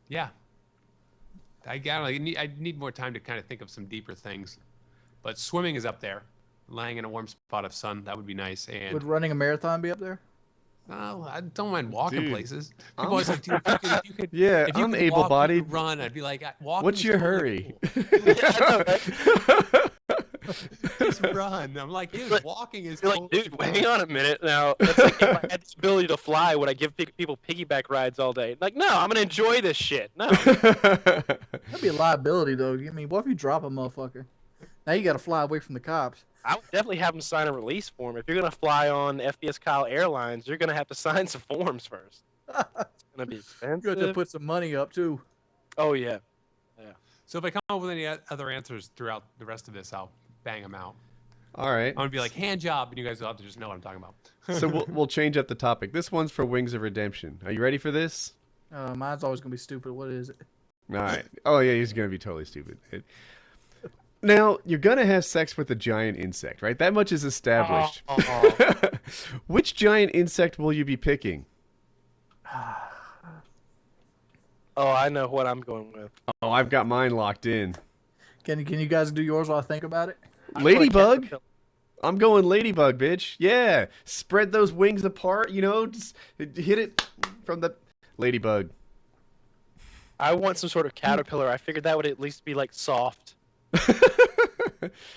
Yeah. I need more time to kind of think of some deeper things, but swimming is up there. Lying in a warm spot of sun, that would be nice. And Would running a marathon be up there? I don't mind walking Dude, places. People always like, dude, if you could, Yeah, if you I'm could walk, you able-bodied. could run. I'd be like, walking. What's is your totally hurry? cool. I know, right? Just run. I'm like, dude, Like- walking is. You're like, totally dude, cool. hang on a minute now. It's like if I had this ability to fly, would I give people piggyback rides all day? Like, no, I'm gonna enjoy this shit. No. That'd be a liability though. I mean, what if you drop a motherfucker? Now you got to fly away from the cops. I would definitely have them sign a release form. If you're gonna fly on FBS Kyle Airlines, you're gonna have to sign some forms first. It's gonna be You have to expensive. put some money up too. Oh yeah. So if I come up with any other answers throughout the rest of this, I'll bang them out. All right. I'm gonna be like hand job, and you guys will have to just know what I'm talking about. So we'll change up the topic. This one's for Wings of Redemption. Are you ready for this? Mine's always gonna be stupid. What is it? All right. Oh yeah, he's gonna be totally stupid. Now you're gonna have sex with a giant insect, right? That much is established. Which giant insect will you be picking? Oh, I know what I'm going with. Oh, I've got mine locked in. Can you guys do yours while I think about it? I'm going Ladybug. caterpillar. I'm going ladybug, bitch. Yeah, spread those wings apart. You know, just hit it from the ladybug. I want some sort of caterpillar. I figured that would at least be like soft.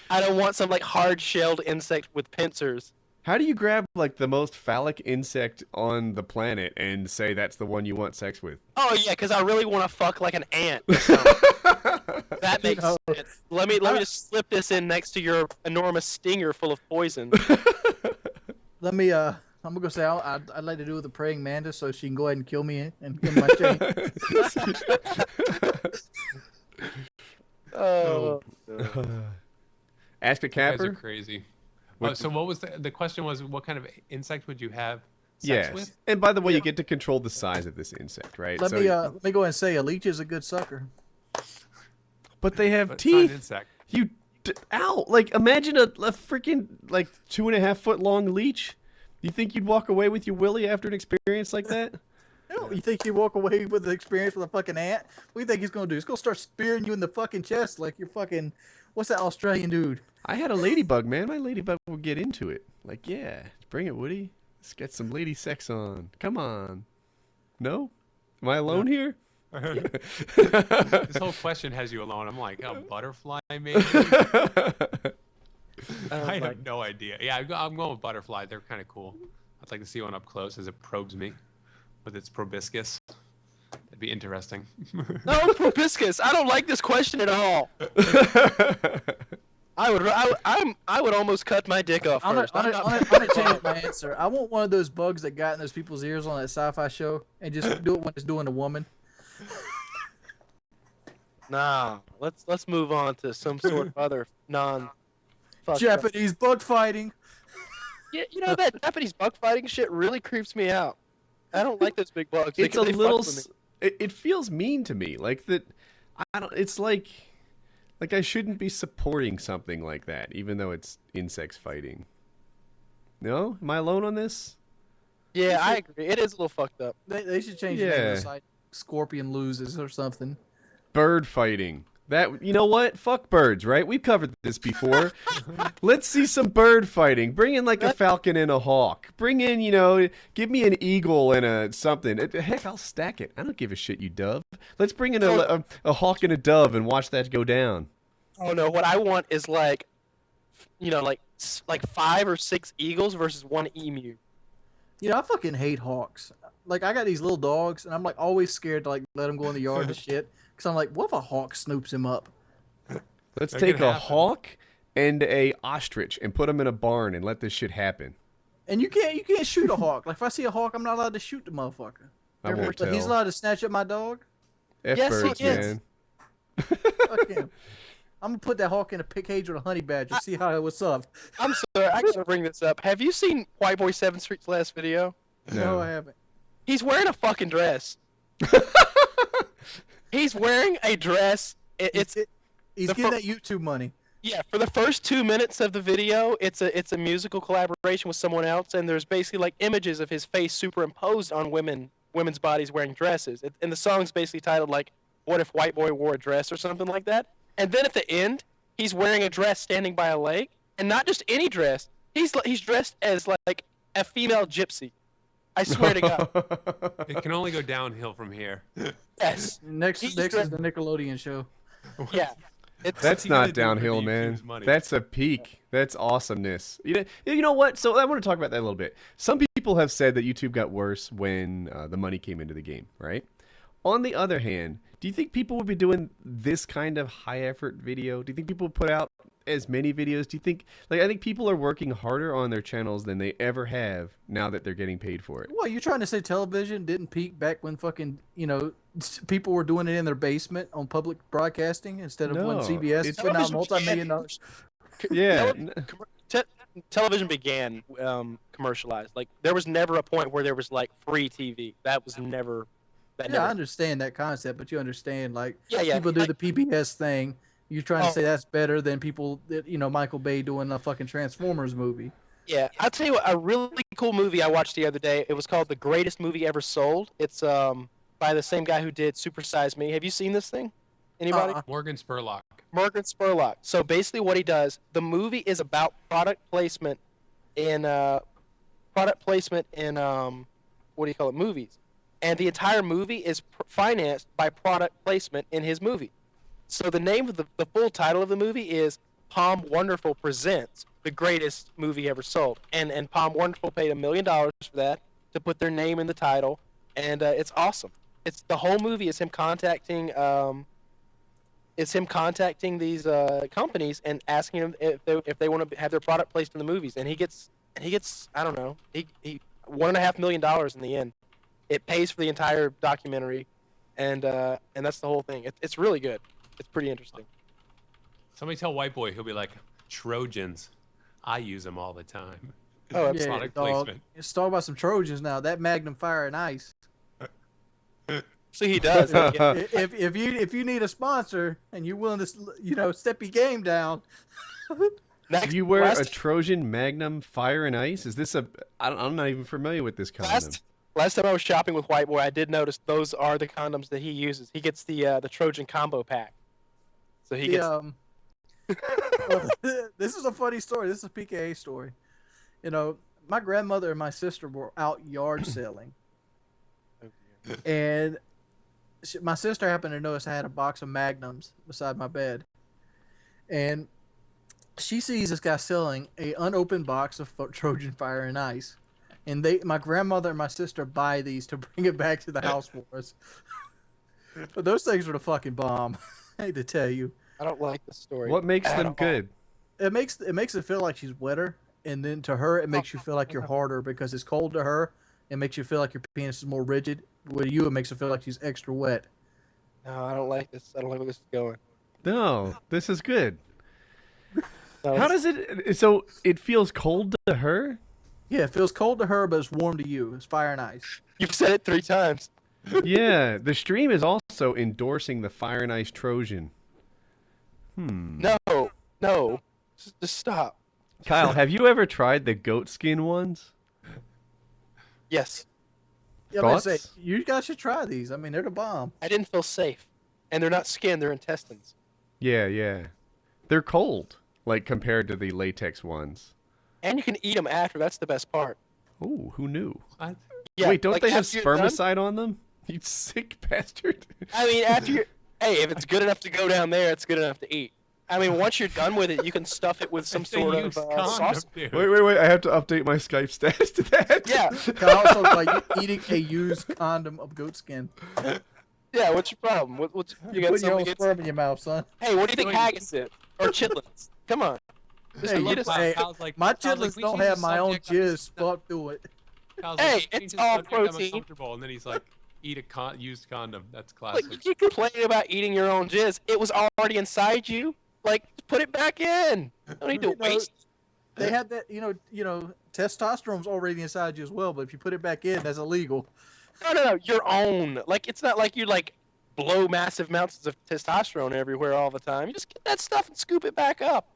I don't want some like hard-shelled insect with pincers. How do you grab like the most phallic insect on the planet and say that's the one you want sex with? Oh yeah, because I really want to fuck like an ant. Or something. That makes No. sense. Let me just slip this in next to your enormous stinger full of poison. Let me. I'm gonna go say I'd like to do with a praying mantis so she can go ahead and kill me and get my chain. Oh. Ask a You guys are capper. crazy. What- So what was the question? Was what kind of insect would you have sex Yes. with? And by the way, you get to control the size of this insect, right? Let me go ahead and say a leech is a good sucker. But they have But it's not an teeth. insect. Ow! Like imagine a freaking like 2.5 foot long leech. You think you'd walk away with your willy after an experience like that? No, you think you walk away with the experience with a fucking ant? What do you think he's gonna do? He's gonna start spearing you in the fucking chest like you're fucking. What's that Australian dude? I had a ladybug, man. My ladybug would get into it. Like, yeah, bring it, Woody. Let's get some lady sex on. Come on. No? Am I alone here? This whole question has you alone. I'm like, a butterfly maybe? I have no idea. Yeah, I'm going with butterfly. They're kind of cool. I'd like to see one up close as it probes me with its proboscis. That'd be interesting. No, proboscis. I don't like this question at all. I would almost cut my dick off I'm first. gonna change my answer. I want one of those bugs that got in those people's ears on that sci-fi show and just do it when it's doing a woman. Nah, let's move on to some sort of other non. Japanese bug fighting. Yeah, you know that Japanese bug fighting shit really creeps me out. I don't like those big bugs. It's a They fuck little. with me. It feels mean to me. Like that. I don't. It's like I shouldn't be supporting something like that, even though it's insects fighting. No, am I alone on this? Yeah, I agree. It is a little fucked up. They should change the name of Yeah. the site. Scorpion loses or something. Bird fighting. That, you know what? Fuck birds, right? We've covered this before. Let's see some bird fighting. Bring in like a falcon and a hawk. Bring in, give me an eagle and a something. Heck, I'll stack it. I don't give a shit, you dove. Let's bring in a hawk and a dove and watch that go down. Oh no, what I want is like 5 or 6 eagles versus 1 emu. I fucking hate hawks. Like, I got these little dogs, and I'm like always scared to like let them go in the yard and shit. Cause I'm like, what if a hawk snoops him up? Let's That take could a happen. hawk and a ostrich and put them in a barn and let this shit happen. And you can't shoot a hawk. Like if I see a hawk, I'm not allowed to shoot the motherfucker. I won't But he's tell. allowed to snatch up my dog. F Yes, he birds, is. man. Fuck him. I'm gonna put that hawk in a pig cage with a honey badger. See how what's up. I'm sorry, I gotta bring this up. Have you seen White Boy 7 Street's last video? No, I haven't. He's wearing a fucking dress. He's wearing a dress. It's He's the getting fir- that YouTube money. yeah. For the first 2 minutes of the video, it's a musical collaboration with someone else, and there's basically like images of his face superimposed on women's bodies wearing dresses. And the song's basically titled like "What if White Boy wore a dress" or something like that. And then at the end, he's wearing a dress standing by a lake, and not just any dress. He's dressed as like a female gypsy. I swear to God. It can only go downhill from here. Yes. Next He's is dressed- the Nickelodeon show. Yeah. It's That's he gonna not do for downhill, the man. YouTube's money? That's a peak. That's awesomeness. You know what? So I want to talk about that a little bit. Some people have said that YouTube got worse when the money came into the game, right? On the other hand, do you think people would be doing this kind of high effort video? Do you think people would put out as many videos? Do you think, like, I think people are working harder on their channels than they ever have now that they're getting paid for it. What, you trying to say television didn't peak back when fucking, people were doing it in their basement on public broadcasting instead of when No, CBS it's- putting out Television multi-million dollars? Yeah. Television began commercialized. Like there was never a point where there was like free TV. That was never. That Yeah, I never. understand that concept, but you understand, like, Yeah, yeah. people do Like- the PBS thing. You're trying to Oh. say that's better than people that, Michael Bay doing a fucking Transformers movie. Yeah, I'll tell you what. A really cool movie I watched the other day. It was called "The Greatest Movie Ever Sold." It's by the same guy who did Super Size Me. Have you seen this thing? Anybody? Morgan Spurlock. Morgan Spurlock. So basically, what he does, the movie is about product placement in what do you call it, movies, and the entire movie is financed by product placement in his movie. So the name of the full title of the movie is Palm Wonderful Presents the Greatest Movie Ever Sold, and Palm Wonderful paid $1 million for that to put their name in the title, and it's awesome. It's the whole movie is him contacting. It's him contacting these companies and asking them if they want to have their product placed in the movies, and he gets I don't know, he $1.5 million in the end. It pays for the entire documentary, and that's the whole thing. It's really good. It's pretty interesting. Somebody tell White Boy, he'll be like, Trojans. I use them all the time. Oh, That's absolutely. product dog. placement. Let's talk about some Trojans now. That Magnum Fire and Ice. See, he does. Yeah. If you need a sponsor and you're willing to step your game down, Next, You wear a last, Trojan Magnum Fire and Ice? Is this I'm not even familiar with this condom. last time I was shopping with White Boy, I did notice those are the condoms that he uses. He gets the Trojan combo pack. So he gets. this is a funny story. This is a PKA story. My grandmother and my sister were out yard selling, and my sister happened to notice I had a box of Magnums beside my bed, and she sees this guy selling a unopened box of Trojan Fire and Ice, and my grandmother and my sister buy these to bring it back to the house for us. But those things were the fucking bomb. I hate to tell you. I don't like the story. What makes at them all. good? It makes it feel like she's wetter, and then to her it makes you feel like you're harder because it's cold to her. It makes you feel like your penis is more rigid. With you, it makes it feel like she's extra wet. No, I don't like this. I don't like where this is going. No, this is good. No, How does it? So it feels cold to her? Yeah, it feels cold to her, but it's warm to you. It's fire and ice. You've said it 3 times. Yeah, the stream is also endorsing the Fire and Ice Trojan. No. Just stop. Kyle, have you ever tried the goat skin ones? Yes. Yeah, I Thoughts? say you guys should try these. I mean, they're the bomb. I didn't feel safe. And they're not skin, they're intestines. Yeah. They're cold, like compared to the latex ones. And you can eat them after. That's the best part. Oh, who knew? What? Yeah, Wait, don't like they have after you're done- spermicide on them? You sick bastard. I mean, after you're... Hey, if it's good enough to go down there, it's good enough to eat. I mean, once you're done with it, you can stuff it with some They sort use of condom, sauce. dude. Wait. I have to update my Skype status to that. Yeah. Kyle talks like eating a used condom of goat skin. Yeah, what's your problem? What's, you got Putting your own something against... sperm in your mouth, son. Hey, what do you think Wait. haggis is? Or chitlins. Come on. Just Hey, get us. hey, Kyle's like, my Kyle's like, chitlins "We don't change the have my own subject, I'm jizz just- sparked through it. Kyle's Hey, like, "Change it's the all subject, I'm protein. uncomfortable," and then he's like, "Eat a used condom." That's Like, classic. you keep complaining about eating your own jizz. It was already inside you. Like, put it back in. Don't need to You know, waste. They have that, testosterone's already inside you as well, but if you put it back in, that's illegal. No. Your own. Like, it's not like you like blow massive amounts of testosterone everywhere all the time. You just get that stuff and scoop it back up.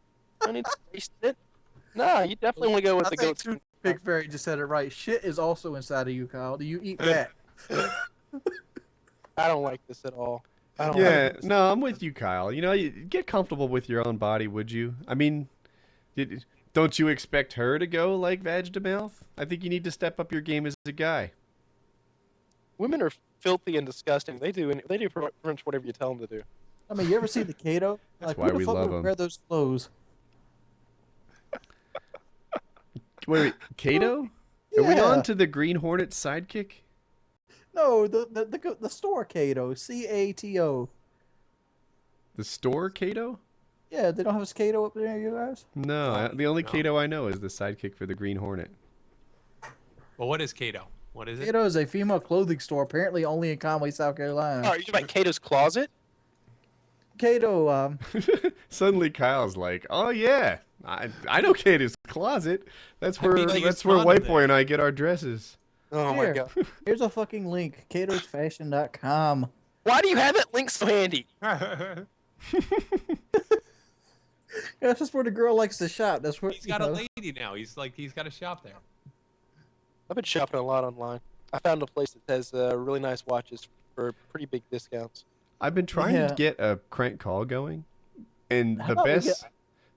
Don't need to waste it. No, you definitely want to go with I the think goat. Big Fairy just said it right. Shit is also inside of you, Kyle. Do you eat that? I don't like this at all. I don't Yeah, like this. no, I'm with you, Kyle. You know, you get comfortable with your own body, would you? I mean, don't you expect her to go like vag to mouth? I think you need to step up your game as a guy. Women are filthy and disgusting. They do pretty much whatever you tell them to do. I mean, you ever see the Kato? That's Like, why who the we fuck love would 'em. wear those clothes? Wait, Kato? Are we Yeah. on to the Green Hornet sidekick? No, the store Kato, CATO. The store Kato? Yeah, they don't have a Kato up there, you guys. No, No, the only no. Kato I know is the sidekick for the Green Hornet. Well, what is Kato? What is it? Kato is a female clothing store, apparently only in Conway, South Carolina. Oh, are you talking about Cato's Closet? Kato, Suddenly Kyle's like, "Oh yeah, I know Kato's closet. That's I where mean, like, that's it's where fun White in Boy there." and I get our dresses." Oh my Here. god. here's a fucking link. KatosFashion.com. Why do you have that link so handy? That's just where the girl likes to shop. That's where He's got a lady now. He's got a shop there. I've been shopping a lot online. I found a place that has really nice watches for pretty big discounts. I've been trying Yeah. to get a crank call going, and How the about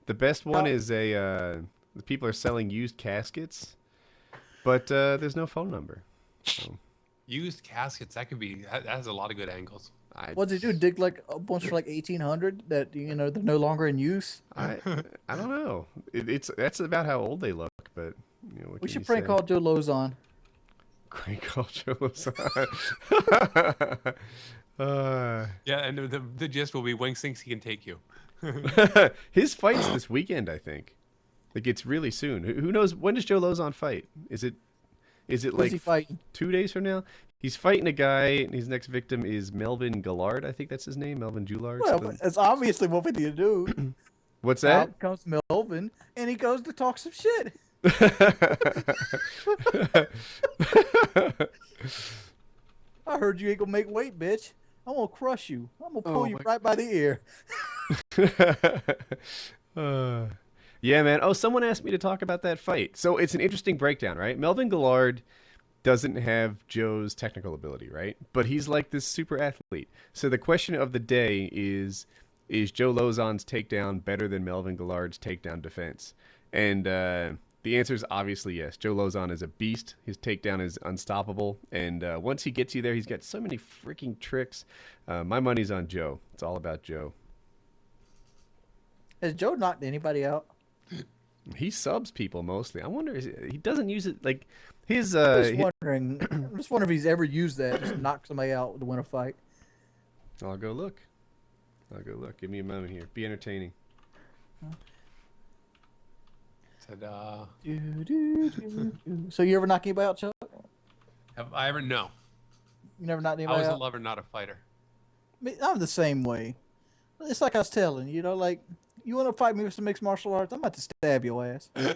we best one How- is the people are selling used caskets, but there's no phone number. So Used caskets. That has a lot of good angles. What'd they do? Dig like a bunch for like 1800 that they're no longer in use. I don't know. That's about how old they look, but what We can should you prank say? call Joe Lozon. Crank call Joe Lozon. Yeah, and the gist will be Wings thinks he can take you. His fight's this weekend, I think. Like it's really soon. Who knows? When does Joe Lozon fight? Is it Who's like he fighting? 2 days from now? He's fighting a guy, and his next victim is Melvin Gillard. I think that's his name, Melvin Goulard. Well, something. it's obviously what we need to do. What's that? Out comes Melvin, and he goes to talk some shit. I heard you ain't gonna make weight, bitch. I'm gonna crush you. I'm gonna pull Oh you my- right by the ear. Yeah, man. Oh, someone asked me to talk about that fight. So it's an interesting breakdown, right? Melvin Gillard doesn't have Joe's technical ability, right? But he's like this super athlete. So the question of the day is Joe Lozon's takedown better than Melvin Gillard's takedown defense? And the answer is obviously yes. Joe Lozon is a beast. His takedown is unstoppable. And once he gets you there, he's got so many freaking tricks. My money's on Joe. It's all about Joe. Has Joe knocked anybody out? He subs people mostly. I wonder, he doesn't use it like his. I'm just wondering if he's ever used that, just knock somebody out to win a fight. I'll go look. Give me a moment here. Be entertaining. Said, So you ever knock anybody out, Chuck? have I ever? No. You never knocked I anybody was a out? lover, not a fighter. I'm the same way. It's like I was telling you, like you want to fight me with some mixed martial arts, I'm about to stab your ass. I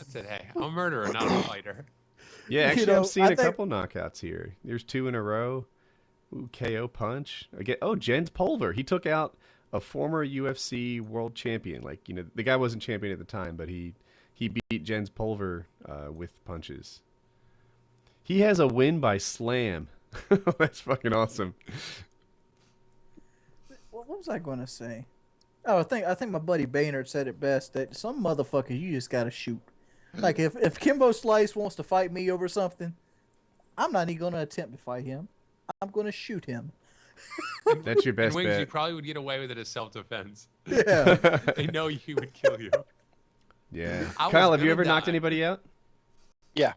said, hey, I'm a murderer, not a fighter. Yeah, actually, know, I'm seeing I a think- couple knockouts here. There's 2 in a row. Ooh, KO punch. Again, Jens Pulver. He took out a former UFC world champion. Like, the guy wasn't champion at the time, but he beat Jens Pulver with punches. He has a win by slam. That's fucking awesome. What was I going to say? Oh, I think my buddy Baynard said it best that some motherfuckers you just got to shoot. Like if Kimbo Slice wants to fight me over something, I'm not even going to attempt to fight him. I'm going to shoot him. That's your And best Wings, you bet. probably would get away with it as self-defense. Yeah. They know he would kill you. Yeah. I was Kyle, have you gonna ever knocked die. anybody out? Yeah.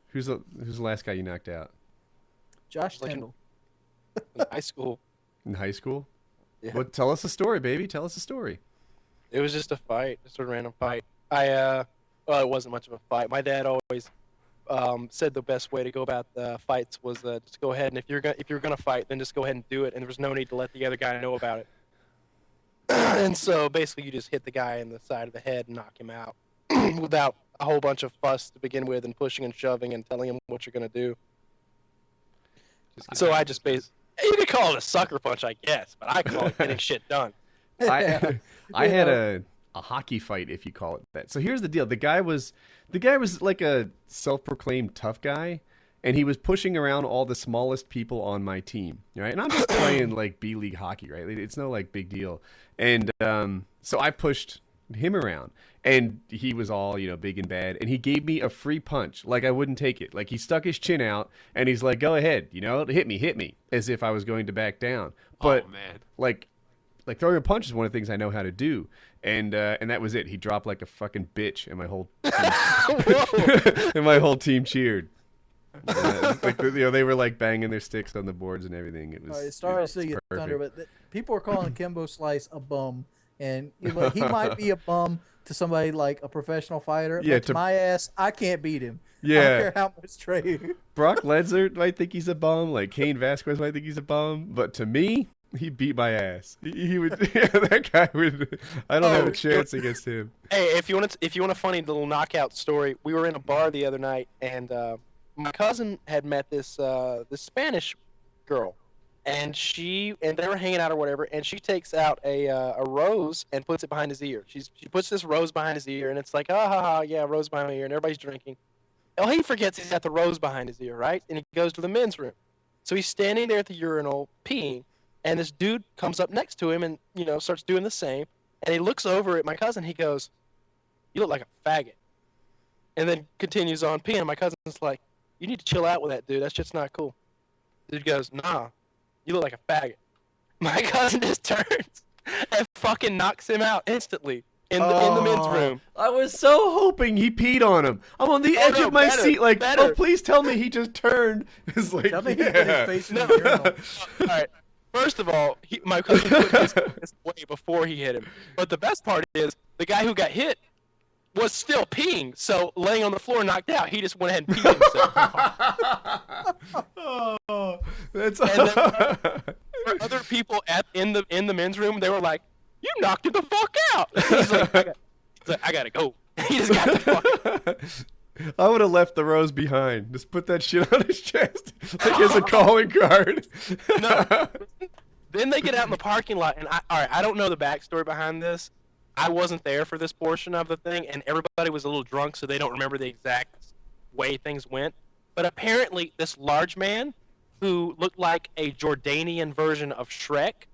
Who's the last guy you knocked out? Josh Like Tyndall. In high school. In high school? Yeah. Well, tell us a story, baby. Tell us a story. It was just a fight, just a random fight. Well, it wasn't much of a fight. My dad always said the best way to go about the fights was just go ahead, and if you're gonna fight, then just go ahead and do it, and there was no need to let the other guy know about it. And so basically, you just hit the guy in the side of the head and knock him out without a whole bunch of fuss to begin with, and pushing and shoving and telling him what you're gonna do. So I just basically, you could call it a sucker punch, I guess, but I call it getting shit done. I had a hockey fight, if you call it that. So here's the deal: the guy was like a self-proclaimed tough guy, and he was pushing around all the smallest people on my team, right? And I'm just playing like B-League hockey, right? It's no like big deal. And so I pushed him around, and he was all, big and bad, and he gave me a free punch. Like I wouldn't take it. Like he stuck his chin out, and he's like, "Go ahead, hit me," as if I was going to back down. But Oh man. like throwing a punch is one of the things I know how to do. And that was it. He dropped like a fucking bitch, and my whole team, and my whole team cheered. They were like banging their sticks on the boards and everything. It was. All right, sorry to see you, Thunder, but people are calling Kimbo Slice a bum, and he might be a bum to somebody like a professional fighter. Yeah, but to my ass, I can't beat him. Yeah. I don't care how much trade. Brock Lesnar might think he's a bum. Like Cain Vasquez might think he's a bum. But to me, he beat my ass. He would. Yeah, that guy would. I don't have a chance against him. Hey, if you want a funny little knockout story, we were in a bar the other night, and my cousin had met this Spanish girl, and they were hanging out or whatever, and she takes out a rose and puts it behind his ear. She puts this rose behind his ear, and it's like, yeah, rose behind my ear, and everybody's drinking. Oh, he forgets he's got the rose behind his ear, right? And he goes to the men's room. So he's standing there at the urinal peeing, and this dude comes up next to him and, starts doing the same. And he looks over at my cousin. He goes, "You look like a faggot." And then continues on peeing. And my cousin's like, "You need to chill out with that, dude. That's just not cool." Dude goes, "Nah, you look like a faggot." My cousin just turns and fucking knocks him out instantly in the men's room. I was so hoping he peed on him. I'm on the edge of my seat, like, oh, please tell me he just turned. It's like, Tell me he put his face in the urinal. All right. First of all, my cousin put his face away before he hit him. But the best part is the guy who got hit was still peeing. So laying on the floor, knocked out, he just went ahead and peed himself. Oh, that's. And then for other people in the men's room, they were like, "You knocked him the fuck out." He's like, I gotta go. He just got the fuck out. I would have left the rose behind. Just put that shit on his chest like as a calling card. No. Then they get out in the parking lot, and I don't know the backstory behind this. I wasn't there for this portion of the thing, and everybody was a little drunk, so they don't remember the exact way things went. But apparently, this large man, who looked like a Jordanian version of Shrek,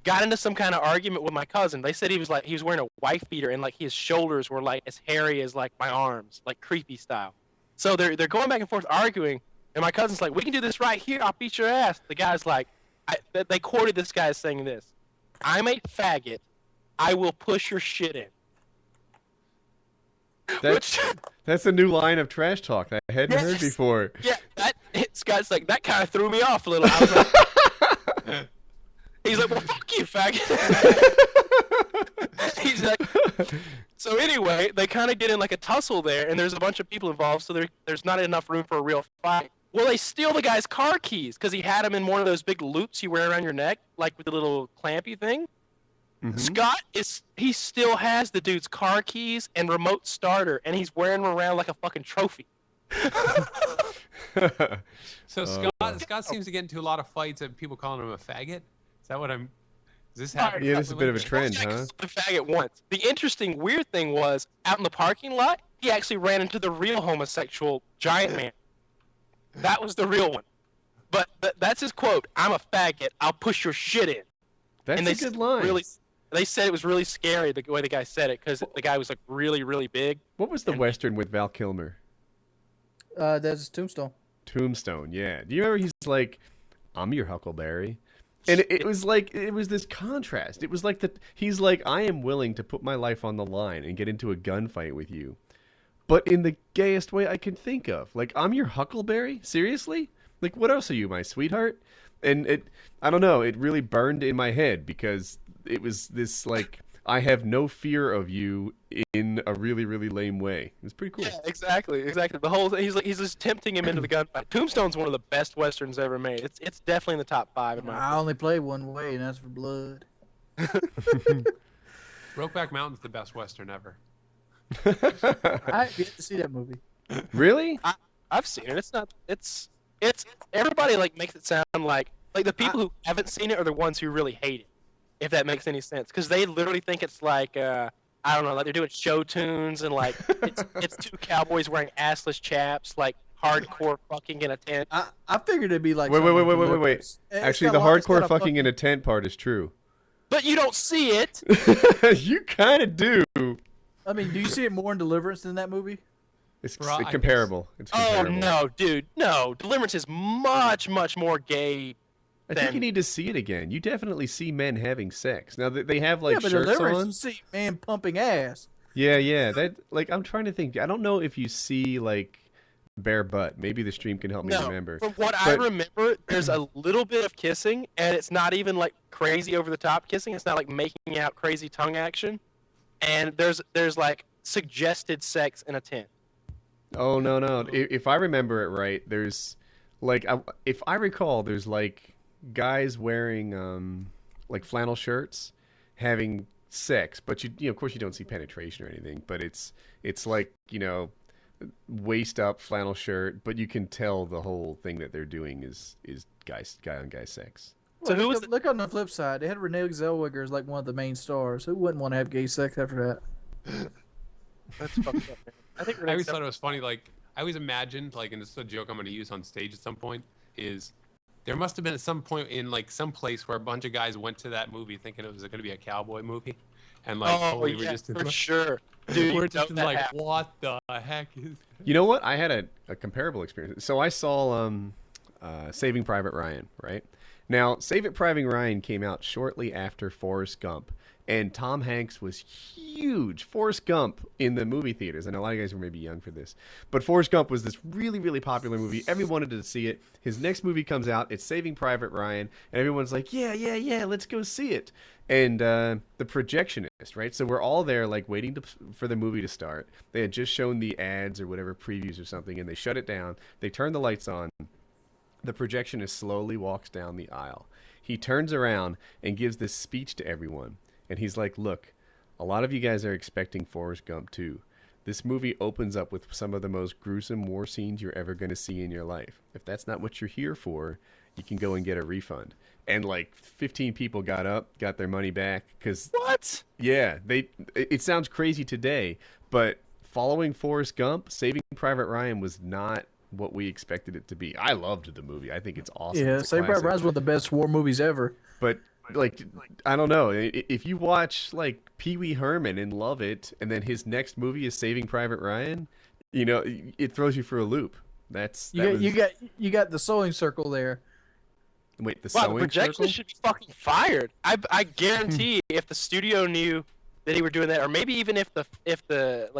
got into some kind of argument with my cousin. They said he was wearing a wife beater, and like his shoulders were like as hairy as like my arms, like creepy style. So they're going back and forth arguing, and my cousin's like, "We can do this right here. I'll beat your ass." The guy's like, they quoted this guy as saying this: "I'm a faggot. I will push your shit in." That's a new line of trash talk that I hadn't heard before. Yeah, Scott's like, that kind of threw me off a little. I was like, he's like, "Well, fuck you, faggot." He's like, so anyway, they kind of get in like a tussle there, and there's a bunch of people involved, so there's not enough room for a real fight. Well, they steal the guy's car keys because he had them in one of those big loops you wear around your neck, like with the little clampy thing. Mm-hmm. Scott he still has the dude's car keys and remote starter, and he's wearing them around like a fucking trophy. So Scott seems to get into a lot of fights and people calling him a faggot. Is that what I'm? Is this happening? Yeah, this is a bit of a trend, huh? The faggot once. The interesting, weird thing was, out in the parking lot, he actually ran into the real homosexual giant man. That was the real one. But that's his quote: "I'm a faggot. I'll push your shit in." That's a good line. They said it was really scary the way the guy said it because the guy was like really, really big. What was the Western with Val Kilmer? That's Tombstone. Tombstone, yeah. Do you remember he's like, "I'm your Huckleberry"? And it was like, it was this contrast. It was like he's like, "I am willing to put my life on the line and get into a gunfight with you, but in the gayest way I can think of. Like, I'm your Huckleberry? Seriously? Like, what else are you, my sweetheart?" And I don't know, it really burned in my head because it was this like, I have no fear of you in a really, really lame way. It was pretty cool. Yeah, exactly. The whole thing, he's just tempting him into the gunfight. Tombstone's one of the best westerns ever made. It's definitely in the top 5 in my I only play one way, and that's for blood. Brokeback Mountain's the best western ever. I have yet to see that movie. Really? I've seen it. It's everybody like makes it sound like the people who haven't seen it are the ones who really hate it, if that makes any sense, because they literally think it's like I don't know, like they're doing show tunes and like it's two cowboys wearing assless chaps, like hardcore fucking in a tent. I figured it'd be like Wait. Deliverance. Actually, the hardcore fucking in a tent part is true. But you don't see it. You kind of do. I mean, do you see it more in Deliverance than that movie? It's Bro, comparable. It's comparable. Oh no, dude, no! Deliverance is much more gay. I think you need to see it again. You definitely see men having sex. Now they have like but shirts Deliverance, on. you see man pumping ass. Yeah. That like I'm trying to think. I don't know if you see like bare butt. Maybe the stream can help me remember. From what I remember, there's a little bit of kissing, and it's not even like crazy over the top kissing. It's not like making out crazy tongue action. And there's like suggested sex in a tent. Oh no! If I remember it right, there's like if I recall, there's like guys wearing like flannel shirts having sex, but you of course you don't see penetration or anything, but it's like waist up flannel shirt, but you can tell the whole thing that they're doing is guy on guy sex. So look on the flip side. They had Renee Zellweger as like one of the main stars. Who wouldn't want to have gay sex after that? That's fucked up, man. I always thought it was funny. Like I always imagined, like, and this is a joke I'm going to use on stage at some point, is there must have been at some point in like some place where a bunch of guys went to that movie thinking it was going to be a cowboy movie, and like we're just for sure, dude. We're just like, what the heck is this? You know what? I had a comparable experience. So I saw Saving Private Ryan, right? Now, Saving Private Ryan came out shortly after Forrest Gump, and Tom Hanks was huge. Forrest Gump in the movie theaters. I know a lot of you guys were maybe young for this, but Forrest Gump was this really, really popular movie. Everyone wanted to see it. His next movie comes out. It's Saving Private Ryan, and everyone's like, yeah, let's go see it. And the projectionist, right? So we're all there, like, waiting for the movie to start. They had just shown the ads or whatever, previews or something, and they shut it down. They turn the lights on. The projectionist slowly walks down the aisle. He turns around and gives this speech to everyone. And he's like, look, a lot of you guys are expecting Forrest Gump too. This movie opens up with some of the most gruesome war scenes you're ever going to see in your life. If that's not what you're here for, you can go and get a refund. And like 15 people got up, got their money back. Cause, what? Yeah, it sounds crazy today, but following Forrest Gump, Saving Private Ryan was not what we expected it to be. I loved the movie. I think it's awesome. Yeah, it's Saving Private Ryan's one of the best war movies ever. But like, I don't know. If you watch like Pee Wee Herman and love it, and then his next movie is Saving Private Ryan, it throws you for a loop. You got the sewing circle there. Wait, the sewing circle? The projectionist should be fucking fired. I guarantee if the studio knew that he were doing that, or maybe even if the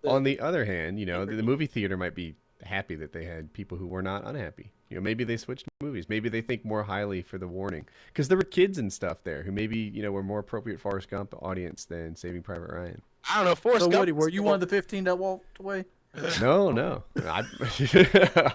on the other hand, the movie theater might be happy that they had people who were not unhappy. Maybe they switched movies. Maybe they think more highly for the warning, because there were kids and stuff there who maybe were more appropriate Forrest Gump audience than Saving Private Ryan. I don't know. Forrest Gump. Woody, were you one of the 15 that walked away? No. I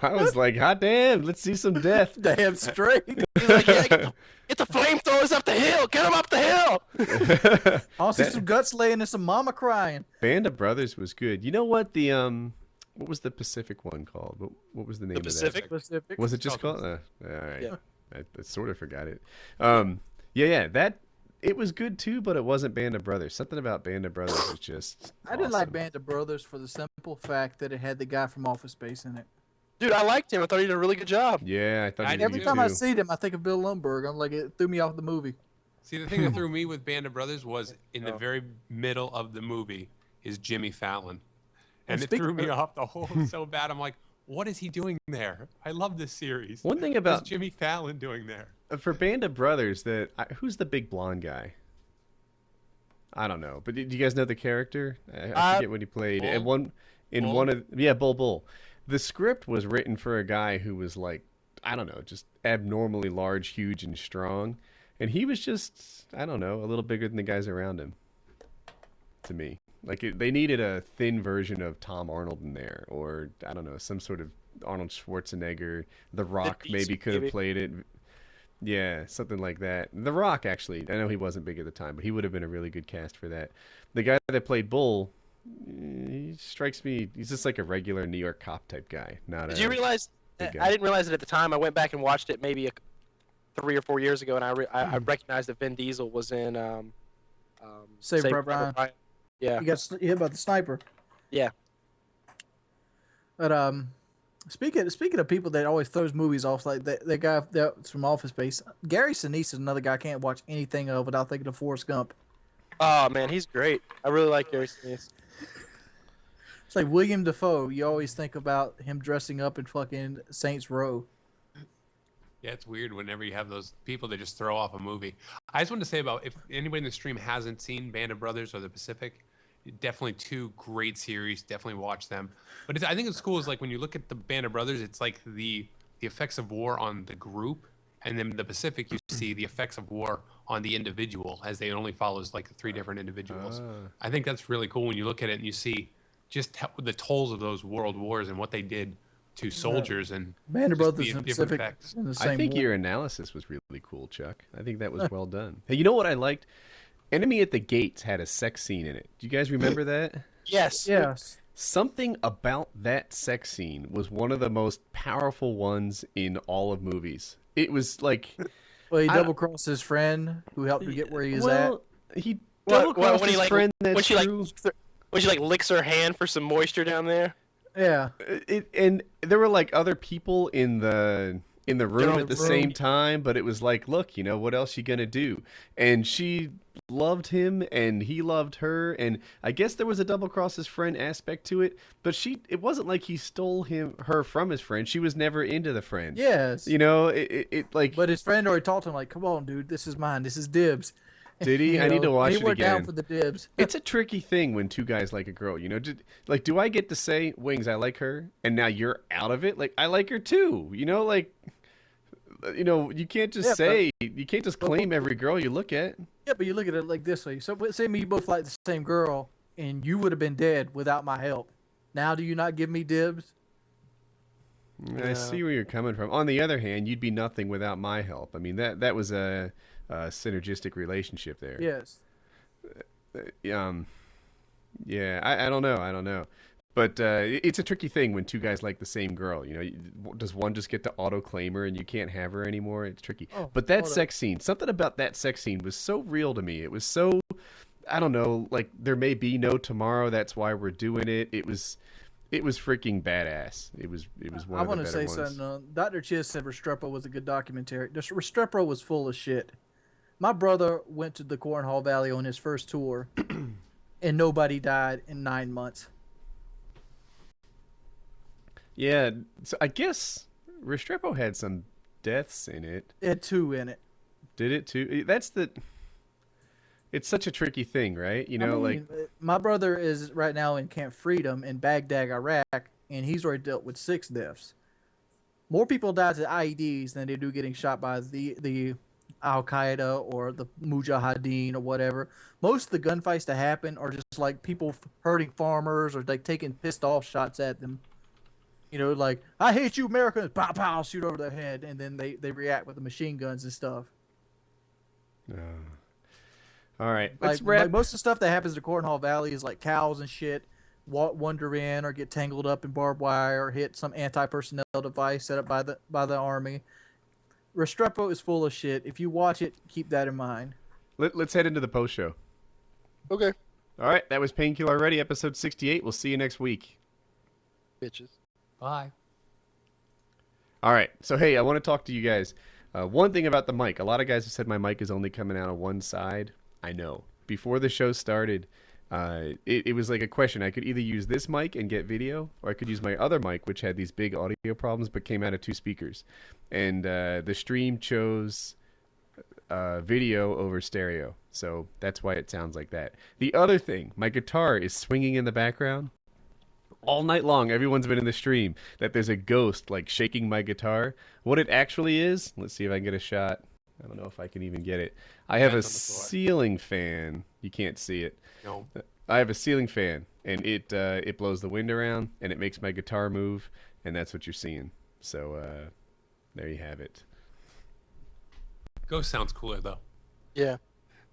was like, hot damn, let's see some death. Damn straight. Like, yeah, get the flamethrowers up the hill. Get them up the hill. I'll see some guts laying and some mama crying. Band of Brothers was good. You know what what was the Pacific one called? What was the name of that? Pacific. Was it just called? All right. Yeah. I sort of forgot it. That it was good too, but it wasn't Band of Brothers. Something about Band of Brothers was just. I didn't like Band of Brothers for the simple fact that it had the guy from Office Space in it. Dude, I liked him. I thought he did a really good job. Yeah, I thought he did every time I see him, I think of Bill Lumbergh. I'm like, it threw me off the movie. See, the thing that threw me with Band of Brothers was in the very middle of the movie is Jimmy Fallon. And it threw me off the whole so bad. I'm like, what is he doing there? I love this series. One thing about what's Jimmy Fallon doing there? For Band of Brothers, who's the big blonde guy? I don't know, but do you guys know the character? I forget what he played. Bull? Bull. The script was written for a guy who was like I don't know, just abnormally large, huge, and strong. And he was just, I don't know, a little bigger than the guys around him, to me. Like, they needed a thin version of Tom Arnold in there, or, I don't know, some sort of Arnold Schwarzenegger. The Rock maybe could have played it. Yeah, something like that. The Rock, actually, I know he wasn't big at the time, but he would have been a really good cast for that. The guy that played Bull, he strikes me, he's just like a regular New York cop type guy. Did you realize? I didn't realize it at the time. I went back and watched it maybe 3 or 4 years ago, and I recognized that Vin Diesel was in Saving Private Ryan. Yeah, he got hit by the sniper. Yeah. But speaking of people that always throws movies off, like that guy that's from Office Space, Gary Sinise is another guy I can't watch anything of without thinking of Forrest Gump. Oh man, he's great. I really like Gary Sinise. It's like William Dafoe. You always think about him dressing up in fucking Saints Row. Yeah, it's weird whenever you have those people that just throw off a movie. I just wanted to say about, if anybody in the stream hasn't seen Band of Brothers or The Pacific, definitely 2 great series. Definitely watch them. But I think it's cool is like when you look at the Band of Brothers, it's like the effects of war on the group, and then the Pacific you see the effects of war on the individual, as they only follows like 3 different individuals. I think that's really cool when you look at it and you see just the tolls of those world wars and what they did to soldiers and Band of Brothers the and different Pacific. effects. In the same I think war. your analysis was really cool, Chuck. I think that was well done. Hey, you know what I liked? Enemy at the Gates had a sex scene in it. Do you guys remember that? Yes. Yes. Something about that sex scene was one of the most powerful ones in all of movies. It was like... Well, he double-crossed his friend who helped him get where he is at. He Well, double-crossed when he, his like, friend, that's when she true. when she licks her hand for some moisture down there. Yeah. And there were like other people in the room at the room. same time, but it was like, look, you know, what else you gonna do? And she loved him and he loved her, and I guess there was a double cross his friend aspect to it, but it wasn't like he stole her from his friend. She was never into the friend. Yes. You know, it like... But his friend already talked to him like, come on, dude, this is mine. This is dibs. Did he? I need to watch he it went again. down for the dibs. It's a tricky thing when 2 guys like a girl, you know? Do I get to say, Wings, I like her, and now you're out of it? Like, I like her too, you know? Like, you know, you can't just you can't just claim every girl you look at. Yeah, but you look at it like this way. So say me, you both like the same girl, and you would have been dead without my help. Now do you not give me dibs? I see where you're coming from. On the other hand, you'd be nothing without my help. I mean, that was a synergistic relationship there. Yes. Yeah, I don't know. But it's a tricky thing when 2 guys like the same girl. You know, does one just get to auto-claim her and you can't have her anymore? It's tricky. But that sex scene, something about that sex scene was so real to me. It was so, I don't know, like there may be no tomorrow. That's why we're doing it. It was freaking badass. It was one of the better ones. I want to say something. Dr. Chiz said Restrepo was a good documentary. Restrepo was full of shit. My brother went to the Cornhall Valley on his first tour, and nobody died in 9 months. Yeah, so I guess Restrepo had some deaths in it. It had 2 in it. Did it too? It's such a tricky thing, right? You know, my brother is right now in Camp Freedom in Baghdad, Iraq, and he's already dealt with 6 deaths. More people die to IEDs than they do getting shot by the Al Qaeda or the Mujahideen or whatever. Most of the gunfights that happen are just like people hurting farmers or like taking pissed off shots at them. You know, like, I hate you Americans, pow pow, shoot over their head, and then they react with the machine guns and stuff. All right, let's wrap. Like most of the stuff that happens to Cornhall Valley is like cows and shit wander in or get tangled up in barbed wire or hit some anti-personnel device set up by the army. Restrepo is full of shit. If you watch it, keep that in mind. Let's head into the post show. Okay. All right, that was Painkiller Already, episode 68. We'll see you next week. Bitches. Bye. All right, so hey, I want to talk to you guys. One thing about the mic. A lot of guys have said my mic is only coming out of one side. I know. Before the show started, it was like a question. I could either use this mic and get video, or I could use my other mic, which had these big audio problems but came out of 2 speakers. And the stream chose video over stereo, so that's why it sounds like that. The other thing, my guitar is swinging in the background. all night long. Everyone's been in the stream that there's a ghost like shaking my guitar. What it actually is, let's see if I can get a shot. I don't know if I can even get it. I have a Depends on the floor. ceiling fan. You can't see it. No. I have a ceiling fan, and it blows the wind around, and it makes my guitar move, and that's what you're seeing. So there you have it. Ghost sounds cooler though. Yeah.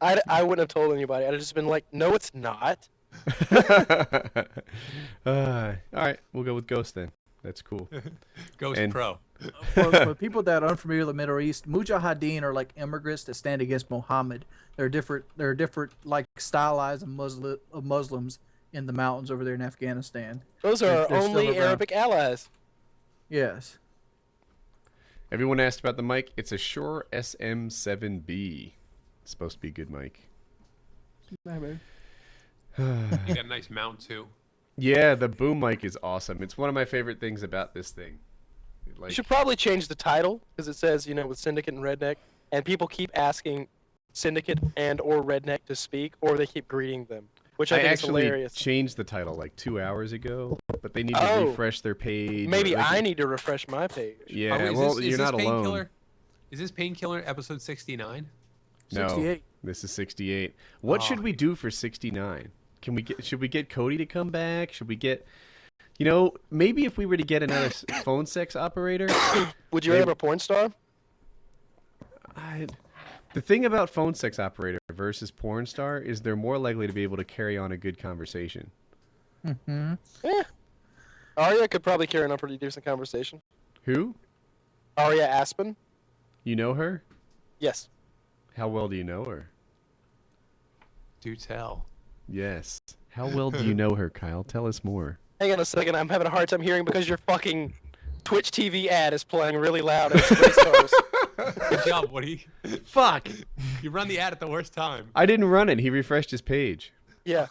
I wouldn't have told anybody. I'd have just been like, no, it's not. All right, we'll go with Ghost then. That's cool. Ghost And- Pro. For people that are unfamiliar with the Middle East, Mujahideen are like immigrants that stand against Muhammad. There are different like stylized of Muslims in the mountains over there in Afghanistan. Those are our They're still only around. Arabic allies. Yes. Everyone asked about the mic. It's a Shure SM7B. It's supposed to be a good mic. You got a nice mount too. Yeah, the boom mic is awesome. It's one of my favorite things about this thing. Like, You should probably change the title because it says, with Syndicate and Redneck, and people keep asking Syndicate and or Redneck to speak, or they keep greeting them, which I I think actually is hilarious. changed the title like 2 hours ago, but they need to Oh. refresh their page. Maybe Like, I need to refresh my page. Yeah, Is well, this you're not alone. Painkiller? Is this Painkiller episode 69? No, 68. this is 68. What Oh. should we do for 69? Should we get Cody to come back? Should we get, maybe if we were to get another phone sex operator? Would you rather have a porn star? The thing about phone sex operator versus porn star is they're more likely to be able to carry on a good conversation. Mm-hmm. Yeah. Arya could probably carry on a pretty decent conversation. Who? Arya Aspen? You know her? Yes. How well do you know her? Do tell. Yes. How well do you know her, Kyle? Tell us more. Hang on a second, I'm having a hard time hearing because your fucking Twitch TV ad is playing really loud. At Space Stars. Good job, Woody. Fuck! You run the ad at the worst time. I didn't run it. He refreshed his page. Yeah.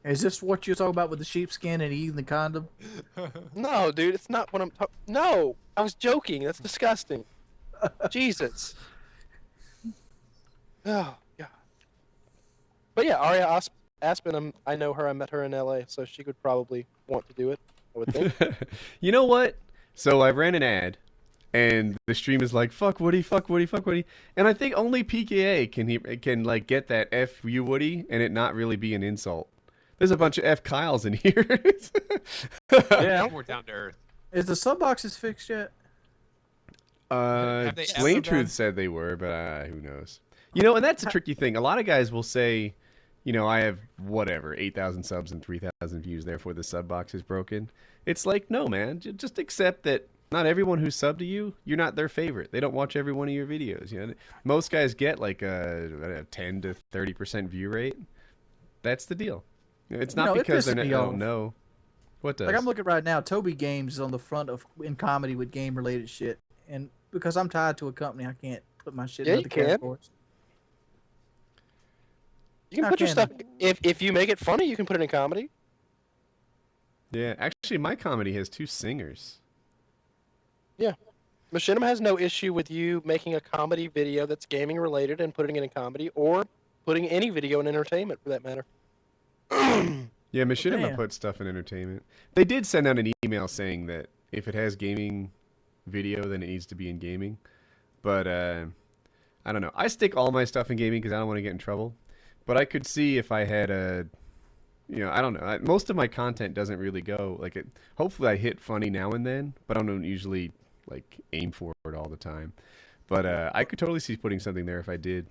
Is this what you're talking about with the sheepskin and eating the condom? No, dude, it's not what I'm talking. No, I was joking. That's disgusting. Jesus. Oh God. But yeah, Arya Aspen. I know her. I met her in L.A., so she would probably want to do it. I would think. You know what? So I ran an ad, and the stream is like, fuck Woody, fuck Woody, fuck Woody. And I think only PKA can like get that F you Woody and it not really be an insult. There's a bunch of F Kyles in here. Yeah. More down to earth. Is the sub boxes fixed yet? Have they Slain ever Truth been? said they were, but who knows? And that's a tricky thing. A lot of guys will say, I have whatever 8,000 subs and 3,000 views, therefore the sub box is broken. It's like, no, man, just accept that not everyone who's subbed to you, you're not their favorite. They don't watch every one of your videos. Most guys get like a 10 to 30% view rate. That's the deal. It's not It because pisses they're me not. off. Oh, no. What does? Like I'm looking right now, Toby Games is on the front of in comedy with game related shit, and because I'm tied to a company, I can't put my shit Yeah, in you the can. categories. You can How put your can stuff. If you make it funny, you can put it in comedy. Yeah, actually, my comedy has 2 singers. Machinima has no issue with you making a comedy video that's gaming related and putting it in comedy, or putting any video in entertainment for that matter. Yeah, Machinima Damn. put stuff in entertainment. They did send out an email saying that if it has gaming video, then it needs to be in gaming. But I don't know. I stick all my stuff in gaming because I don't want to get in trouble. But I could see if I had I don't know. Most of my content doesn't really go like it. Hopefully, I hit funny now and then, but I don't usually like aim for it all the time. But I could totally see putting something there if I did.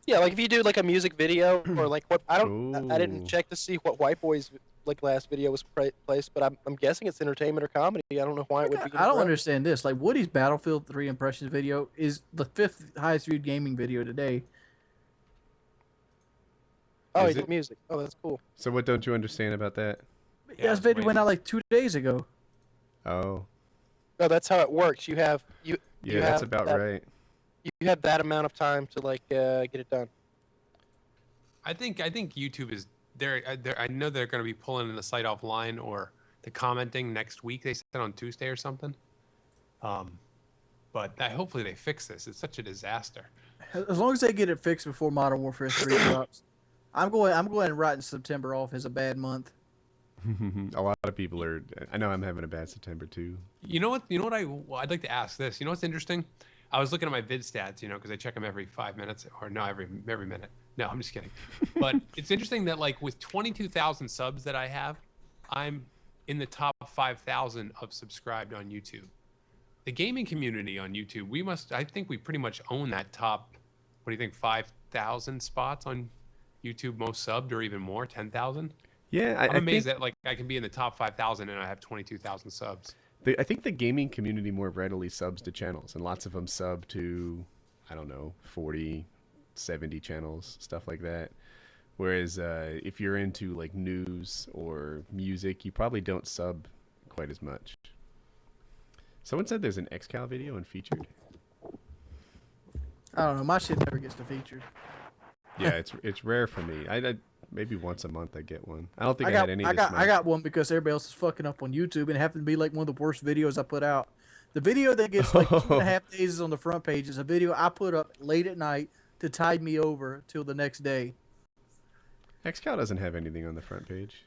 Yeah, like if you do like a music video or like what I didn't Ooh. check to see what White Boy's like last video was placed, but I'm guessing it's entertainment or comedy. I don't know why it would be. I don't understand this. Like Woody's Battlefield 3 impressions video is the 5th highest viewed gaming video today. Oh, Is he did it? music. Oh, that's cool. So what don't you understand about that? Yeah, This video wait. went out like 2 days ago. Oh, Oh, that's how it works. You have yeah, you that's have about that, right. You have that amount of time to like get it done. I think YouTube is there. I know they're going to be pulling the site offline or the commenting next week. They said on Tuesday or something. But hopefully they fix this. It's such a disaster. As long as they get it fixed before Modern Warfare 3 drops, I'm going and writing September off as a bad month. A lot of people are. I know I'm having a bad September too. You know what? I'd like to ask this. You know what's interesting? I was looking at my vid stats, because I check them every 5 minutes, or no, every minute. No, I'm just kidding. But it's interesting that like with 22,000 subs that I have, I'm in the top 5,000 of subscribed on YouTube. The gaming community on YouTube, I think we pretty much own that top. What do you think? 5,000 spots on YouTube, most subbed, or even more, 10,000. Yeah, I'm amazed that like I can be in the top 5,000 and I have 22,000 subs. I think the gaming community more readily subs to channels, and lots of them sub to, I don't know, 40, 70 channels, stuff like that. Whereas if you're into like news or music, you probably don't sub quite as much. Someone said there's an XCal video and featured. I don't know. My shit never gets to featured. Yeah, it's rare for me. I maybe once a month I get one. I don't think I had any. I got one because everybody else is fucking up on YouTube, and it happened to be like one of the worst videos I put out. The video that gets like 2.5 days on the front page is a video I put up late at night to tide me over till the next day. XCal doesn't have anything on the front page.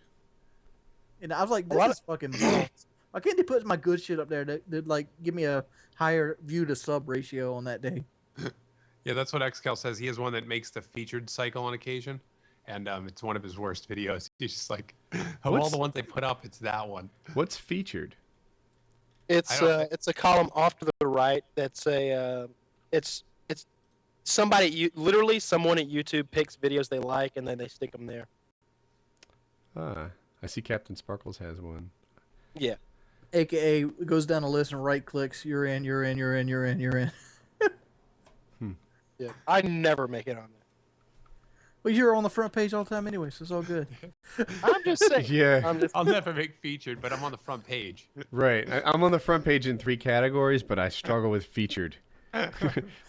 And I was like, this is fucking balls. Why can't they put my good shit up there that like give me a higher view to sub ratio on that day? Yeah, that's what XCal says. He has one that makes the featured cycle on occasion, and it's one of his worst videos. He's just like, of all the ones they put up, it's that one. What's featured? It's a column off to the right. That's it's somebody someone at YouTube picks videos they like and then they stick them there. I see Captain Sparkles has one. Yeah. AKA goes down a list and right clicks. You're in. Yeah. I never make it on there. Well, you're on the front page all the time anyway, so it's all good. I'm just saying. Yeah. I'll never make featured, but I'm on the front page. Right. I'm on the front page in 3 categories, but I struggle with featured.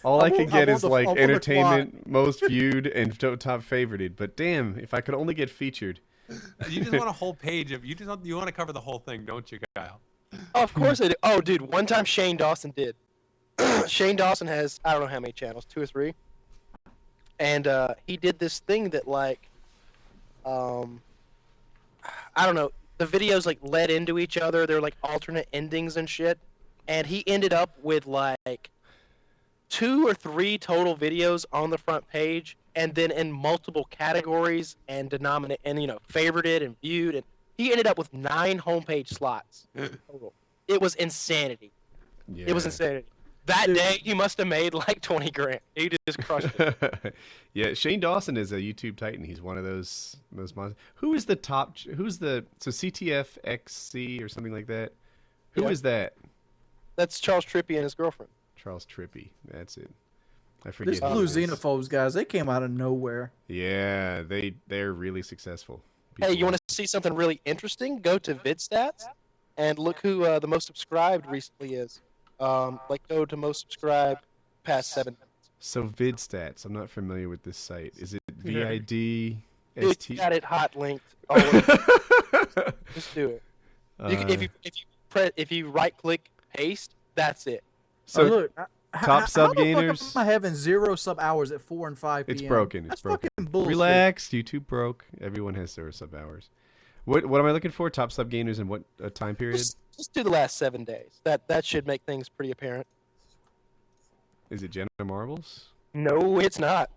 All I can get is like entertainment, most viewed, and top favorited. But damn, if I could only get featured. You just want a whole page of you want to cover the whole thing, don't you, Kyle? Oh, of course I do. Oh, dude, one time Shane Dawson did. Shane Dawson has, I don't know how many channels, 2 or 3. And he did this thing that like, I don't know, the videos like led into each other. They're like alternate endings and shit. And he ended up with like 2 or 3 total videos on the front page, and then in multiple categories and favorited and viewed, and he ended up with 9 homepage slots total. It was insanity. Yeah. It was insanity. That day, he must have made like 20 grand. He just crushed it. Yeah, Shane Dawson is a YouTube titan. He's one of those monsters. Who is the top? So CTFXC or something like that? Who is that? That's Charles Trippy and his girlfriend. Charles Trippy. That's it. I forget. These blue xenophobes guys, they came out of nowhere. Yeah, they're really successful. Hey, you want to see something really interesting? Go to VidStats and look who the most subscribed recently is. Go to most subscribed past 7 minutes. So VidStats, I'm not familiar with this site. Is it VID? Dude, you got it hot linked. Just do it. If you right click paste, that's it. So look, top sub gainers. Am I having 0 sub hours at 4 and 5 p.m.? It's broken. That's fucking bullshit. Relax. YouTube broke. Everyone has 0 sub hours. What am I looking for? Top sub gainers in what time period? Just do the last 7 days. That should make things pretty apparent. Is it Jenna Marbles? No, it's not.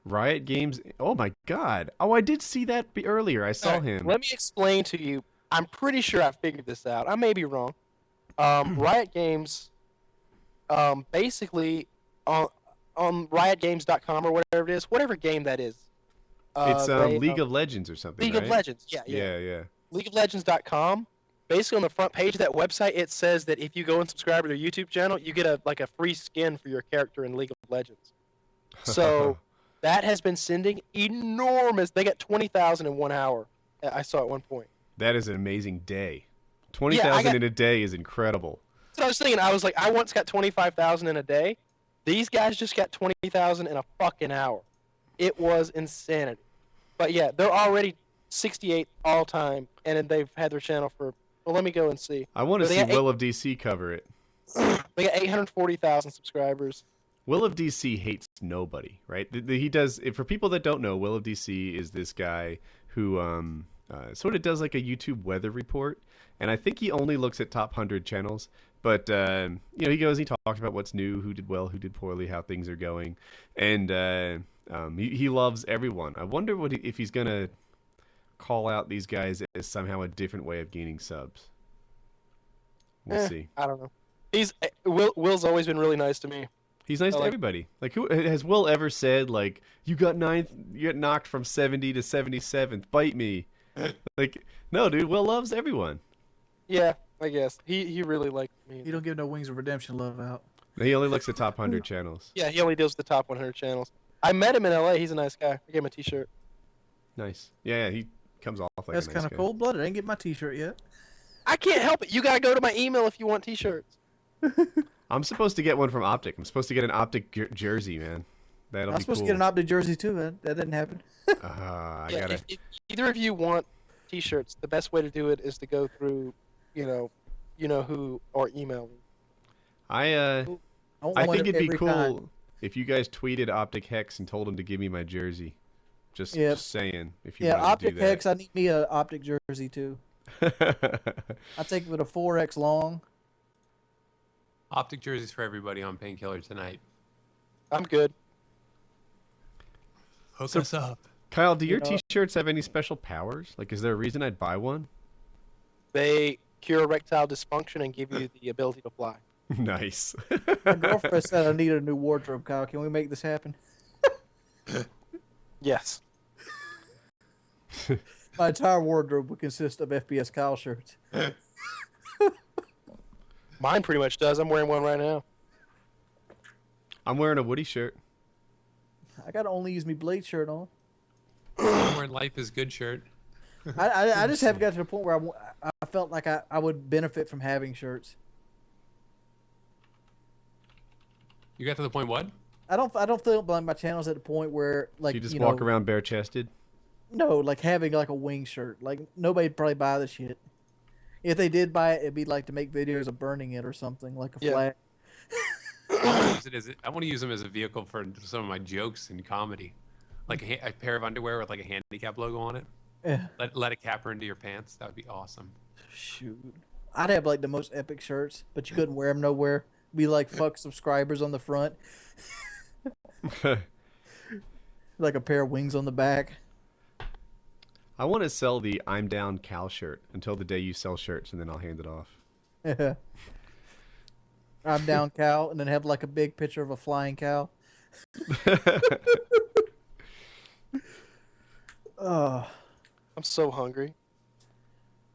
Riot Games. Oh my God. Oh, I did see that earlier. I saw him. Let me explain to you. I'm pretty sure I figured this out. I may be wrong. Riot Games, basically on riotgames.com or whatever it is, whatever game that is. It's League of Legends or something. League right? of Legends. Yeah. LeagueofLegends.com. Basically, on the front page of that website, it says that if you go and subscribe to their YouTube channel, you get a free skin for your character in League of Legends. So that has been sending enormous. They got 20,000 in 1 hour. I saw at one point. That is an amazing day. 20,000 in a day is incredible. That's what I was thinking. I was like, I once got 25,000 in a day. These guys just got 20,000 in a fucking hour. It was insanity. But yeah, they're already 68 all time, and they've had their channel for. Well, let me go and see. I want to see Will of DC cover it. They got 840,000 subscribers. Will of DC hates nobody, right? He does. For people that don't know, Will of DC is this guy who sort of does like a YouTube weather report, and I think he only looks at top 100 channels. But he goes, he talks about what's new, who did well, who did poorly, how things are going, and he loves everyone. I wonder if he's gonna call out these guys as somehow a different way of gaining subs. We'll see. I don't know. Will's always been really nice to me. He's nice to everybody. Like, who has Will ever said, like, you got knocked from 70 to 77th, bite me? Like, no, dude, Will loves everyone. Yeah, I guess. He really likes me. You don't give no Wings of Redemption love out. He only looks at top 100 channels. Yeah, he only deals with the top 100 channels. I met him in LA. He's a nice guy. I gave him a t-shirt. Nice. Yeah, he comes off like That's a nice kind of guy. cold-blooded. I didn't get my T-shirt yet. I can't help it. You gotta go to my email if you want t-shirts. I'm supposed to get one from Optic. I'm supposed to get an Optic jersey, man. That'll I be was supposed cool. to get an Optic jersey too, man. That didn't happen. I Yeah, gotta. if either of you want t-shirts, the best way to do it is to go through, you know who, or email me. I want think one it'd be every cool time. if you guys tweeted Optic Hex and told him to give me my jersey. Just saying. If you Yeah, wanted to Optic do that. Hex. I need me a Optic jersey too. I take it with a 4X long. Optic jerseys for everybody on Painkiller tonight. I'm good. Hook us up. Kyle, do your know- t-shirts have any special powers? Like, is there a reason I'd buy one? They cure erectile dysfunction and give you the ability to fly. Nice. My girlfriend said I need a new wardrobe, Kyle. Can we make this happen? Yes. My entire wardrobe would consist of FPS Kyle shirts. Mine pretty much does. I'm wearing one right now. I'm wearing a Woody shirt. I gotta only use me Blade shirt on. I'm wearing Life is Good shirt. I just haven't got to the point where I felt like I would benefit from having shirts. You got to the point what? I don't feel like my channel's at the point where like You just you walk know, around bare-chested. No, like having like a wing shirt. Like nobody'd probably buy the shit. If they did buy it, it'd be like to make videos of burning it or something, like a Yeah. flag. I want to use them as a vehicle for some of my jokes in comedy, like a pair of underwear with like a handicap logo on it. Yeah. Let a capper into your pants. That would be awesome. Shoot. I'd have like the most epic shirts, but you couldn't wear them nowhere. Be like fuck subscribers on the front, like a pair of wings on the back. I want to sell the I'm Down Cal shirt until the day you sell shirts, and then I'll hand it off. I'm down cow, and then have like a big picture of a flying cow. Oh, I'm so hungry.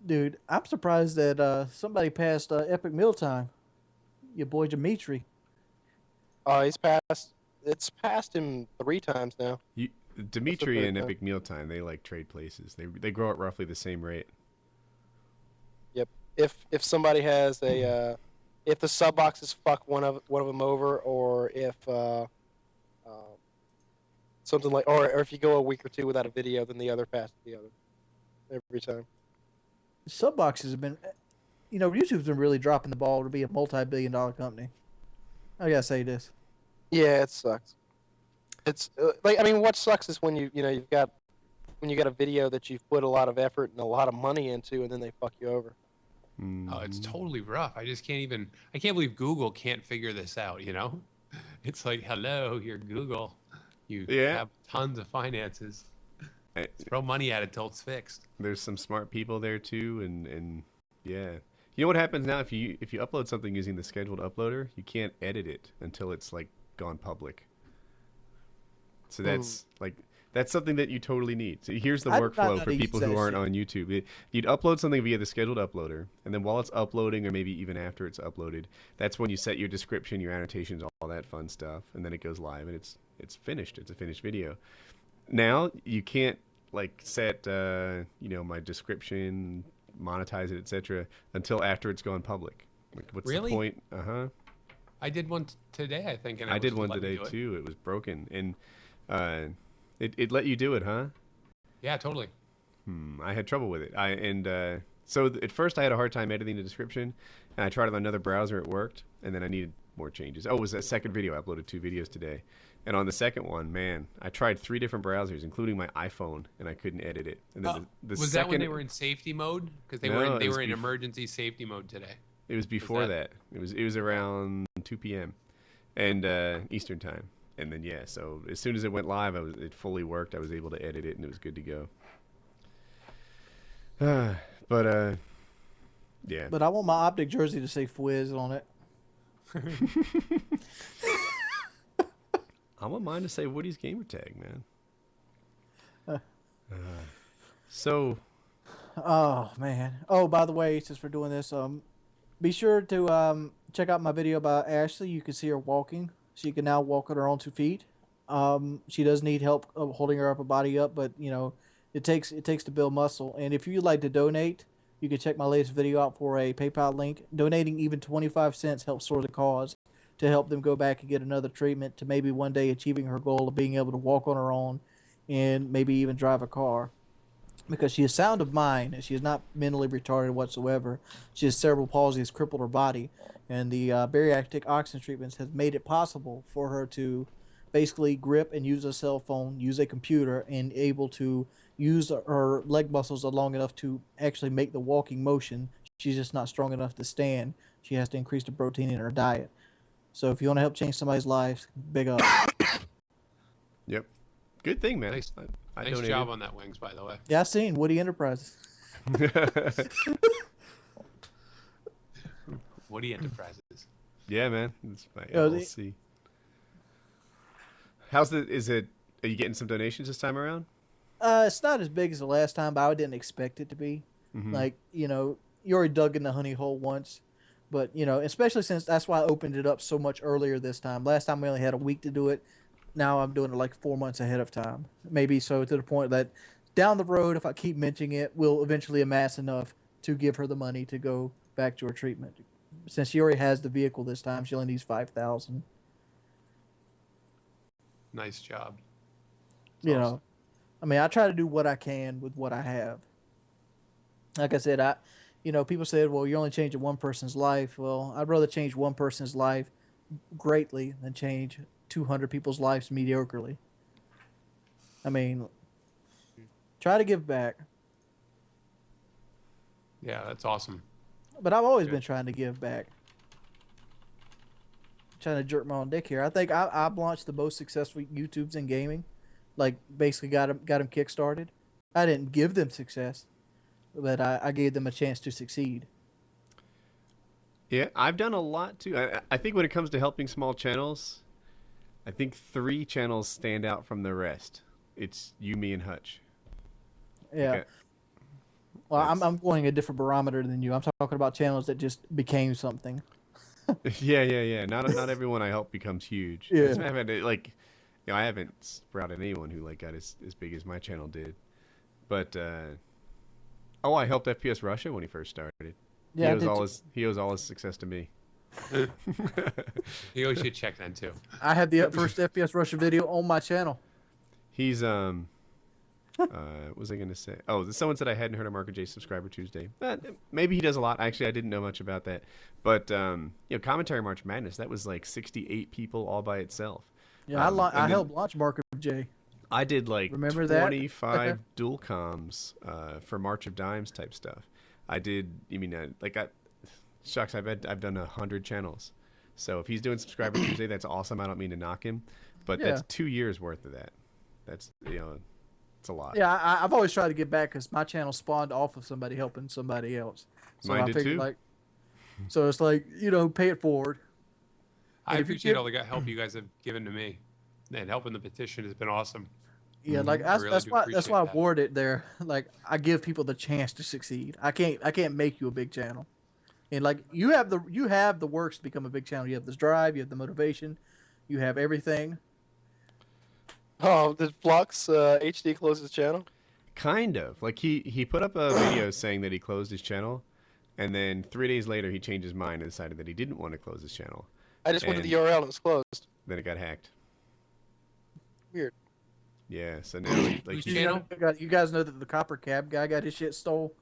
dude, I'm surprised that somebody passed Epic Mealtime. Your boy Dimitri. He's passed. It's passed him 3 times now. Dimitri That's a and bit, Epic Mealtime, they like trade places. They grow at roughly the same rate. Yep. If somebody has a, if the sub boxes fuck one of them over, or if something like, or if you go a week or 2 without a video, then the other passes the other every time. Sub boxes have been, YouTube's been really dropping the ball to be a multi-billion-dollar company. I gotta say this. Yeah, it sucks. It's what sucks is when you've got a video that you've put a lot of effort and a lot of money into, and then they fuck you over. Oh, it's totally rough. I can't believe Google can't figure this out, It's like, hello, you're Google. You have tons of finances. Throw money at it till it's fixed. There's some smart people there too, and yeah. You know what happens now if you upload something using the scheduled uploader, you can't edit it until it's like gone public. So that's something that you totally need. So here's the I did not workfall know for to people use who that aren't shit. on YouTube. You'd upload something via the scheduled uploader, and then while it's uploading, or maybe even after it's uploaded, that's when you set your description, your annotations, all that fun stuff, and then it goes live, and it's finished. It's a finished video. Now you can't like set my description, monetize it, etc. until after it's gone public. Like, what's Really? the point? I did one today, I think, and I did one let me today do it. too. It was broken, and it let you do it, huh? Yeah, totally. I had trouble with it. So at first I had a hard time editing the description, and I tried it on another browser. It worked, and then I needed more changes. Oh, it was a second video. I uploaded 2 videos today. And on the second one, man, I tried 3 different browsers, including my iPhone, and I couldn't edit it. And then the Was second, that when they were in safety mode? Because they No, were in emergency safety mode today. It was before that. It was around 2 p.m. and Eastern time. And then so as soon as it went live, it fully worked. I was able to edit it, and it was good to go. But yeah. But I want my Optic jersey to say Fwiz on it. I want mine to say Woody's gamer tag, man. So. Oh man. Oh, by the way, since we're doing this, be sure to check out my video about Ashley. You can see her walking. She can now walk on her own 2 feet. She does need help holding her upper body up, but it takes to build muscle. And if you'd like to donate, you can check my latest video out for a PayPal link. Donating even 25 cents helps sort the cause to help them go back and get another treatment to maybe one day achieving her goal of being able to walk on her own and maybe even drive a car. Because she is sound of mind and she is not mentally retarded whatsoever. She has cerebral palsy has crippled her body, and the bariatric oxygen treatments has made it possible for her to basically grip and use a cell phone, use a computer, and able to use her leg muscles long enough to actually make the walking motion. She's just not strong enough to stand. She has to increase the protein in her diet. So if you want to help change somebody's life, big up. Yep. Good thing, man. Nice, I nice donated. job on that, Wings, by the way. Yeah, I seen Woody Enterprises. Woody Enterprises. Yeah, man. It's my Yo, LLC. Are you getting some donations this time around? It's not as big as the last time, but I didn't expect it to be. Mhm. Like, you already dug in the honey hole once. But, especially since that's why I opened it up so much earlier this time. Last time we only had a week to do it. Now I'm doing it like 4 months ahead of time. Maybe so to the point that down the road, if I keep mentioning it, we'll eventually amass enough to give her the money to go back to her treatment. Since she already has the vehicle this time, she only needs $5,000. Nice job. Awesome. I try to do what I can with what I have. Like I said, people said, well, you're only changing one person's life. Well, I'd rather change one person's life greatly than change 200 people's lives mediocrely. Try to give back. Yeah, that's awesome. But I've always been trying to give back. Trying to jerk my own dick here. I think I've launched the most successful YouTubes in gaming. Like, basically got them kickstarted. I didn't give them success, but I gave them a chance to succeed. Yeah, I've done a lot too. I think when it comes to helping small channels, I think 3 channels stand out from the rest. It's you, me, and Hutch. Yeah. Okay. Well, I'm going a different barometer than you. I'm talking about channels that just became something. Yeah. Not everyone I help becomes huge. Yeah. I haven't sprouted anyone who got as big as my channel did. But I helped FPS Russia when he first started. Yeah, he owes all his success to me. You should check that too. I had the first FPS Russia video on my channel. He's what was I going to say? Oh, someone said I hadn't heard of Marco J Subscriber Tuesday. Maybe he does a lot. Actually, I didn't know much about that. But Commentary March Madness, that was like 68 people all by itself. Yeah, I helped launch Marco J. I did Remember that? 25 dual comms for March of Dimes type stuff. I did. Shucks, I've done 100 channels. So if he's doing Subscriber Tuesday, that's awesome. I don't mean to knock him, but that's 2 years worth of that. That's it's a lot. Yeah, I've always tried to get back because my channel spawned off of somebody helping somebody else. So Mine I did figured, too. So it's pay it forward. I appreciate all the help you guys have given to me, and helping the petition has been awesome. Yeah, that's why I worded it there. I give people the chance to succeed. I can't make you a big channel. And you have the works to become a big channel. You have this drive, you have the motivation, you have everything. Oh, did Flux HD close his channel? Kind of. He put up a video saying that he closed his channel, and then 3 days later he changed his mind and decided that he didn't want to close his channel. I just went to the URL and it's closed. Then it got hacked. Weird. Yeah, so now You guys know that the Copper Cab guy got his shit stole?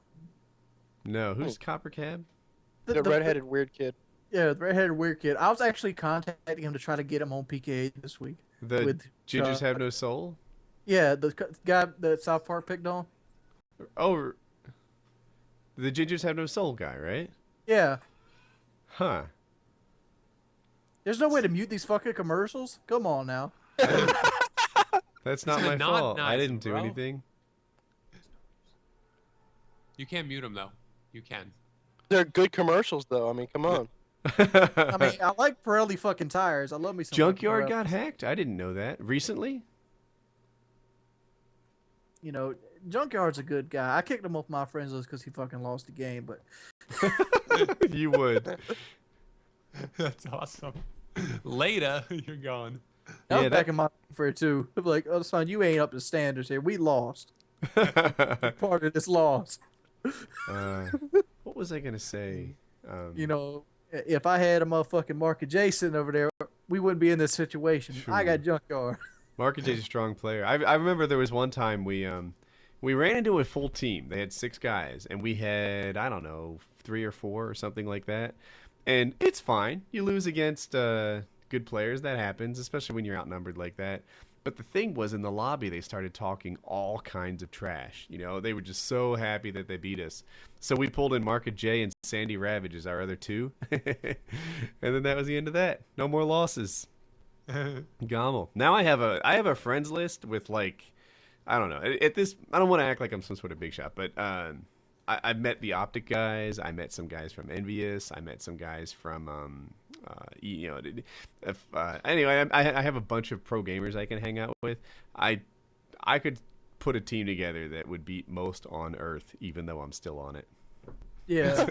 No, who's Copper Cab? The redheaded weird kid. Yeah, the redheaded weird kid. I was actually contacting him to try to get him on PKA this week. The with Gingers Have No Soul? Yeah, the guy that South Park picked on. Oh, the Gingers Have No Soul guy, right? Yeah. Huh. There's no way to mute these fucking commercials. Come on now. That's not It's my not fault. I nice, didn't do bro. anything. You can't mute them though. You can. They're good commercials, though. I mean, come on. I mean, I like Pirelli fucking tires. I love me some. Junkyard fucking Pirelli. got hacked? I didn't know that. Recently? You know, Junkyard's a good guy. I kicked him off my friends list because he fucking lost the game. But You would. That's awesome. Later, you're gone. I was Yeah, back in my for it too. I'm like, oh, son, you ain't up to standards here. We lost. Part of this loss. What was I going to say? You know, if I had a motherfucking Mark and Jason over there, we wouldn't be in this situation. I got Junkyard. Mark J's a strong player. I remember there was one time we ran into a full team. They had 6 guys, and we had, I don't know, 3 or 4 or something like that. And it's fine. You lose against good players. That happens, especially when you're outnumbered like that. But the thing was, in the lobby, they started talking all kinds of trash. You know, they were just so happy that they beat us. So we pulled in Mark J and Sandy Ravage as our other 2. And then that was the end of that. No more losses. Gommel. Now I have a friends list with, like, I don't know. At this, I don't want to act like I'm some sort of big shot, but I've met the Optic guys. I met some guys from Envious. I met some guys from you know. Anyway, I have a bunch of pro gamers I can hang out with. I could put a team together that would beat most on Earth, even though I'm still on it. Yeah,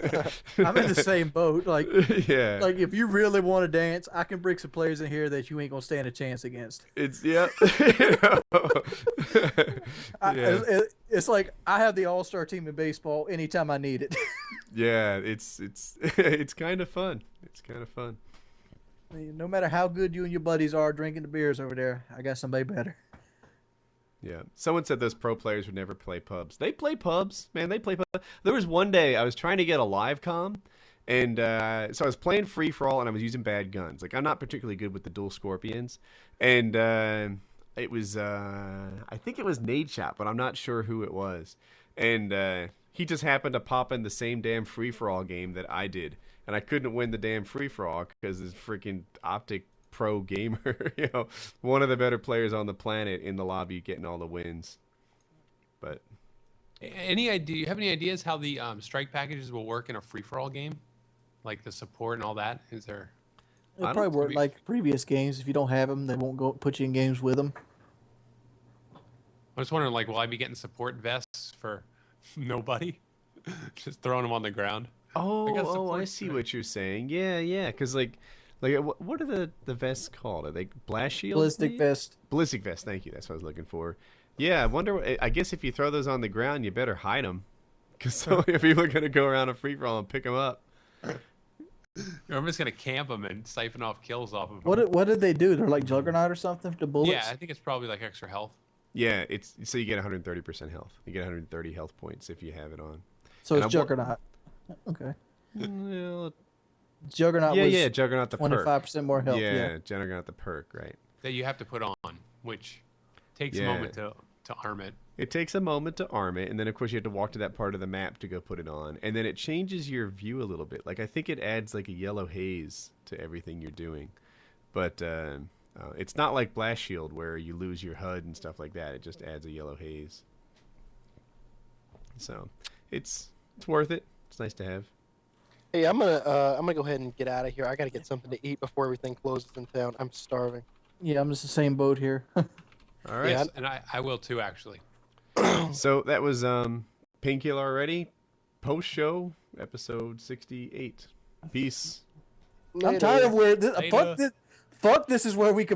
I'm in the same boat. Like, Yeah. like if you really want to dance, I can bring some players in here that you ain't gonna stand a chance against. It's yeah. It's like I have the all-star team in baseball anytime I need it. Yeah, it's it's kind of fun. It's kind of fun. I mean, no matter how good you and your buddies are drinking the beers over there, I got somebody better. Yeah. Someone said those pro players would never play pubs. They play pubs, man. They play pubs. There was one day I was trying to get a live comm, and so I was playing free for all, and I was using bad guns. Like, I'm not particularly good with the dual scorpions, and it was I think it was Nade Shot, but I'm not sure who it was. And he just happened to pop in the same damn free for all game that I did, and I couldn't win the damn free for all because this freaking Optic pro gamer, you know, one of the better players on the planet in the lobby getting all the wins. But Any idea? You have any ideas how the strike packages will work in a free for all game, like the support and all that? Is there? It probably work like previous games. If you don't have them, they won't go put you in games with them. I was wondering, like, will I be getting support vests for nobody? Just throwing them on the ground. I see what you're saying. Yeah, because like what are the vests called? Are they blast shields? Ballistic vest. Ballistic vest. Thank you. That's what I was looking for. Yeah, I wonder. I guess if you throw those on the ground, you better hide them, because so many people are gonna go around a free for all and pick them up. I'm just gonna camp them and siphon off kills off of them. What did they do? They're like Juggernaut or something? The bullets? Yeah, I think it's probably like extra health. Yeah, it's so you get 130% health. You get 130 health points if you have it on. So And it's I wa- Juggernaut. Okay. Well, Juggernaut was Juggernaut the perk. 25% more health. Yeah, Juggernaut the perk, right? That you have to put on, which takes a Yeah. moment to arm it. It takes a moment to arm it, and then of course you have to walk to that part of the map to go put it on, and then it changes your view a little bit. Like I think it adds like a yellow haze to everything you're doing, but it's not like Blast Shield where you lose your HUD and stuff like that. It just adds a yellow haze. So it's worth it. It's nice to have. Hey, I'm gonna go ahead and get out of here. I gotta get something to eat before everything closes in town. I'm starving. Yeah, I'm just the same boat here. All right. Yes, and I will too, actually. So that was Painkiller Already, post show episode 68. Peace. I'm tired of where this, Later. fuck this. Fuck this is where we could